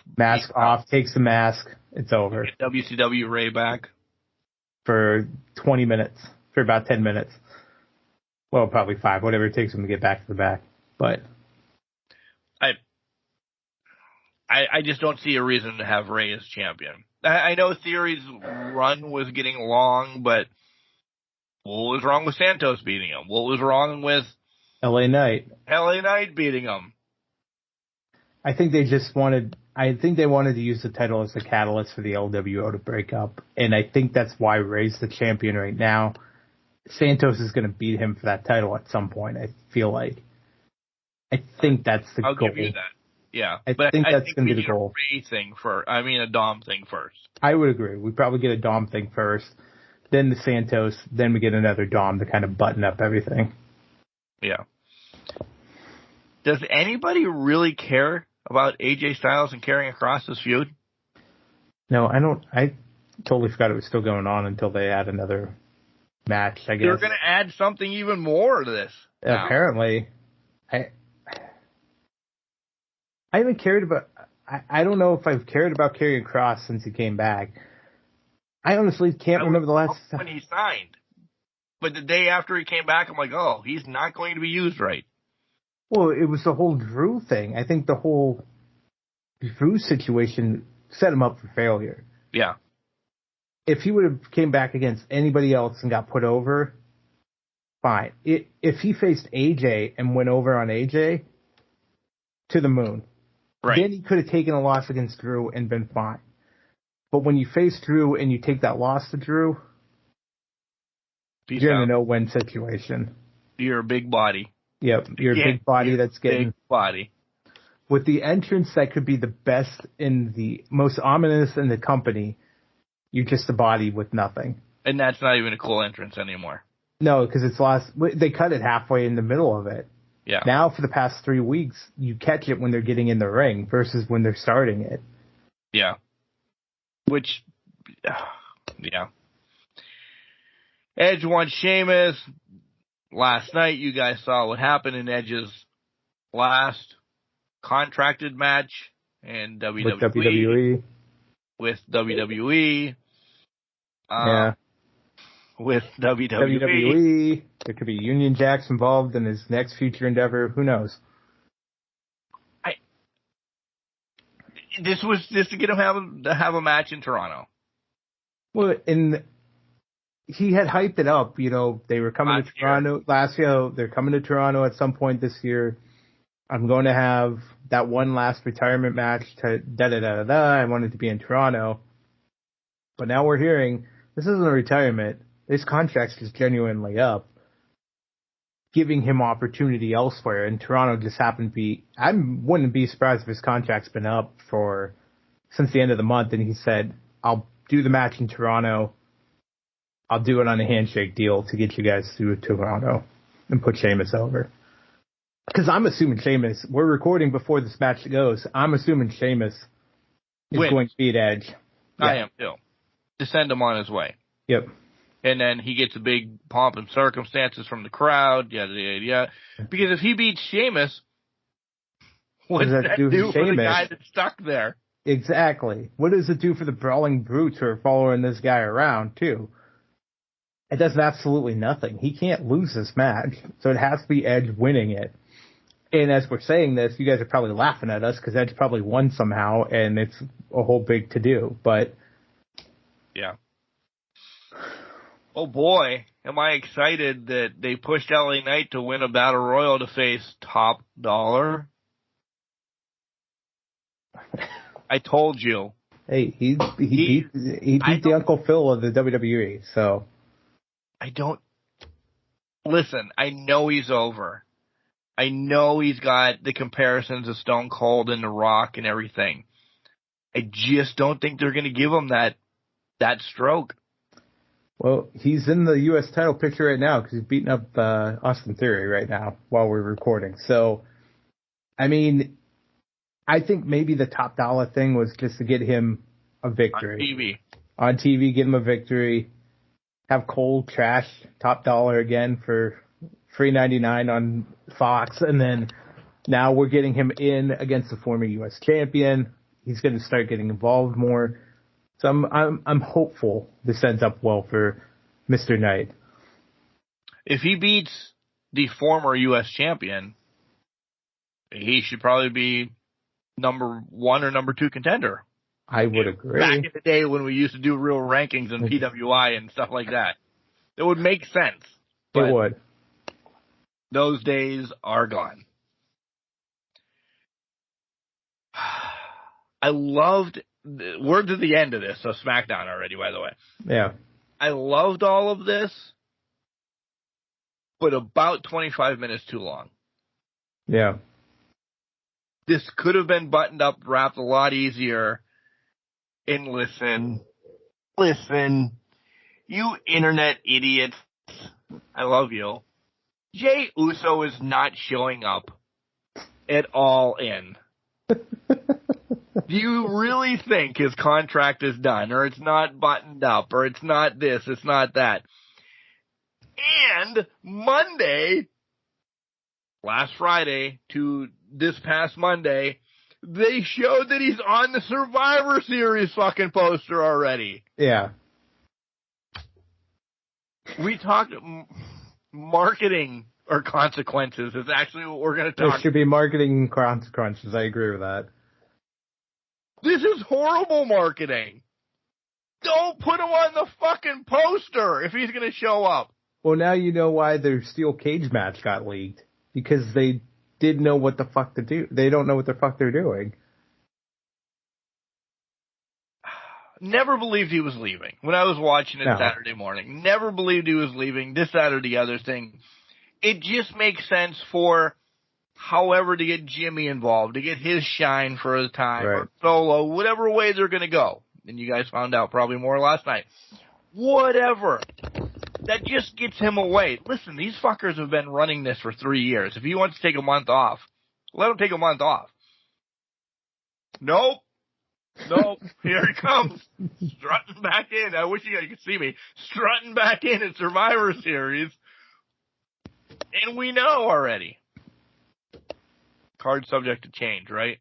Takes the mask. It's over. WCW Ray back. For 20 minutes. For about 10 minutes. Well, probably 5. Whatever it takes him to get back to the back. But I just don't see a reason to have Ray as champion. I know Theory's run was getting long, but what was wrong with Santos beating him? What was wrong with LA Knight beating him? I think they wanted to use the title as a catalyst for the LWO to break up. And I think that's why Ray's the champion right now. Santos is going to beat him for that title at some point, I feel like. I think that's the goal. I'll give you that. Yeah. I think that's going to be the goal. A Dom thing first. I would agree. We probably get a Dom thing first, then the Santos, then we get another Dom to kind of button up everything. Yeah. Does anybody really care about AJ Styles and carrying across this feud? No, I don't. I totally forgot it was still going on until they add another match, I guess. They're going to add something even more to this. Apparently. I haven't cared about... I don't know if I've cared about Karrion Kross since he came back. I honestly can't remember the last time. When he signed. But the day after he came back, I'm like, oh, he's not going to be used right. Well, it was the whole Drew thing. I think the whole Drew situation set him up for failure. Yeah. If he would have came back against anybody else and got put over, fine. If he faced AJ and went over on AJ, to the moon. Right. Then he could have taken a loss against Drew and been fine. But when you face Drew and you take that loss to Drew, you're in a no-win situation. You're a big body. Yep, you're a big body that's getting... Big body. With the entrance that could be the best in the most ominous in the company, you're just a body with nothing. And that's not even a cool entrance anymore. No, because it's lost. They cut it halfway in the middle of it. Yeah. Now, for the past 3 weeks, you catch it when they're getting in the ring versus when they're starting it. Yeah. Which, yeah. Edge won Sheamus. Last night, you guys saw what happened in Edge's last contracted match in WWE. With WWE. Yeah. With WWE. WWE. There could be Union Jacks involved in his next future endeavor. Who knows? This was just to get him to have a match in Toronto. Well, and he had hyped it up. You know, they were coming to Toronto last year. They're coming to Toronto at some point this year. I'm going to have that one last retirement match. I wanted to be in Toronto. But now we're hearing this isn't a retirement. This contract's just genuinely up, giving him opportunity elsewhere. And Toronto just happened to be, I wouldn't be surprised if his contract's been up since the end of the month. And he said, I'll do the match in Toronto. I'll do it on a handshake deal to get you guys to Toronto and put Sheamus over. Because I'm assuming Sheamus, we're recording before this match goes. I'm assuming Sheamus is going to beat Edge. I am too. To send him on his way. Yep. and then he gets a big pomp and circumstances from the crowd, yada, yada, yada. Because if he beats Sheamus, what does that do for the guy that's stuck there? Exactly. What does it do for the brawling brutes who are following this guy around, too? It does absolutely nothing. He can't lose this match, so it has to be Edge winning it. And as we're saying this, you guys are probably laughing at us because Edge probably won somehow, and it's a whole big to-do. But yeah. Oh, boy, am I excited that they pushed LA Knight to win a Battle Royal to face Top Dollar. I told you. Hey, he beat the Uncle Phil of the WWE, so. Listen, I know he's over. I know he's got the comparisons of Stone Cold and The Rock and everything. I just don't think they're going to give him that stroke. Well, he's in the U.S. title picture right now because he's beating up Austin Theory right now while we're recording. So, I mean, I think maybe the Top Dollar thing was just to get him a victory. On TV, get him a victory. Have Cole trash Top Dollar again for $3.99 on Fox. And then now we're getting him in against the former U.S. champion. He's going to start getting involved more. So I'm hopeful this ends up well for Mr. Knight. If he beats the former U.S. champion, he should probably be number 1 or number 2 contender. I would agree. Back in the day when we used to do real rankings and PWI and stuff like that. It would make sense. It would. Those days are gone. I loved... We're to the end of this, so SmackDown already, by the way. Yeah. I loved all of this, but about 25 minutes too long. Yeah. This could have been buttoned up, wrapped a lot easier. And listen, you internet idiots, I love you. Jey Uso is not showing up at all in. Do you really think his contract is done, or it's not buttoned up, or it's not this, it's not that? And Monday, last Friday to this past Monday, they showed that he's on the Survivor Series fucking poster already. Yeah. We talked marketing or consequences is actually what we're going to talk about. There should be marketing consequences. I agree with that. This is horrible marketing. Don't put him on the fucking poster if he's going to show up. Well, now you know why their steel cage match got leaked. Because they didn't know what the fuck to do. They don't know what the fuck they're doing. Never believed he was leaving. When I was watching it Saturday morning, never believed he was leaving. This, that, or the other thing. It just makes sense for however to get Jimmy involved, to get his shine for a time, or Solo, whatever way they're going to go. And you guys found out probably more last night. Whatever. That just gets him away. Listen, these fuckers have been running this for 3 years. If he wants to take a month off, let him take a month off. Nope. Here he comes. Strutting back in. I wish you guys could see me. Strutting back in at Survivor Series. And we know already. Card subject to change, right?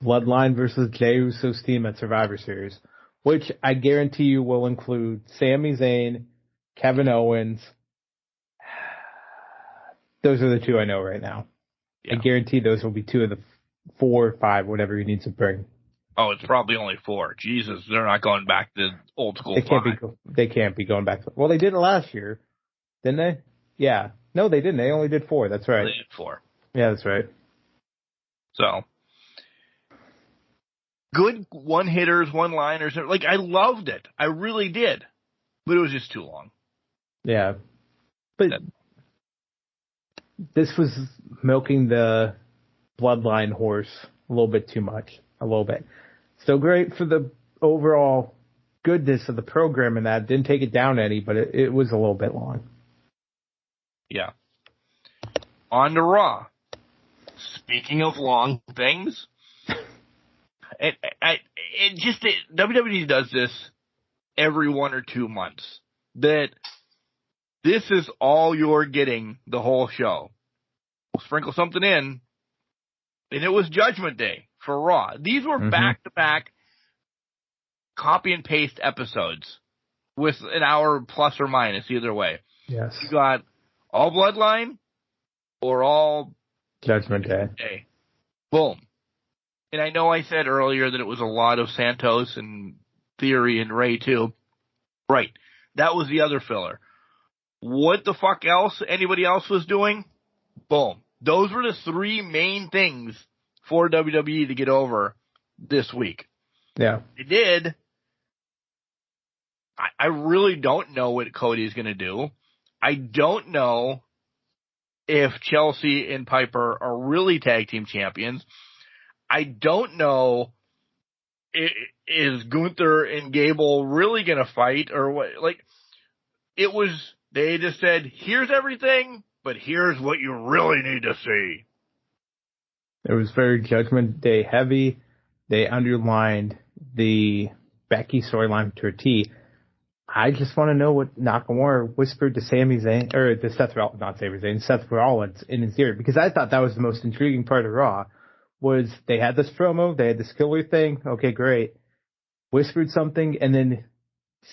Bloodline versus Jey Uso's team at Survivor Series, which I guarantee you will include Sami Zayn, Kevin Owens. Those are the 2 I know right now. Yeah. I guarantee those will be 2 of the 4 or 5, whatever he needs to bring. Oh, it's probably only 4. Jesus, they're not going back to old school. They can't be going back. Well, they did it last year, didn't they? Yeah. No, they didn't. They only did 4. That's right. They did 4. Yeah, that's right. So, good one-hitters, one-liners. Like, I loved it. I really did. But it was just too long. Yeah. But this was milking the bloodline horse a little bit too much. A little bit. Still great for the overall goodness of the program and that. Didn't take it down any, but it was a little bit long. Yeah. On to Raw. Speaking of long things, WWE does this every 1 or 2 months. That This is all you're getting the whole show. We'll sprinkle something in, and it was Judgment Day for Raw. These were back-to-back copy and paste episodes with an hour plus or minus either way. Yes. You got all Bloodline or all Judgment Day. Boom. And I know I said earlier that it was a lot of Santos and Theory and Ray too. Right. That was the other filler. What the fuck else anybody else was doing? Boom. Those were the three main things for WWE to get over this week. Yeah. They did. I really don't know what Cody's going to do. I don't know if Chelsea and Piper are really tag team champions. I don't know, is Gunther and Gable really going to fight or what? Like, they just said, here's everything, but here's what you really need to see. It was very Judgment Day heavy. They underlined the Becky storyline to a T. I just want to know what Nakamura whispered to Sami Zayn, or to Seth Rollins in his ear, because I thought that was the most intriguing part of Raw, was they had this promo, they had this killer thing, okay, great, whispered something, and then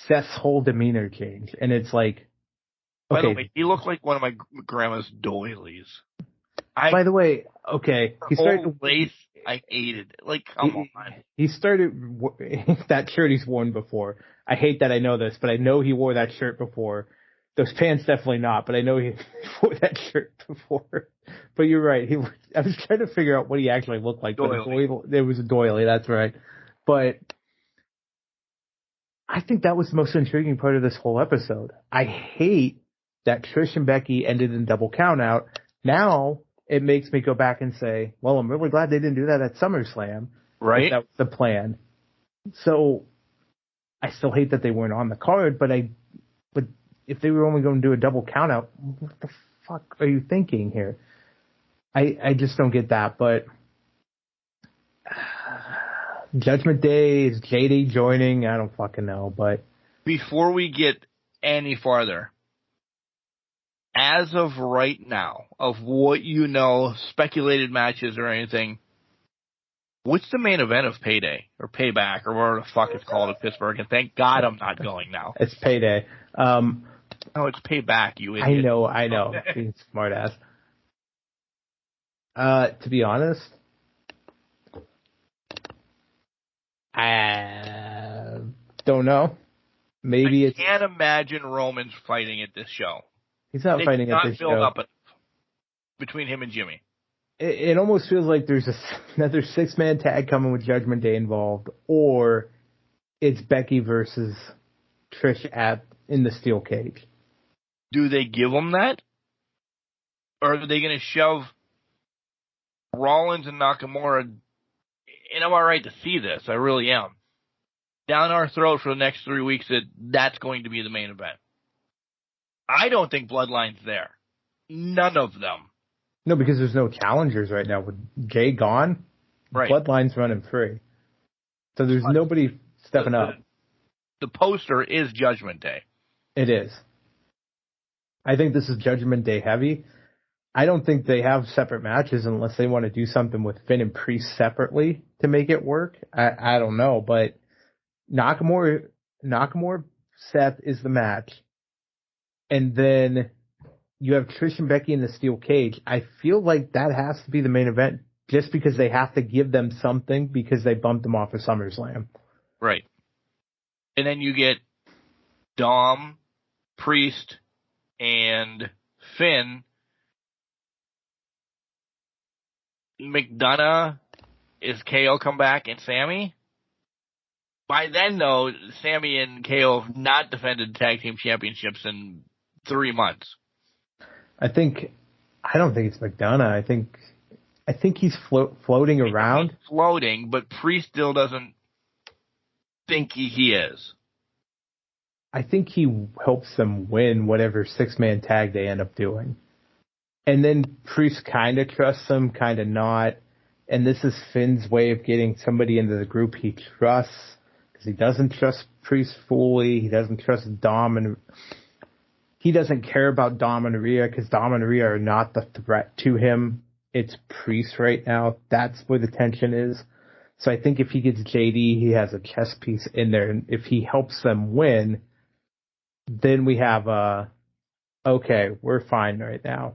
Seth's whole demeanor changed, and it's like, okay. By the way, he looked like one of my grandma's doilies. By the way, okay, he started to lace. I hated it. Like, come on. He started that shirt he's worn before. I hate that I know this, but I know he wore that shirt before. Those pants definitely not, but I know he wore that shirt before. But you're right. I was trying to figure out what he actually looked like. Doily. But it was a doily. That's right. But I think that was the most intriguing part of this whole episode. I hate that Trish and Becky ended in double count out. Now it makes me go back and say, well, I'm really glad they didn't do that at SummerSlam. Right. That was the plan. So I still hate that they weren't on the card, but if they were only going to do a double count out, what the fuck are you thinking here? I just don't get that, but Judgment Day, is JD joining? I don't fucking know, but before we get any farther, as of right now, of what you know, speculated matches or anything, what's the main event of Payday or Payback or whatever the fuck it's called in Pittsburgh? And thank God I'm not going now. It's Payday. Oh, it's Payback, you idiot. I know. Being smart ass. To be honest, I don't know. Maybe I can't imagine Roman's fighting at this show. He's not fighting at this show. Build up between him and Jimmy. It almost feels like there's another 6-man tag coming with Judgment Day involved, or it's Becky versus Trish in the steel cage. Do they give them that? Or are they going to shove Rollins and Nakamura, and I'm all right to see this, I really am, down our throat for the next 3 weeks that's going to be the main event? I don't think Bloodline's there. None of them. No, because there's no challengers right now. With Jay gone, right. Bloodline's running free. So there's nobody stepping up. The poster is Judgment Day. It is. I think this is Judgment Day heavy. I don't think they have separate matches unless they want to do something with Finn and Priest separately to make it work. I don't know, but Nakamura Seth is the match. And then you have Trish and Becky in the steel cage. I feel like that has to be the main event just because they have to give them something because they bumped them off of SummerSlam. Right. And then you get Dom, Priest, and Finn. McDonough, is KO come back, and Sammy? By then, though, Sammy and KO have not defended tag team championships in 3 months. I don't think it's McDonough. I think he's floating around. He's floating, but Priest still doesn't think he is. I think he helps them win whatever 6-man tag they end up doing. And then Priest kind of trusts him, kind of not. And this is Finn's way of getting somebody into the group he trusts, because he doesn't trust Priest fully. He doesn't trust Dom. And he doesn't care about Dom and Rhea because Dom and Rhea are not the threat to him. It's Priest right now. That's where the tension is. So I think if he gets JD, he has a chess piece in there. And if he helps them win, then we have okay, we're fine right now.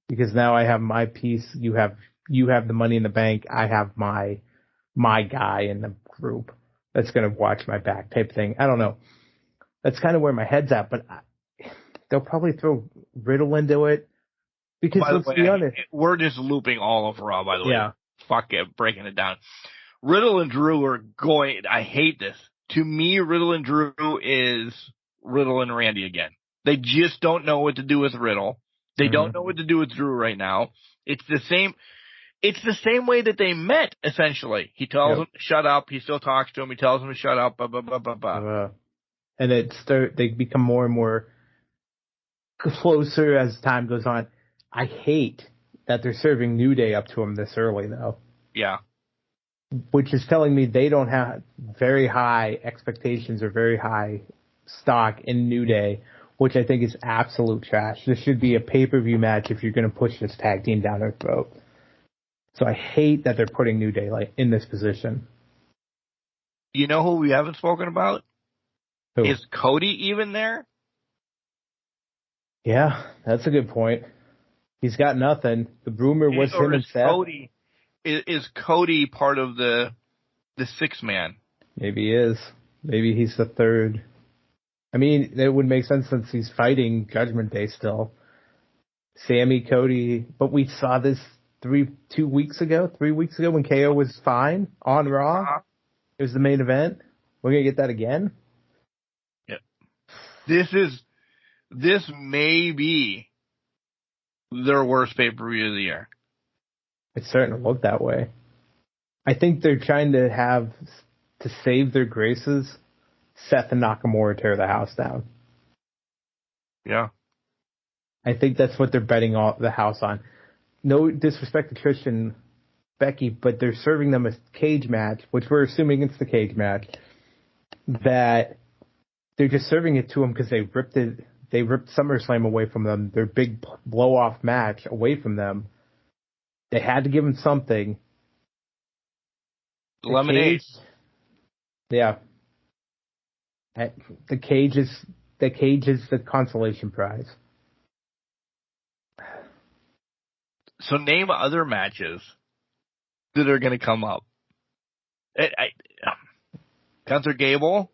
Because now I have my piece. You have the Money in the Bank. I have my guy in the group that's going to watch my back type thing. I don't know. That's kind of where my head's at, but they'll probably throw Riddle into it. Because let's be honest. We're just looping all of Raw, by the way. Yeah. Fuck it, breaking it down. Riddle and Drew are going, I hate this. To me, Riddle and Drew is Riddle and Randy again. They just don't know what to do with Riddle. They don't know what to do with Drew right now. It's the same way that they met, essentially. He tells him to shut up. He still talks to him. He tells him to shut up. Blah, blah, blah, blah, blah. And they become more and more closer as time goes on. I hate that they're serving New Day up to him this early, though. Yeah. Which is telling me they don't have very high expectations or very high stock in New Day, which I think is absolute trash. This should be a pay-per-view match if you're going to push this tag team down their throat. So I hate that they're putting New Day in this position. You know who we haven't spoken about? Who? Is Cody even there? Yeah, that's a good point. He's got nothing. The rumor was him and Seth. Is Cody part of the 6-man? Maybe he is. Maybe he's the third. I mean, it would make sense since he's fighting Judgment Day still. Sammy, Cody, but we saw this 3 weeks ago when KO was fine on Raw. It was the main event. We're gonna get that again. Yep. This may be their worst pay-per-view of the year. It's starting to look that way. I think they're trying to save their graces, Seth and Nakamura tear the house down. Yeah. I think that's what they're betting the house on. No disrespect to Trish and Becky, but they're serving them a cage match, which we're assuming it's the cage match, that they're just serving it to them because they ripped SummerSlam away from them, their big blow-off match away from them. They had to give them something. Lemonade. Yeah. The cage is the consolation prize. So name other matches that are going to come up. Gunther Gable?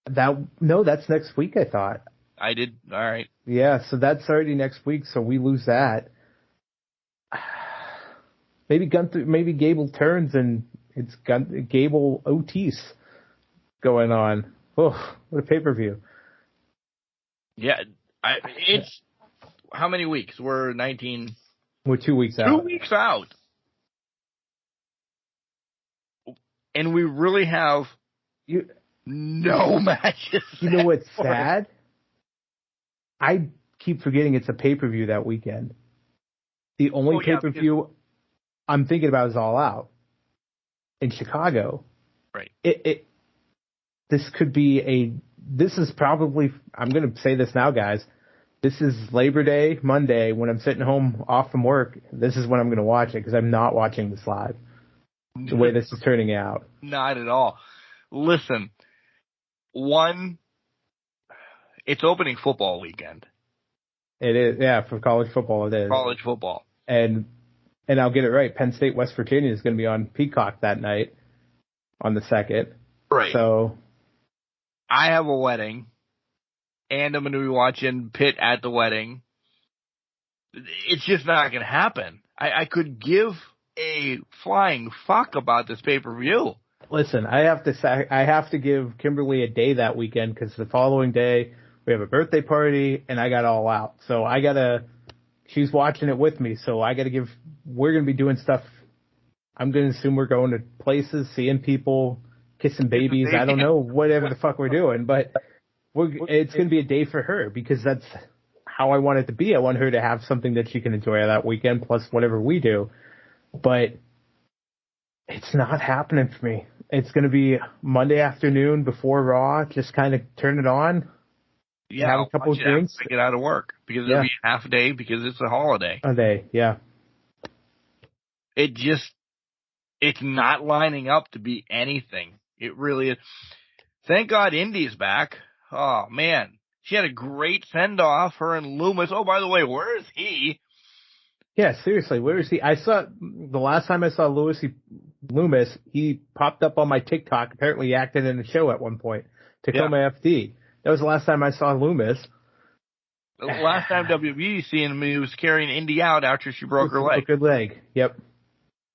That's next week, I thought. I did. All right. Yeah, so that's already next week, so we lose that. Maybe Gable turns and it's Gable Otis going on. Oh, what a pay-per-view. Yeah, it's how many weeks? We're 19. We're 2 weeks out. 2 weeks out. And we really have no matches. You know what's sad? I keep forgetting it's a pay-per-view that weekend. The only pay-per-view I'm thinking about is All Out in Chicago. Right. This is probably, I'm going to say this now, guys. This is Labor Day, Monday, when I'm sitting home off from work. This is when I'm going to watch it because I'm not watching this live. The way this is turning out. Not at all. Listen, it's opening football weekend. It is, yeah, for college football it is. College football. And I'll get it right. Penn State, West Virginia is going to be on Peacock that night on the 2nd. Right. So I have a wedding, and I'm going to be watching Pitt at the wedding. It's just not going to happen. I could give a flying fuck about this pay-per-view. Listen, I have to give Kimberly a day that weekend because the following day we have a birthday party and I got All Out. So she's watching it with me. So we're going to be doing stuff. I'm going to assume we're going to places, seeing people, kissing babies. I don't know, whatever the fuck we're doing, but it's going to be a day for her because that's how I want it to be. I want her to have something that she can enjoy that weekend plus whatever we do. But it's not happening for me. It's going to be Monday afternoon before Raw. Just kind of turn it on. Yeah, have I'll a couple watch of it after drinks. I get out of work because it'll be half a day because it's a holiday. A day, yeah. It's not lining up to be anything. It really is. Thank God Indy's back. Oh, man. She had a great send-off, her and Loomis. Oh, by the way, where is he? Yeah, seriously, where is he? I saw, the last time I saw Loomis, he popped up on my TikTok. Apparently he acted in a show at one point. Tacoma FD. That was the last time I saw Loomis. The last time WWE seen him, he was carrying Indy out after she broke her leg. Broke her leg, yep.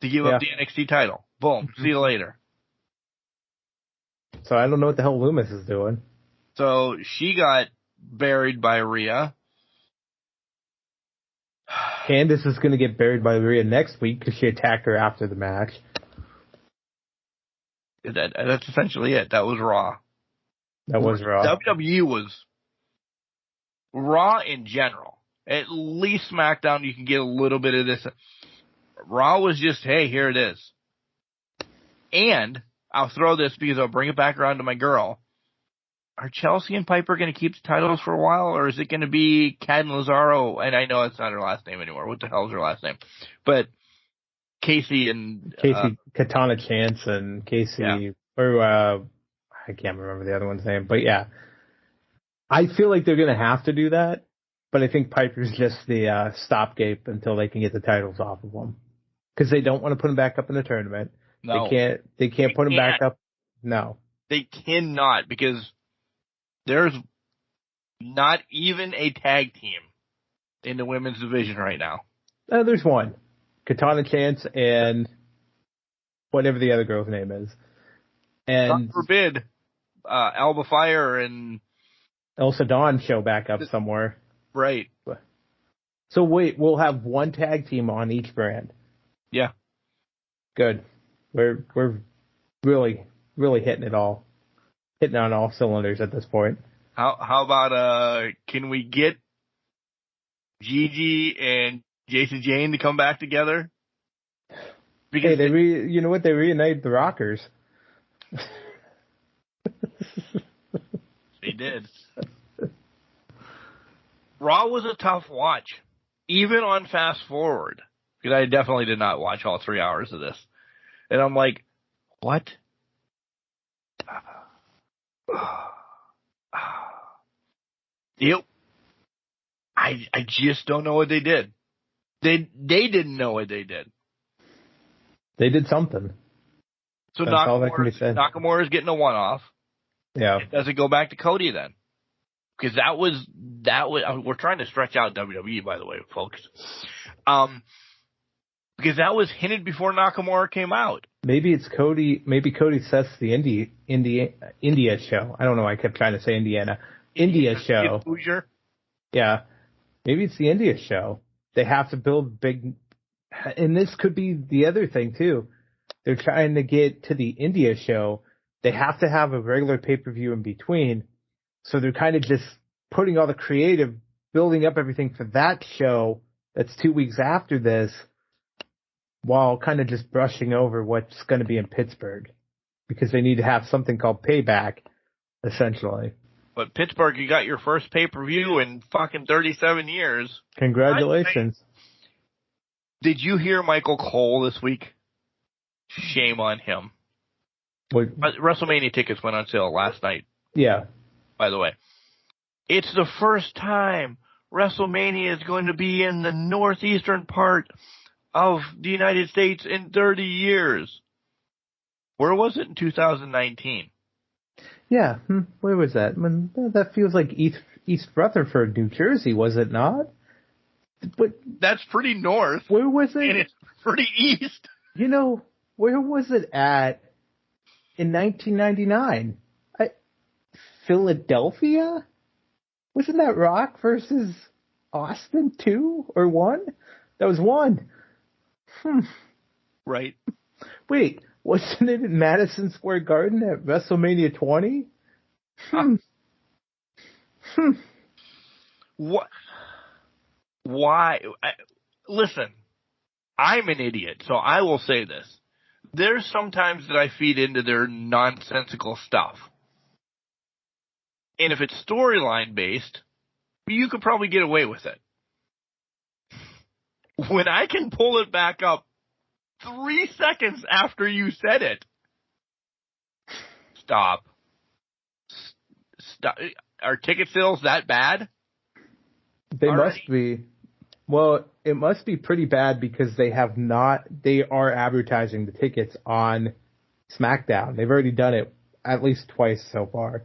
To give up the NXT title. Boom. See you later. So I don't know what the hell Loomis is doing. So she got buried by Rhea. Candice is going to get buried by Rhea next week because she attacked her after the match. That's essentially it. That was Raw. That was Raw. WWE was Raw in general. At least SmackDown, you can get a little bit of this. Raw was just, hey, here it is. And I'll throw this because I'll bring it back around to my girl. Are Chelsea and Piper going to keep the titles for a while, or is it going to be Kat and Lazaro? And I know it's not her last name anymore. What the hell is her last name? But Casey and Katana Chance and Casey, or I can't remember the other one's name, but yeah, I feel like they're going to have to do that. But I think Piper's just the stopgap until they can get the titles off of them, because they don't want to put them back up in the tournament. No, they can't put them back up. No, they cannot, because there's not even a tag team in the women's division right now. There's one. Katana Chance and whatever the other girl's name is. And God forbid Alba Fire and Elsa Dawn show back up somewhere. Right. So wait, we'll have one tag team on each brand. Yeah. Good. We're really hitting it all. Hitting on all cylinders at this point. How about can we get Gigi and Jason Jane to come back together? Because hey, you know what? They reunited the Rockers. They did. Raw was a tough watch, even on Fast Forward, because I definitely did not watch all 3 hours of this. And I'm like, what? I just don't know what they did. They didn't know what they did. They did something. So that's all that can be said. Nakamura is getting a one-off. Yeah. Does it go back to Cody then? Because that was we're trying to stretch out WWE, by the way, folks. Because that was hinted before Nakamura came out. Maybe it's Cody. Maybe Cody sets the India show. I don't know. I kept trying to say Indiana. India show. Hoosier. Yeah. Maybe it's the India show. They have to build big, and this could be the other thing too. They're trying to get to the India show. They have to have a regular pay-per-view in between. So they're kind of just putting all the creative, building up everything for that show that's 2 weeks after this, while kind of just brushing over what's going to be in Pittsburgh, because they need to have something called Payback, essentially. But Pittsburgh, you got your first pay-per-view in fucking 37 years. Congratulations. Did you hear Michael Cole this week? Shame on him. What? WrestleMania tickets went on sale last night. Yeah. By the way. It's the first time WrestleMania is going to be in the northeastern part of the United States in 30 years. Where was it in 2019? Yeah, where was that? That feels like East Rutherford, New Jersey, was it not? But that's pretty north. Where was it? And it's pretty east. You know, where was it at in 1999? Philadelphia? Wasn't that Rock versus Austin 2 or 1? That was 1. Right. Wait, wasn't it in Madison Square Garden at WrestleMania 20? What? Why? Listen, I'm an idiot, so I will say this. There's sometimes that I feed into their nonsensical stuff. And if it's storyline based, you could probably get away with it. When I can pull it back up 3 seconds after you said it, stop. Are ticket sales that bad? They must be. Well, it must be pretty bad because they are advertising the tickets on SmackDown. They've already done it at least twice so far.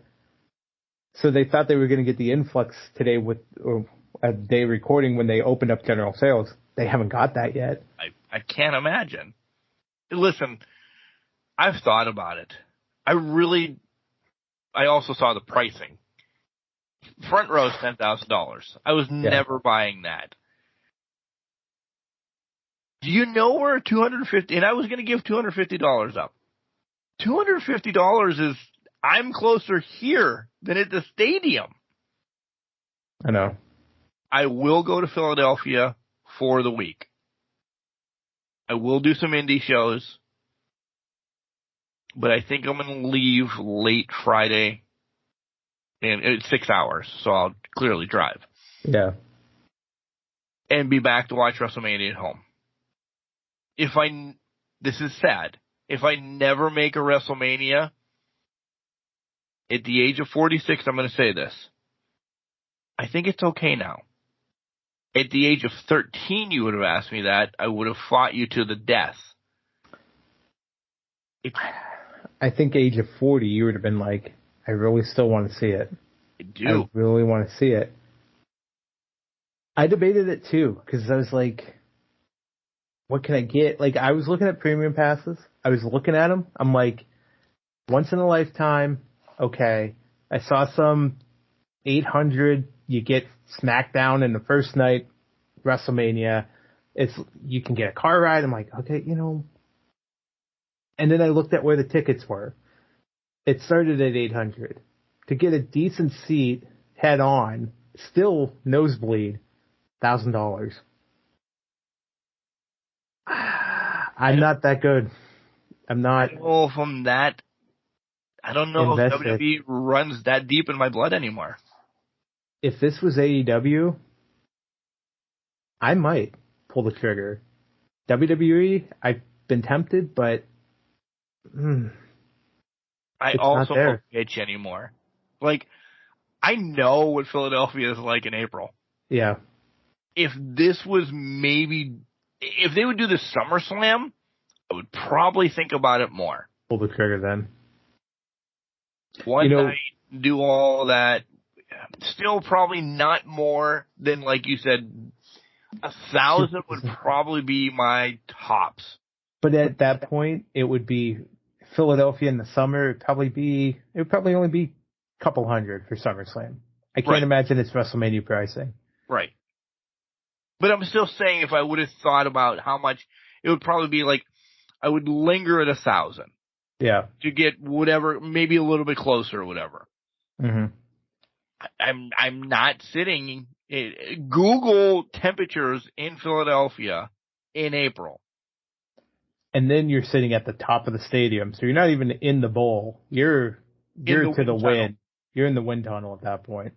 So they thought they were going to get the influx today with a day recording when they opened up general sales. They haven't got that yet. I can't imagine. Listen, I've thought about it. I also saw the pricing. Front row is $10,000. I was never buying that. Do you know where $250, and I was going to give $250 up. $250 is, I'm closer here than at the stadium. I know. I will go to Philadelphia for the week. I will do some indie shows, but I think I'm going to leave late Friday, and it's 6 hours, so I'll clearly drive. Yeah. And be back to watch WrestleMania at home. This is sad, if I never make a WrestleMania, at the age of 46, I'm going to say this. I think it's okay now. At the age of 13, you would have asked me that. I would have fought you to the death. I think age of 40, you would have been like, I really still want to see it. I do. I really want to see it. I debated it too, because I was like, what can I get? Like, I was looking at premium passes. I was looking at them. I'm like, once in a lifetime, okay. I saw some 800, you get SmackDown in the first night, WrestleMania. You can get a car ride. I'm like, okay, And then I looked at where the tickets were. It started at 800. To get a decent seat head on, still nosebleed, $1,000. I'm not that good. I'm not. Well, from that, I don't know if WWE runs that deep in my blood anymore. If this was AEW, I might pull the trigger. WWE, I've been tempted, but I also don't itch anymore. Like, I know what Philadelphia is like in April. Yeah. If this was if they would do the SummerSlam, I would probably think about it more. Pull the trigger then. One night, do all that. Still probably not more than, like you said, 1,000 would probably be my tops. But at that point, it would be Philadelphia in the summer. It would probably only be a couple hundred for SummerSlam. I can't imagine it's WrestleMania pricing. Right. But I'm still saying if I would have thought about how much, it would probably be like, I would linger at 1,000. Yeah. To get whatever, maybe a little bit closer or whatever. Mm-hmm. I'm not sitting. Google temperatures in Philadelphia in April. And then you're sitting at the top of the stadium, so you're not even in the bowl. You're to the wind. You're in the wind tunnel at that point.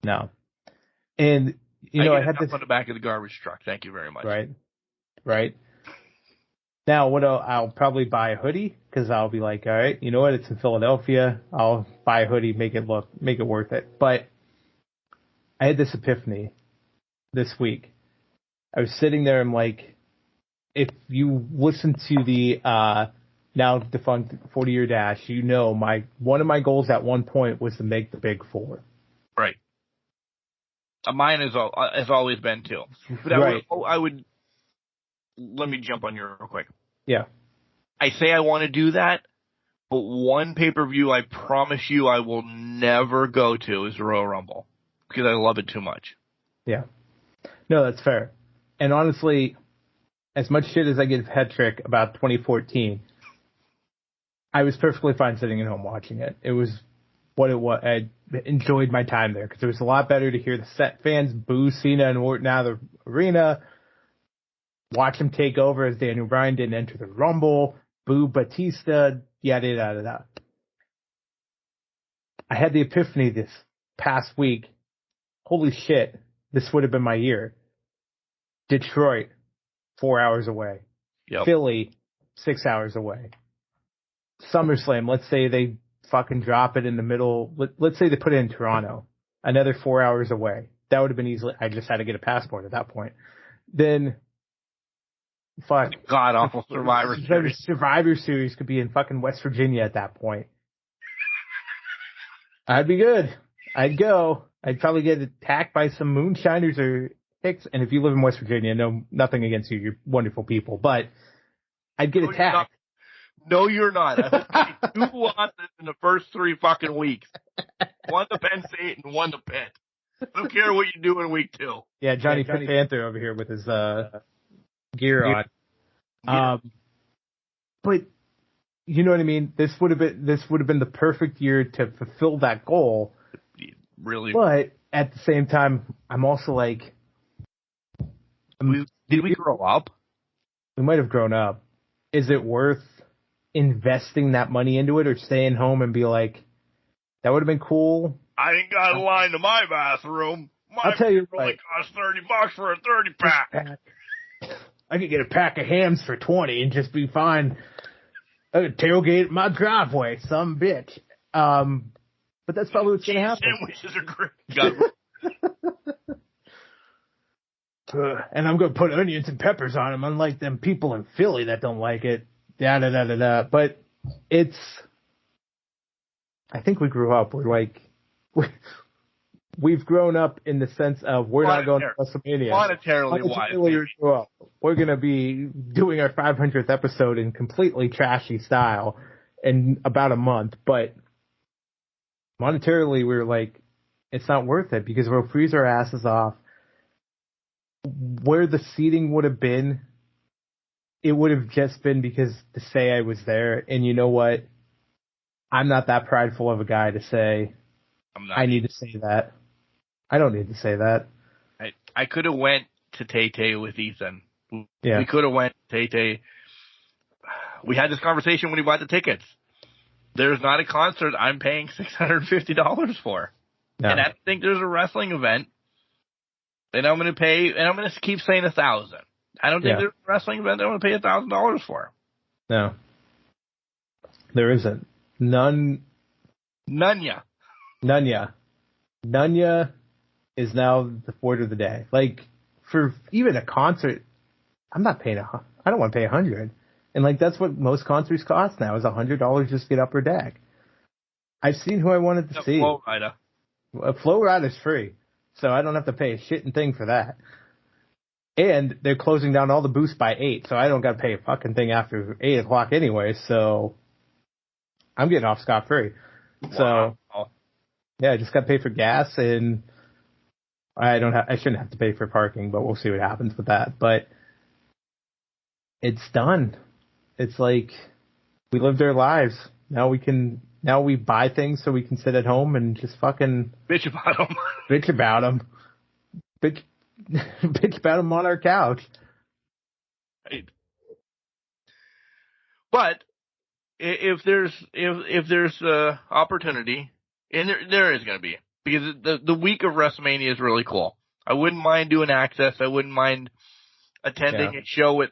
No. And I had this on the back of the garbage truck. Thank you very much. Right. Now, I'll probably buy a hoodie because I'll be like, all right, you know what? It's in Philadelphia. I'll buy a hoodie, make it worth it. But I had this epiphany this week. I was sitting there. I'm like, if you listen to the now defunct 40-year dash, one of my goals at one point was to make the Big Four. Right. Mine has always been too. But I would. Let me jump on you real quick. Yeah. I say I want to do that, but one pay-per-view I promise you I will never go to is the Royal Rumble because I love it too much. Yeah. No, that's fair. And honestly, as much shit as I give Hetrick about 2014, I was perfectly fine sitting at home watching it. It was what it was. I enjoyed my time there because it was a lot better to hear the set fans boo Cena and Orton out of the arena. Watch him take over as Daniel Bryan didn't enter the Rumble. Boo Batista, yada, yada, yada. I had the epiphany this past week. Holy shit, this would have been my year. Detroit, 4 hours away. Yep. Philly, 6 hours away. SummerSlam, let's say they fucking drop it in the middle. Let's say they put it in Toronto, another 4 hours away. That would have been easily. I just had to get a passport at that point. Then, fuck. God awful Survivor Series. Survivor Series could be in fucking West Virginia at that point. I'd be good. I'd go. I'd probably get attacked by some moonshiners or hicks. And if you live in West Virginia, no, nothing against you. You're wonderful people. But I'd get attacked. No, you're not. I hope you 2 losses in the first 3 fucking weeks. One to Penn State and one to Pitt. I don't care what you do in week 2. Yeah, Johnny Panther over here with his gear on. But you know what I mean? This would have been the perfect year to fulfill that goal. Really? But at the same time, I'm also like, did we grow up? We might have grown up. Is it worth investing that money into it or staying home and be like, that would have been cool? I ain't got a line to my bathroom. I'll tell you only cost $30 for a 30-pack. I could get a pack of hams for $20 and just be fine. I could tailgate my driveway, some bitch. But that's probably what's going to happen. Sandwiches are great. And I'm going to put onions and peppers on them, unlike them people in Philly that don't like it. Da-da-da-da-da. But I think we grew up. We're like, we've grown up in the sense of we're not going to WrestleMania. Monetarily wise. We're going to be doing our 500th episode in completely trashy style in about a month. But monetarily, we're like, it's not worth it because we'll freeze our asses off. Where the seating would have been, it would have just been because to say I was there. And you know what? I'm not that prideful of a guy to say, I need to say that. I don't need to say that. I could have went to Tay-Tay with Ethan. Yeah. We could have went to Tay-Tay. We had this conversation when he bought the tickets. There's not a concert I'm paying $650 for. No. And I think there's a wrestling event. And I'm going to pay, and I'm going to keep saying $1,000. I don't think there's a wrestling event that I'm going to pay $1,000 for. No. There isn't. None ya is now the word of the day. Like, for even a concert, I'm not paying I don't want to pay $100. And like, that's what most concerts cost now is $100 just to get upper deck. I've seen who I wanted to see. Flow Rider. A Flow Rider's free. So I don't have to pay a shitting thing for that. And they're closing down all the booths by 8, so I don't got to pay a fucking thing after 8 o'clock anyway, so I'm getting off scot-free. Wow. So, yeah, I just got to pay for gas, and I shouldn't have to pay for parking, but we'll see what happens with that. But it's done. It's like we lived our lives. Now we buy things so we can sit at home and just fucking bitch about them. Bitch about them. Bitch about them on our couch. Right. But if there's opportunity, and there is going to be, because the week of WrestleMania is really cool. I wouldn't mind doing Access. I wouldn't mind attending a show at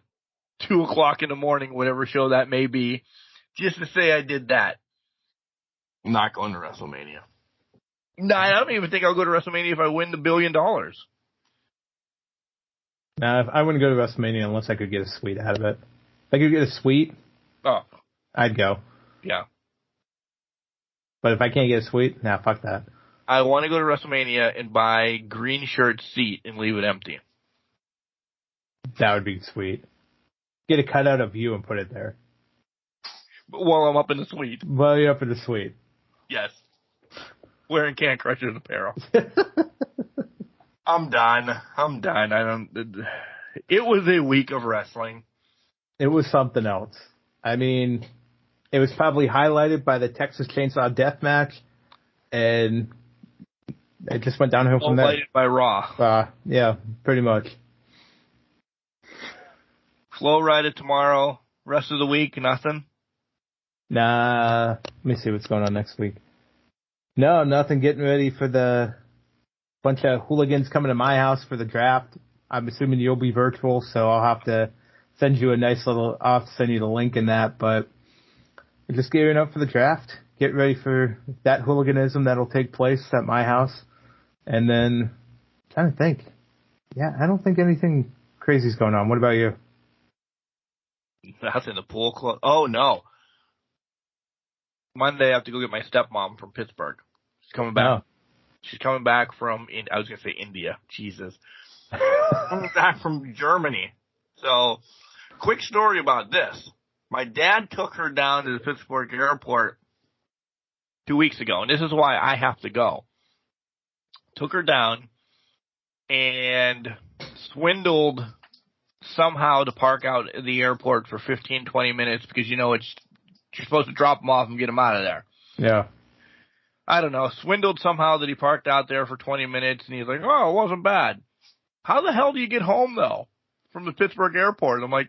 2 o'clock in the morning, whatever show that may be, just to say I did that. I'm not going to WrestleMania. No, I don't even think I'll go to WrestleMania if I win the $1 billion. Nah, I wouldn't go to WrestleMania unless I could get a suite out of it. If I could get a suite, I'd go. Yeah. But if I can't get a suite, nah, fuck that. I want to go to WrestleMania and buy green shirt seat and leave it empty. That would be sweet. Get a cutout of you and put it there. While I'm up in the suite. While you're up in the suite. Yes. Wearing Can Crushers apparel. I'm done. It was a week of wrestling. It was something else. I mean, it was probably highlighted by the Texas Chainsaw Death match, and it just went downhill from there. Highlighted by Raw. Yeah, pretty much. Flow Rider tomorrow. Rest of the week, nothing? Nah, let me see what's going on next week. No, nothing. Getting ready for the bunch of hooligans coming to my house for the draft. I'm assuming you'll be virtual, so I'll have to send you I'll have to send you the link in that, but we're just gearing up for the draft. Get ready for that hooliganism that'll take place at my house. And then, I'm trying to think. Yeah, I don't think anything crazy is going on. What about you? That's in the pool club. Oh, no. Monday, I have to go get my stepmom from Pittsburgh. She's coming back. Oh. She's coming back from, I was going to say India. Jesus. Coming back from Germany. So, quick story about this. My dad took her down to the Pittsburgh airport 2 weeks ago, and this is why I have to go. Took her down and swindled somehow to park out at the airport for 15, 20 minutes because, you're supposed to drop them off and get them out of there. Yeah. I don't know. Swindled somehow that he parked out there for 20 minutes, and he's like, oh, it wasn't bad. How the hell do you get home, though, from the Pittsburgh airport? And I'm like,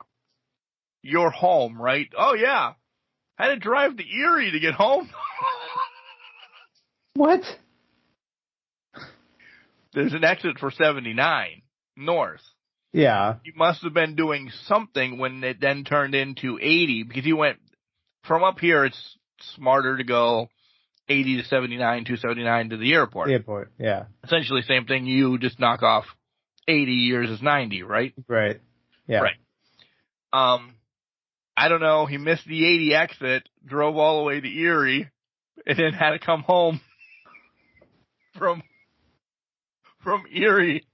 you're home, right? Oh, yeah. I had to drive to Erie to get home. What? There's an exit for 79 north. Yeah. He must have been doing something when it then turned into 80 because he went from up here. It's smarter to go 80 to 79, 279 to the airport. Airport, yeah. Essentially same thing. You just knock off 80 years is 90, right? Right. Yeah. Right. I don't know. He missed the 80 exit, drove all the way to Erie, and then had to come home from Erie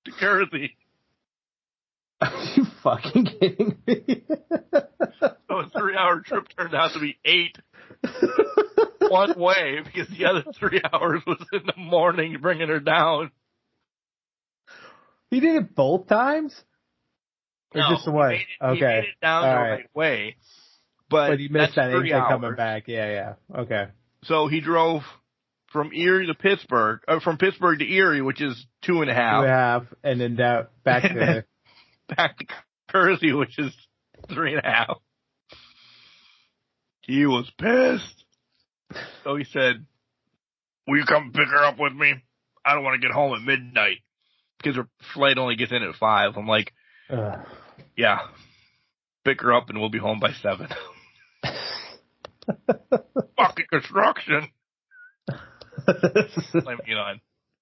to Jersey. Are you fucking kidding me? So a 3-hour trip turned out to be 8 one way because the other 3 hours was in the morning bringing her down. He did it both times? Or No, just the one? He made it down the right way. But he missed that 3 exit hours. coming back. Yeah. Okay. So he drove from Erie to Pittsburgh, or from Pittsburgh to Erie, which is 2.5. 2.5, and then down, back to back to Jersey, which is 3.5. He was pissed. So he said, will you come pick her up with me? I don't want to get home at midnight because her flight only gets in at 5. I'm like, yeah, pick her up and we'll be home by 7. Fucking construction.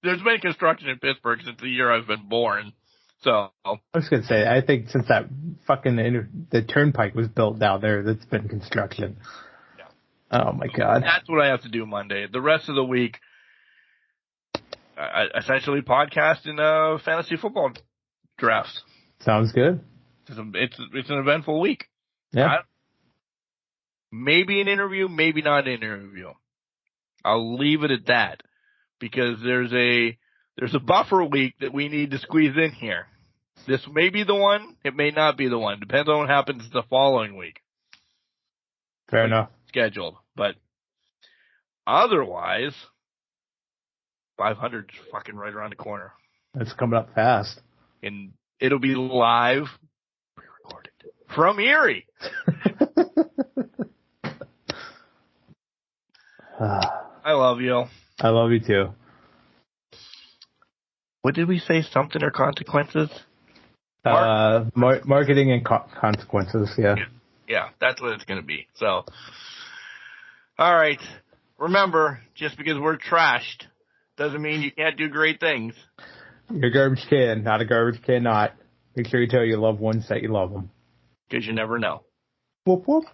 There's been construction in Pittsburgh since the year I've been born. So I was gonna say, I think since that fucking the turnpike was built down there, that's been construction. Yeah. Oh my god. That's what I have to do Monday. The rest of the week, I essentially podcast in fantasy football drafts. Sounds good. It's an eventful week. Yeah. Maybe an interview, maybe not an interview. I'll leave it at that because there's a buffer week that we need to squeeze in here. This may be the one. It may not be the one. Depends on what happens the following week. Fair enough. Scheduled. But otherwise, 500's fucking right around the corner. It's coming up fast. And it'll be live, pre-recorded, from Erie. I love you. I love you too. What did we say? Something or consequences? Marketing and consequences, yeah. Yeah, that's what it's going to be. So, all right. Remember, just because we're trashed doesn't mean you can't do great things. You're a garbage can, not a garbage can not. Make sure you tell your loved ones that you love them. Because you never know. Whoop whoop.